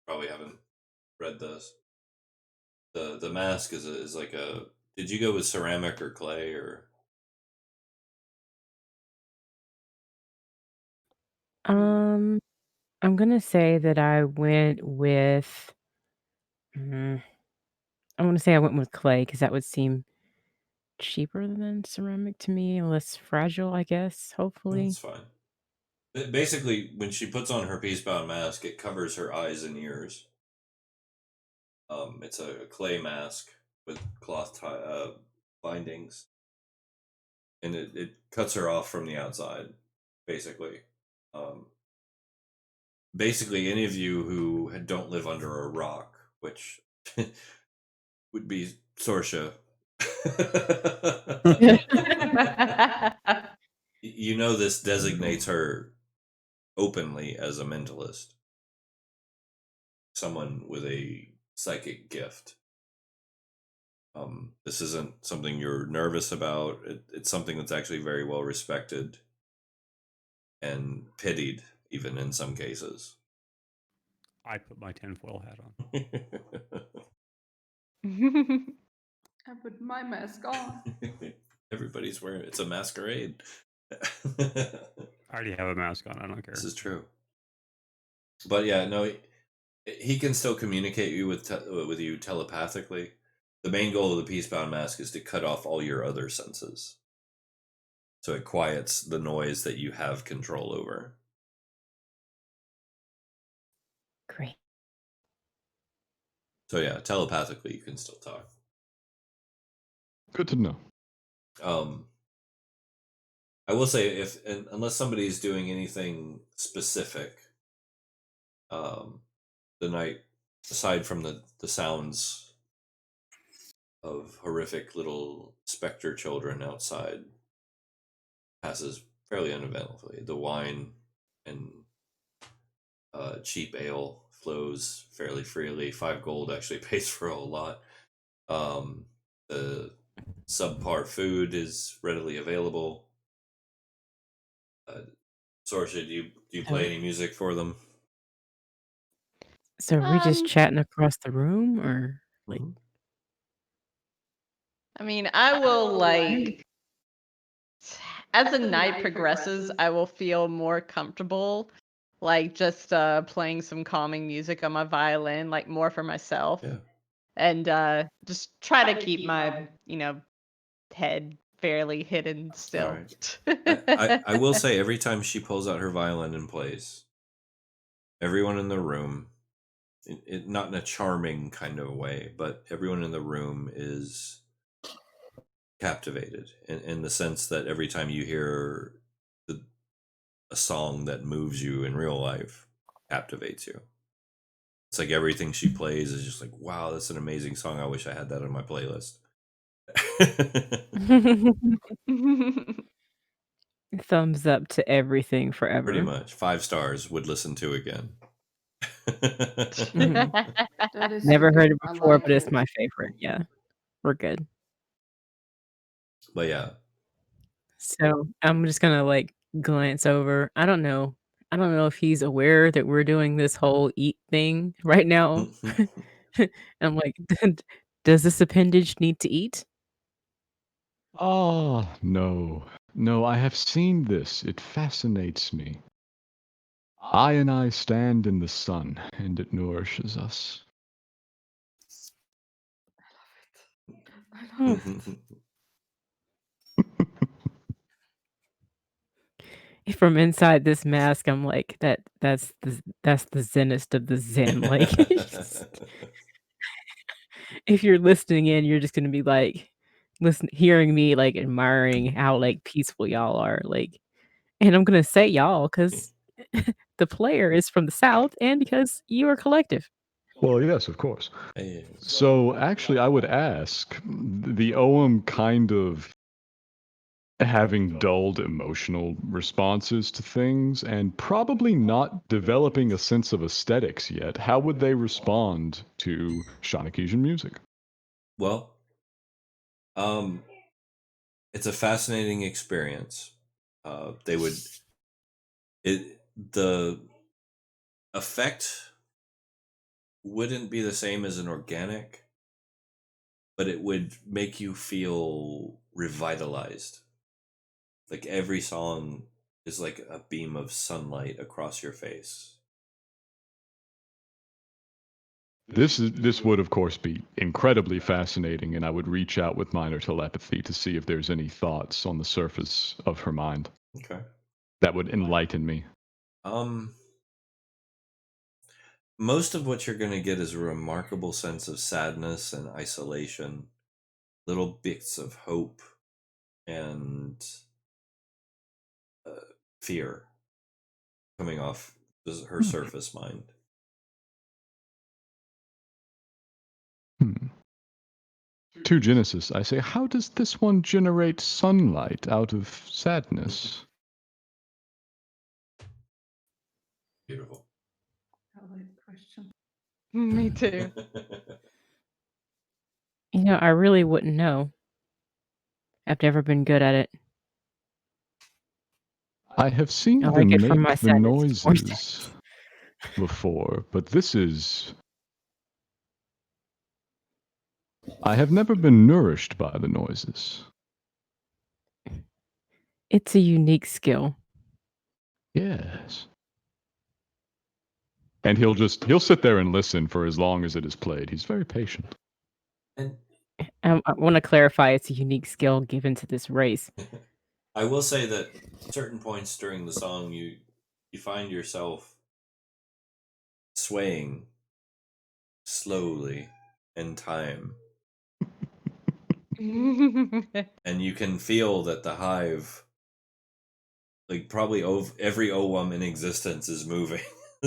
Probably haven't read this. The mask is like a. Did you go with ceramic or clay or? I'm gonna say that I went with. I'm gonna say I went with clay because that would seem cheaper than ceramic to me, and less fragile, I guess. Hopefully. That's fine. Basically, when she puts on her peacebound mask, it covers her eyes and ears. It's a clay mask with cloth bindings, and it cuts her off from the outside, basically. Basically, any of you who don't live under a rock, which would be Sorsha, you know this designates her openly as a mentalist. Someone with a psychic gift. This isn't something you're nervous about. It's something that's actually very well respected and pitied, even in some cases. I put my tinfoil hat on. I put my mask on. Everybody's wearing it's a masquerade. I already have a mask on. I don't care. This is true. But yeah, no, he can still communicate with you telepathically. The main goal of the peacebound mask is to cut off all your other senses. So it quiets the noise that you have control over. Great. So yeah, telepathically you can still talk. Good to know. I will say unless somebody's doing anything specific, the night aside from the sounds of horrific little specter children outside, passes fairly uneventfully. The wine and cheap ale flows fairly freely. 5 gold actually pays for a whole lot. The subpar food is readily available. Sorsha, do you play any music for them? So are we just Um, chatting across the room, or like? Mhm. I mean, I will like as the night progresses, I will feel more comfortable like just playing some calming music on my violin, like more for myself. Yeah. And just try to keep my, head fairly hidden All still. right. I will say every time she pulls out her violin and plays, everyone in the room, not in a charming kind of way, but everyone in the room is captivated in the sense that every time you hear a song that moves you in real life, captivates you. It's like everything she plays is just like, wow, that's an amazing song. I wish I had that on my playlist. Thumbs up to everything Pretty forever. much 5 stars, would listen to again. Mhm. That is Never heard good. it I before, like but it's it. my favorite. Yeah, we're good. But yeah. So I'm just gonna like glance over. I don't know. I don't know if he's aware that we're doing this whole eat thing right now. I'm like, does this appendage need to eat? Ah, no. No, I have seen this. It fascinates me. I stand in the sun, and it nourishes us. I love it. From inside this mask, I'm like, that's the zenest of the zen. Like, if you're listening in, you're just gonna be like, hearing me like admiring how like peaceful y'all are. Like, and I'm gonna say y'all because the player is from the South and because you are collective. Well, yes, of course. Hey, So, actually, I would ask the Ogham kind of having dulled emotional responses to things and probably not developing a sense of aesthetics yet. How would they respond to Shanakesian music? well, um, it's a fascinating experience. They would the effect wouldn't be the same as an organic, but it would make you feel revitalized. Like every song is like a beam of sunlight across your face. This would, of course, be incredibly fascinating, and I would reach out with minor telepathy to see if there's any thoughts on the surface of her mind Okay. that would enlighten me. Um, most of what you're going to get is a remarkable sense of sadness and isolation, little bits of hope and uh, fear coming off her Hmm. surface mind. Hmm. To Genesis, I say, how does this one generate sunlight out of sadness? Beautiful. I like the question. Me too. I really wouldn't know. I've never been good at it. I have seen I them like it from my make the sadness to more noises before, but this is. I have never been nourished by the noises. It's a unique skill. Yes. And he'll sit there and listen for as long as it is played. He's very patient. And I want to clarify it's a unique skill given to this race. I will say that certain points during the song, you find yourself swaying slowly in time, and you can feel that the hive, like probably every Owam in existence, is moving.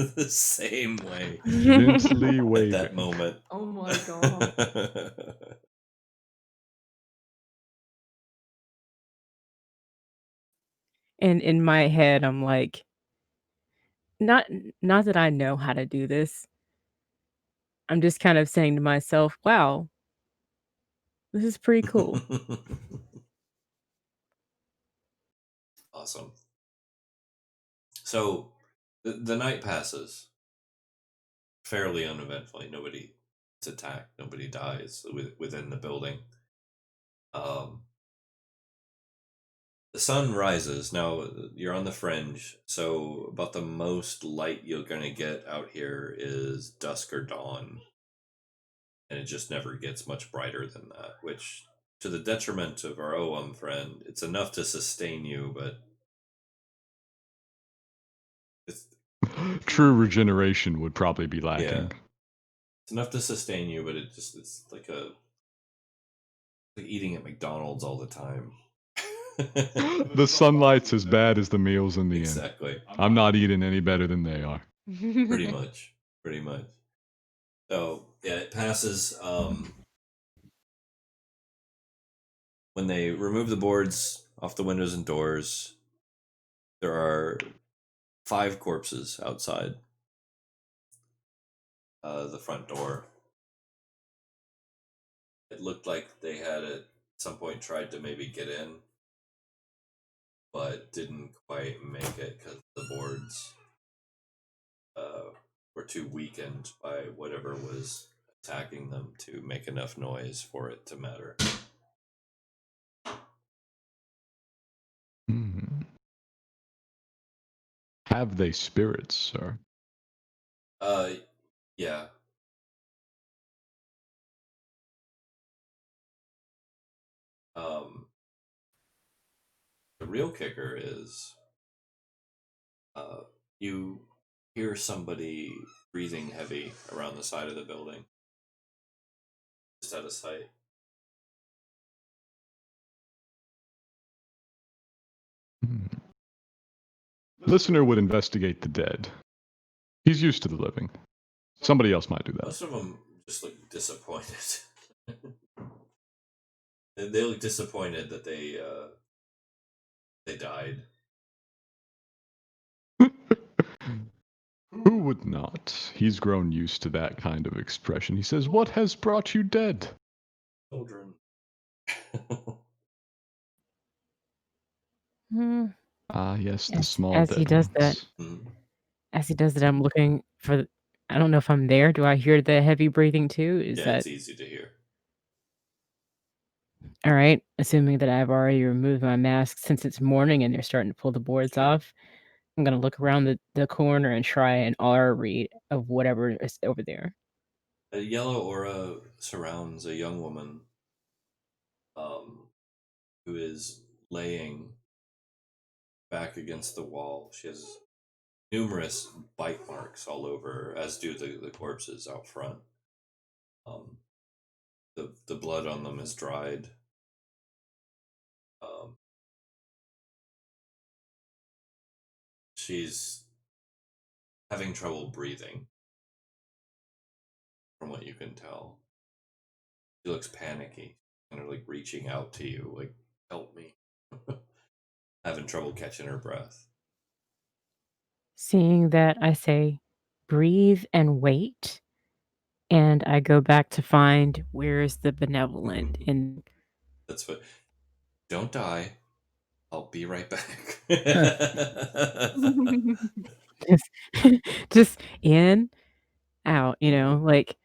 the same way Gently at waving. that moment. Oh my god. And in my head, I'm like, not that I know how to do this. I'm just kind of saying to myself, "Wow, this is pretty cool." Awesome. So the night passes fairly uneventfully. Nobody is attacked. Nobody dies within the building. The sun rises. Now you're on the fringe, so about the most light you're going to get out here is dusk or dawn. And it just never gets much brighter than that, which, to the detriment of our OM friend, it's enough to sustain you, but it's True regeneration would probably be lacking. it's enough to sustain you, but it's like eating at McDonald's all the time. The sunlight's as bad as the meals in the Exactly. end. I'm not eating any better than they are. Pretty much. So yeah, it passes. When they remove the boards off the windows and doors, there are 5 corpses outside the front door. It looked like they had at some point tried to maybe get in, but didn't quite make it because the boards were too weakened by whatever was attacking them to make enough noise for it to matter. Have they spirits, sir? Yeah. The real kicker is you hear somebody breathing heavy around the side of the building, just out of sight. Listener would investigate the dead. He's used to the living. Somebody else might do that. Most of them just look disappointed. They look disappointed that they died. Who would not? He's grown used to that kind of expression. He says, "What has brought you dead?" Children. Yes, the small As dead he does that, ones. I'm looking for. I don't know if I'm there. Do I hear the heavy breathing too? Is Yeah, that it's easy to hear. all right? Assuming that I've already removed my mask since it's morning and they're starting to pull the boards off, I'm gonna look around the corner and try an aura read of whatever is over there. A yellow aura surrounds a young woman who is laying back against the wall. She has numerous bite marks all over her, as do the corpses out front. The blood on them is dried. She's having trouble breathing, from what you can tell. She looks panicky, kind of like reaching out to you, like, help me. Having trouble catching her breath. Seeing that, I say, breathe and wait, and I go back to find where's the benevolent in. That's what. Don't die. I'll be right back. just, just in, out, like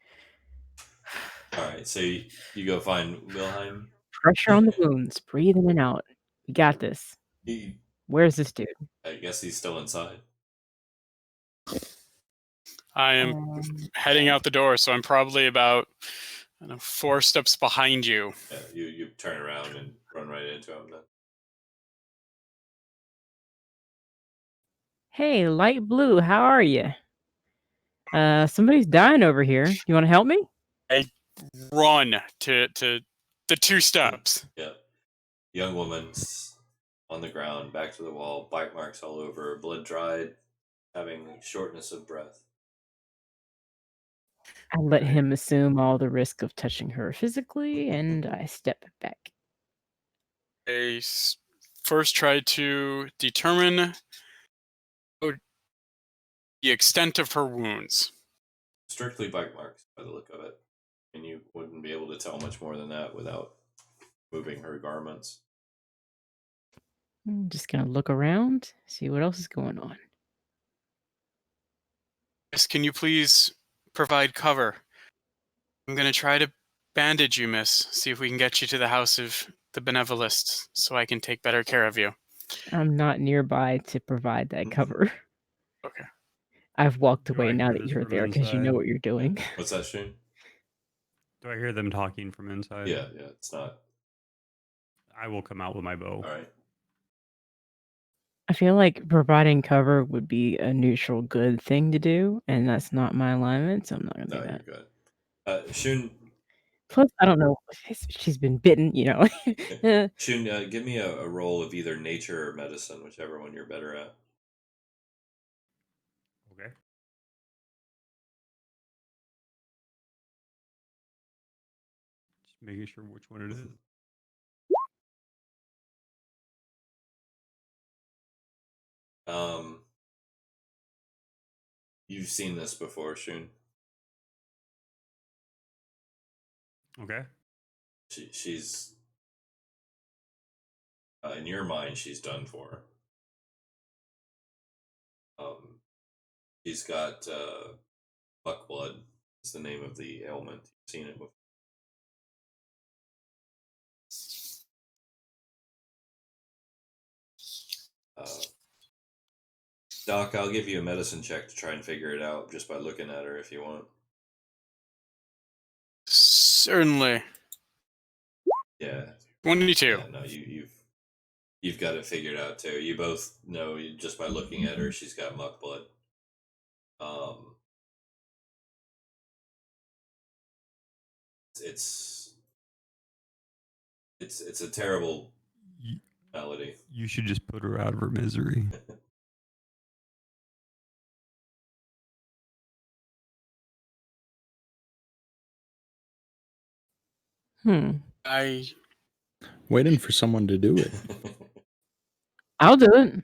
All right, so you go find Wilhelm. pressure on the wounds, breathe in and out. You got this. He, Where's this dude? I guess he's still inside. I am heading out the door, so I'm probably about 4 steps behind you. Yeah, you turn around and run right into him then. Hey, light blue, how are you? Somebody's dying over here. You want to help me? I run to the 2 steps. Yeah. Young woman's on the ground, back to the wall, bite marks all over, blood dried. having shortness of breath. I let Okay. him assume all the risk of touching her physically, and I step back. I first try to determine the extent of her wounds. Strictly bite marks by the look of it. And you wouldn't be able to tell much more than that without moving her garments. I'm just gonna look around, see what else is going on. Miss, can you please provide cover? I'm going to try to bandage you, miss. See if we can get you to the house of the Benevolist so I can take better care of you. I'm not nearby to provide that cover. Okay. I've walked Do away I now hear that this you're from there because you know inside? what you're doing. What's that, Shane? Do I hear them talking from inside? Yeah, it's not. I will come out with my bow. All right. I feel like providing cover would be a neutral good thing to do, and that's not my alignment, so I'm not gonna No, do you're that. good. Shun, Plus, I don't know. She's been bitten, you know. Shun, give me a roll of either nature or medicine, whichever one you're better at. Okay. Just making sure which one it is. You've seen this before, Shun. Okay. She's in your mind, she's done for. She's got buck blood. Is the name of the ailment. You've seen it before. Doc, I'll give you a medicine check to try and figure it out just by looking at her if you want. Certainly. Yeah. 22. Yeah, no, you've got it figured out too. You both know just by looking at her, she's got muck blood. It's a terrible malady. You should just put her out of her misery. I Waiting for someone to do it. I'll do it.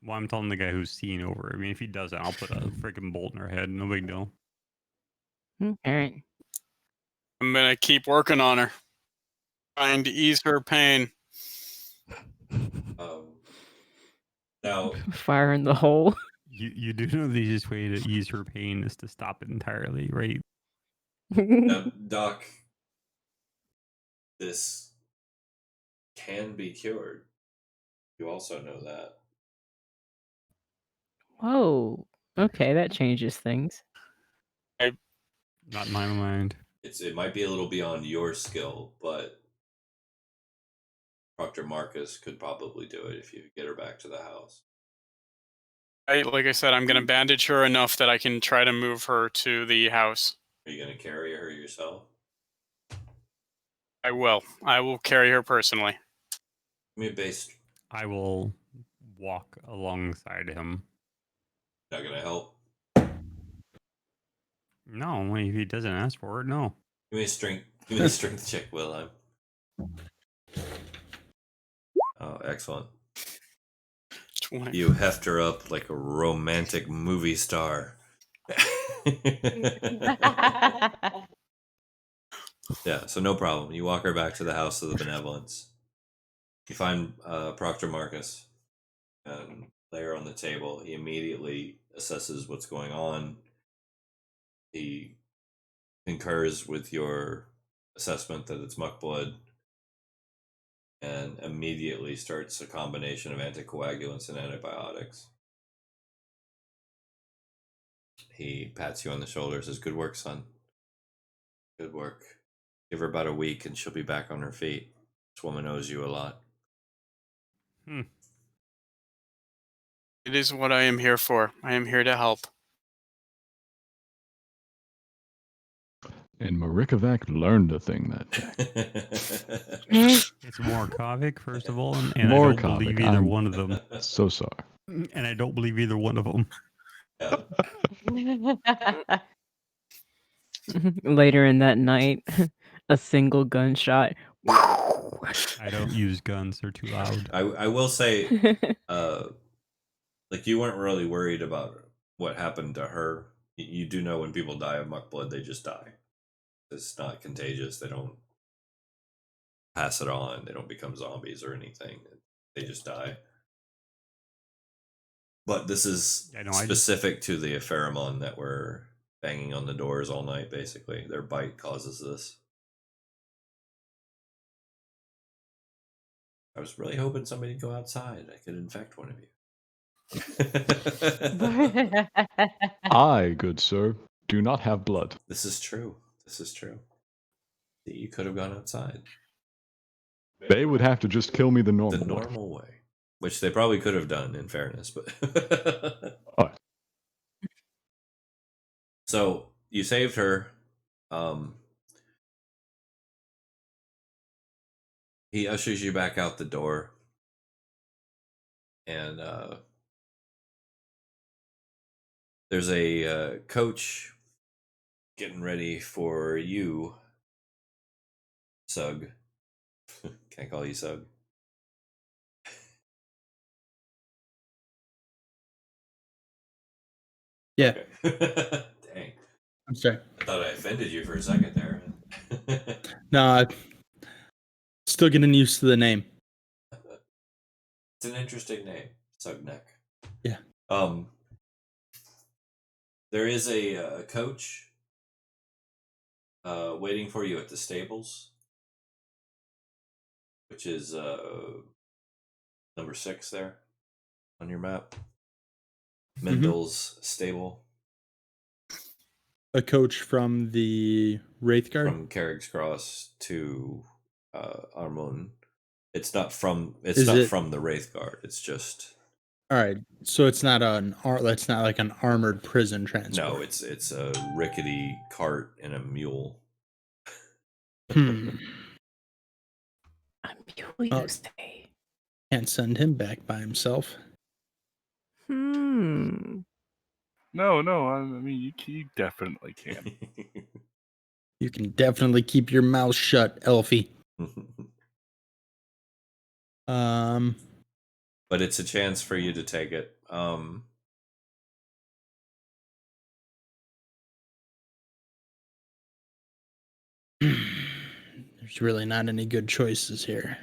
Well, I'm telling the guy who's seeing over. I mean, if he doesn't, I'll put a freaking bolt in her head. No big deal. All right. I'm going to keep working on her, trying to ease her pain. Now, Fire in the hole. You do know the easiest way to ease her pain is to stop it entirely, right? now, Doc, this can be cured. You also know that. Whoa. Okay, that changes things. Not in my mind. It might be a little beyond your skill, but Dr. Marcus could probably do it if you get her back to the house. Like I said, I'm going to bandage her enough that I can try to move her to the house. Are you going to carry her yourself? I will. I will carry her personally. Give me a base. I will walk alongside him. Not going to help. No, if he doesn't ask for it, no. Give me a strength check, Wilhelm. Oh, excellent. 20. You heft her up like a romantic movie star. Yeah, so no problem. You walk her back to the house of the Benevolence. You find Proctor Marcus and lay her on the table. He immediately assesses what's going on. He concurs with your assessment that it's muck blood and immediately starts a combination of anticoagulants and antibiotics. He pats you on the shoulder, says, "Good work, son. Good work. Give her about a week and she'll be back on her feet. This woman owes you a lot." It is what I am here for. I am here to help. And Marikovac learned a thing that day. It's Morkovic, first of all, and I don't Morkovic, believe either I'm one of them. So sorry. And I don't believe either one of them. Yeah. Later in that night, a single gunshot. I don't use guns; they're too loud. I will say, like you weren't really worried about what happened to her. You do know when people die of muck blood, they just die. It's not contagious. They don't pass it on. They don't become zombies or anything. They just die. But this is I know, I just- specific to the pheromone that were banging on the doors all night, basically. Their bite causes this. I was really hoping somebody'd go outside. I could infect one of you. I, good sir, do not have blood. This is true. This is true. You could have gone outside. They would have to just kill me the normal The way. normal way. Which they probably could have done, in fairness, but Oh, so you saved her. He ushers you back out the door, and there's a coach getting ready for you, Sug. Can I call you Sug? Yeah. Okay. Dang. I'm sorry. I thought I offended you for a second there. No, I'm still getting used to the name. It's an interesting name, Sugneck. Yeah. There is a coach waiting for you at the stables, which is number 6 there on your map. Mendel's stable. A coach from the Wraith Guard? From Carrick's Cross to Armon. It's not from the Wraith Guard. It's just all right. So it's not that's not like an armored prison transport. no. It's a rickety cart and a mule. A mule, you say? Can't send him back by himself. Hmm. No, I mean you definitely can. You can definitely keep your mouth shut, Elfie. But it's a chance for you to take it. There's really not any good choices here.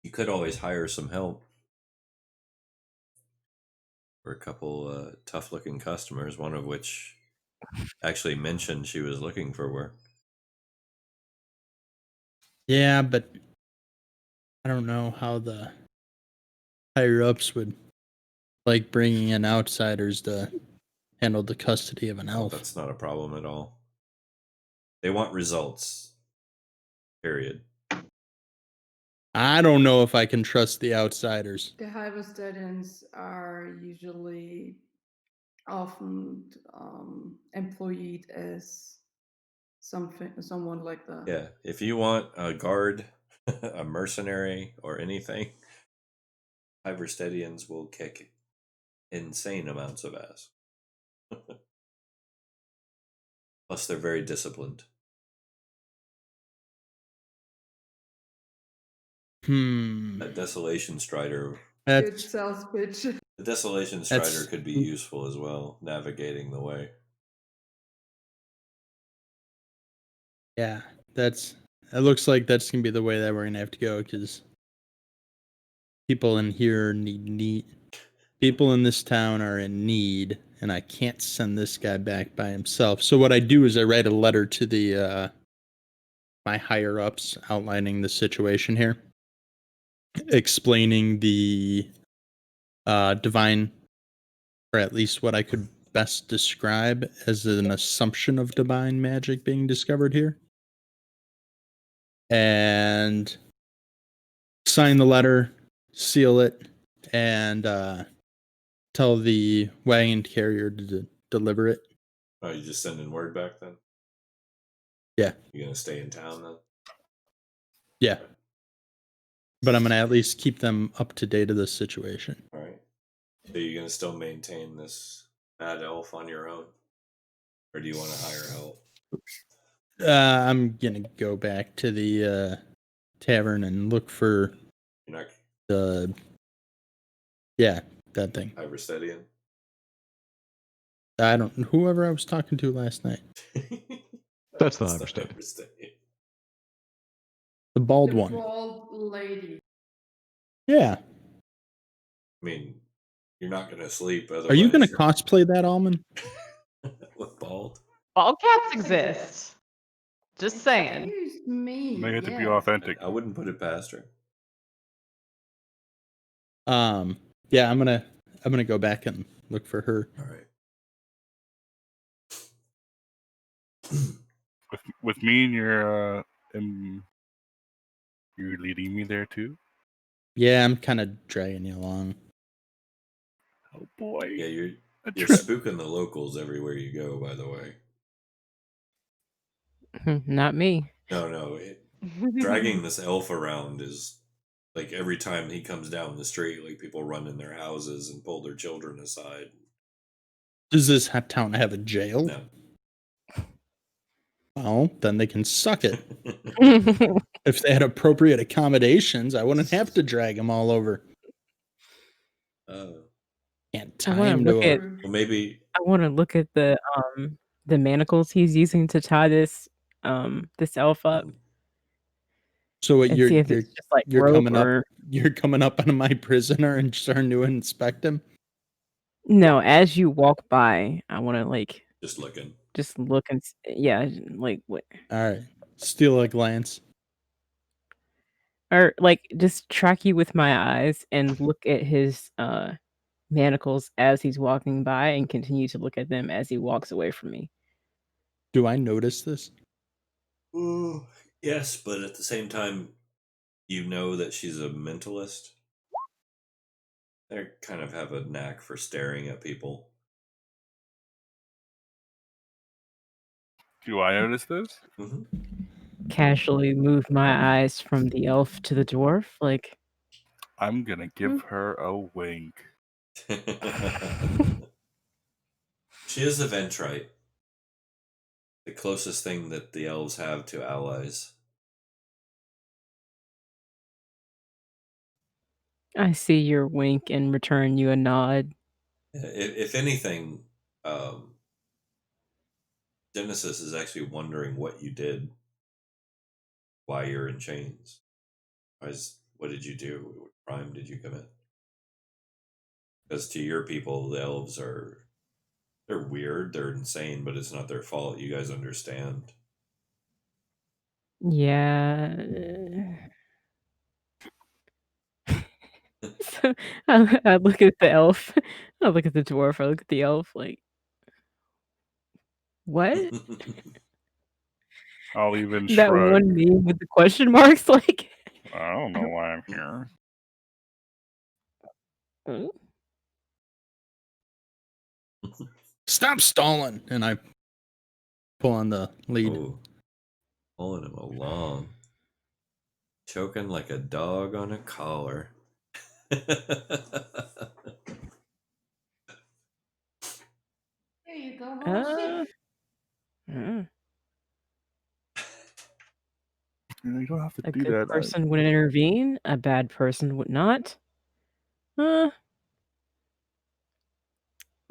You could always hire some help. For a couple tough-looking customers, one of which actually mentioned she was looking for work. Yeah, but I don't know how the higher-ups would like bringing in outsiders to handle the custody of an elf. That's not a problem at all. They want results. Period. I don't know if I can trust the outsiders. The Hyvestadians are usually often employed as someone like that. Yeah, if you want a guard, a mercenary, or anything, Hyverstedians will kick insane amounts of ass. Plus, they're very disciplined. A Desolation Strider. Good sales pitch. The Desolation Strider could be useful as well, navigating the way. Yeah, it looks like that's gonna be the way that we're gonna have to go, because people in here need people in this town are in need, and I can't send this guy back by himself. So what I do is I write a letter to the my higher ups outlining the situation here, explaining the divine, or at least what I could best describe as an assumption of divine magic being discovered here, and sign the letter, seal it, and tell the wagon carrier to deliver it. Oh, you just sending word back then? Yeah. You gonna stay in town then? Yeah. But I'm gonna at least keep them up to date of this situation. All right. So you're gonna still maintain this mad elf on your own, or do you want to hire help? I'm gonna go back to the tavern and look for You're not the that thing. Iverstedian? I don't whoever I was talking to last night. That's the It's Iverstedian. Iverstedian. The bald The one. bald lady. Yeah. I mean, you're not gonna sleep. Otherwise, Are you gonna cosplay that almond? with bald? All cats exist. Just saying. Excuse me. They have to be yes. authentic. I wouldn't put it past her. Yeah, I'm gonna go back and look for her. All right. With me and your you're leading me there too. Yeah, I'm kind of dragging you along. Oh boy. Yeah, you're A you're trip. spooking the locals everywhere you go. By the way, Not me. no. Dragging this elf around is like every time he comes down the street, like people run in their houses and pull their children aside. Does this town have a jail? No. Well, then they can suck it. If they had appropriate accommodations, I wouldn't have to drag them all over. Can't I tie wanna him look to at- a. Well, maybe I want to look at the manacles he's using to tie this elf up So what and you're see if you're it's just like you're rope coming or up you're coming up on my prisoner and starting to inspect him? no. As you walk by, I want to like just looking. just look and yeah, like what All right. Steal a glance. or like just track you with my eyes and look at his manacles as he's walking by and continue to look at them as he walks away from me. Do I notice this? Ooh, yes, but at the same time, you know that she's a mentalist. They kind of have a knack for staring at people. Do I notice this? Mm-hmm. Casually move my eyes from the elf to the dwarf, like I'm gonna give her a wink. She is a Ventrite. The closest thing that the elves have to allies. I see your wink and return you a nod. If anything, Genesis is actually wondering what you did, why you're in chains. What did you do? What crime did you commit? Because to your people, the elves they're weird, they're insane, but it's not their fault. You guys understand. Yeah. So I look at the elf. I look at the dwarf. I look at the elf. Like, what? I'll even That shrug. one meme with the question marks. Like, I don't know why I'm here. "Hmm?" Stop stalling! And I pull on the lead. Oh, pulling him along, choking like a dog on a collar. Here you go, Uh, horsey. mm. You don't have to A do good that. person would intervene. A bad person would not. I'm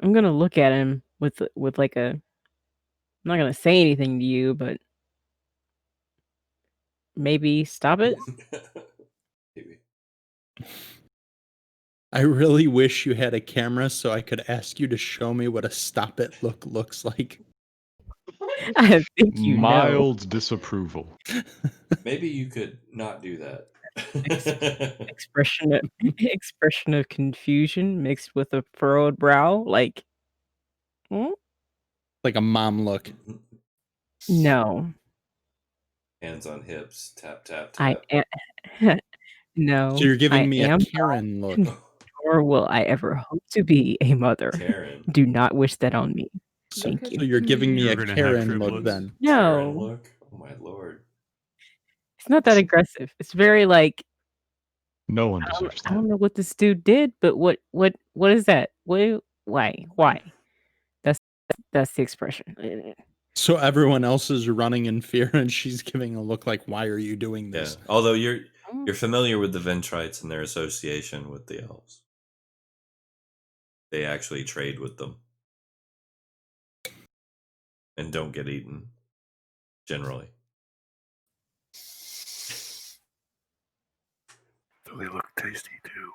gonna look at him with like a. I'm not gonna say anything to you, but maybe stop it. Maybe. I really wish you had a camera so I could ask you to show me what a stop it look looks like. I think you know. Mild disapproval. Maybe you could not do that. Expression of confusion mixed with a furrowed brow. Like, hmm? Like a mom look. No, Hands on hips, tap tap I tap. am. No, So you're giving I me a am Karen look. nor will I ever hope to be a mother. Karen. Do not wish that on me. Thank Look you. So you're giving me You're a gonna have Karen look triplets. then. Karen No, look. Oh my lord. it's not that aggressive. It's very like No one I deserves that. don't know what this dude did, but what is that? Why? That's the expression. So everyone else is running in fear, and she's giving a look like, "Why are you doing Yeah. this?" Although you're familiar with the Ventrites and their association with the elves. They actually trade with them. And don't get eaten. Generally. So they look tasty too.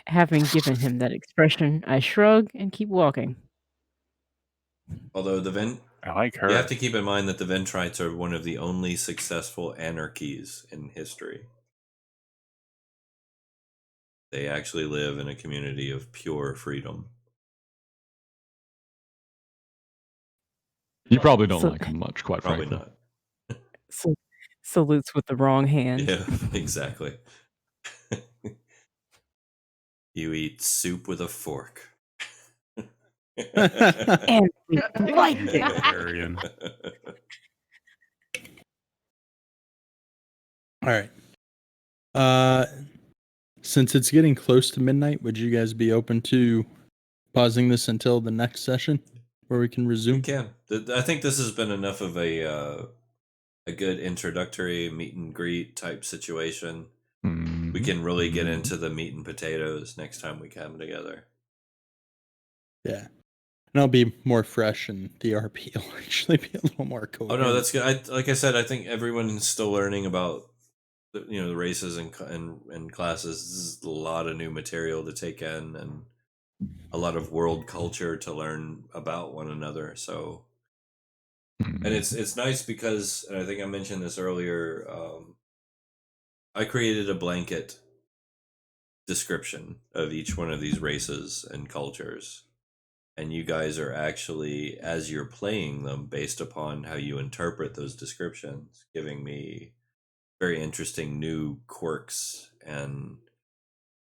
Having given him that expression, I shrug and keep walking. Although I like her. you have to keep in mind that the Ventrites are one of the only successful anarchies in history. They actually live in a community of pure freedom. You probably don't So- like him much, quite Probably frankly. not. Salutes with the wrong hand. Yeah, exactly. You eat soup with a fork. And we like it. Barbarian. All right. Since it's getting close to midnight, would you guys be open to pausing this until the next session, where we can We resume? can. I think this has been enough of a good introductory meet and greet type situation. We can really get into the meat and potatoes next time we come together. Yeah. And I'll be more fresh, and the RP will actually be a little more Oh coherent. no, that's good. Like I said, I think everyone's still learning about the races and classes. This is a lot of new material to take in, and a lot of world culture to learn about one another. So, and it's nice because, and I think I mentioned this earlier. I created a blanket description of each one of these races and cultures, and you guys are actually, as you're playing them, based upon how you interpret those descriptions, giving me very interesting new quirks and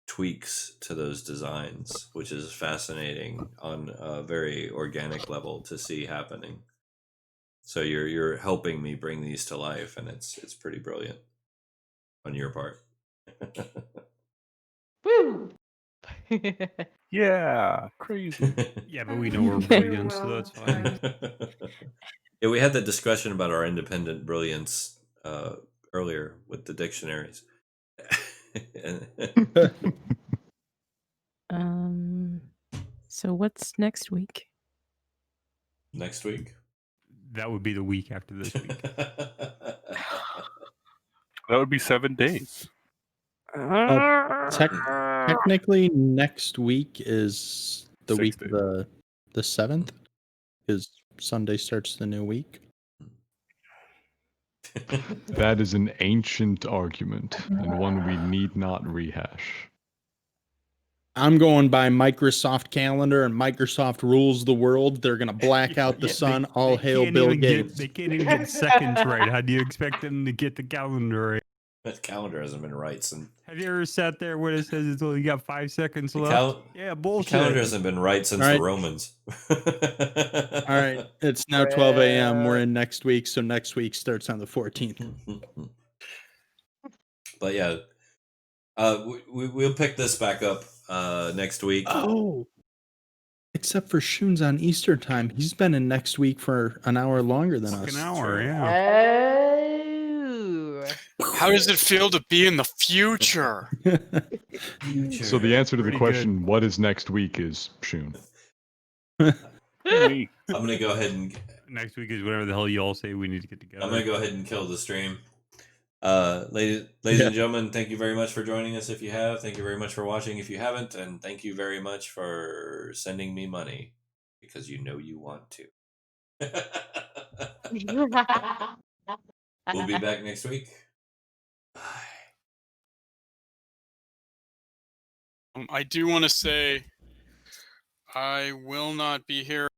tweaks to those designs, which is fascinating on a very organic level to see happening. So you're helping me bring these to life, and it's pretty brilliant on your part. Woo! Yeah, crazy. Yeah, but we know we're Very brilliant, so well that's fine. Yeah, we had that discussion about our independent brilliance earlier with the dictionaries. So what's next week? Next week? That would be the week after this week. That would be 7 days. Technically, next week is the 6 week days. of the 7th, because Sunday starts the new week. That is an ancient argument, and one we need not rehash. I'm going by Microsoft calendar, and Microsoft rules the world. They're gonna black out the sun. All hail can't Bill even Gates. they can't even get seconds right. How do you expect them to get the calendar right? That calendar hasn't been right since. Have you ever sat there when it says you got 5 seconds left? Yeah, The bullshit. calendar hasn't been right since All right. the Romans. All right, it's now 12 a.m. We're in next week, so next week starts on the 14th. But yeah, we'll pick this back up next week. Oh, except for Shoon's on Easter time. He's been in next week for an hour longer than Fucking us. hour, True. yeah. Oh. How does it feel to be in the future? So the answer to the Pretty question, what is next week, is Shun. Me. I'm gonna go ahead and Next week is whatever the hell you all say we need to get together. I'm gonna go ahead and kill the stream. Ladies Yeah. and gentlemen, thank you very much for joining us. If you have, thank you very much for watching. If you haven't, and thank you very much for sending me money because you know you want to. We'll be back next week. Bye. I do want to say I will not be here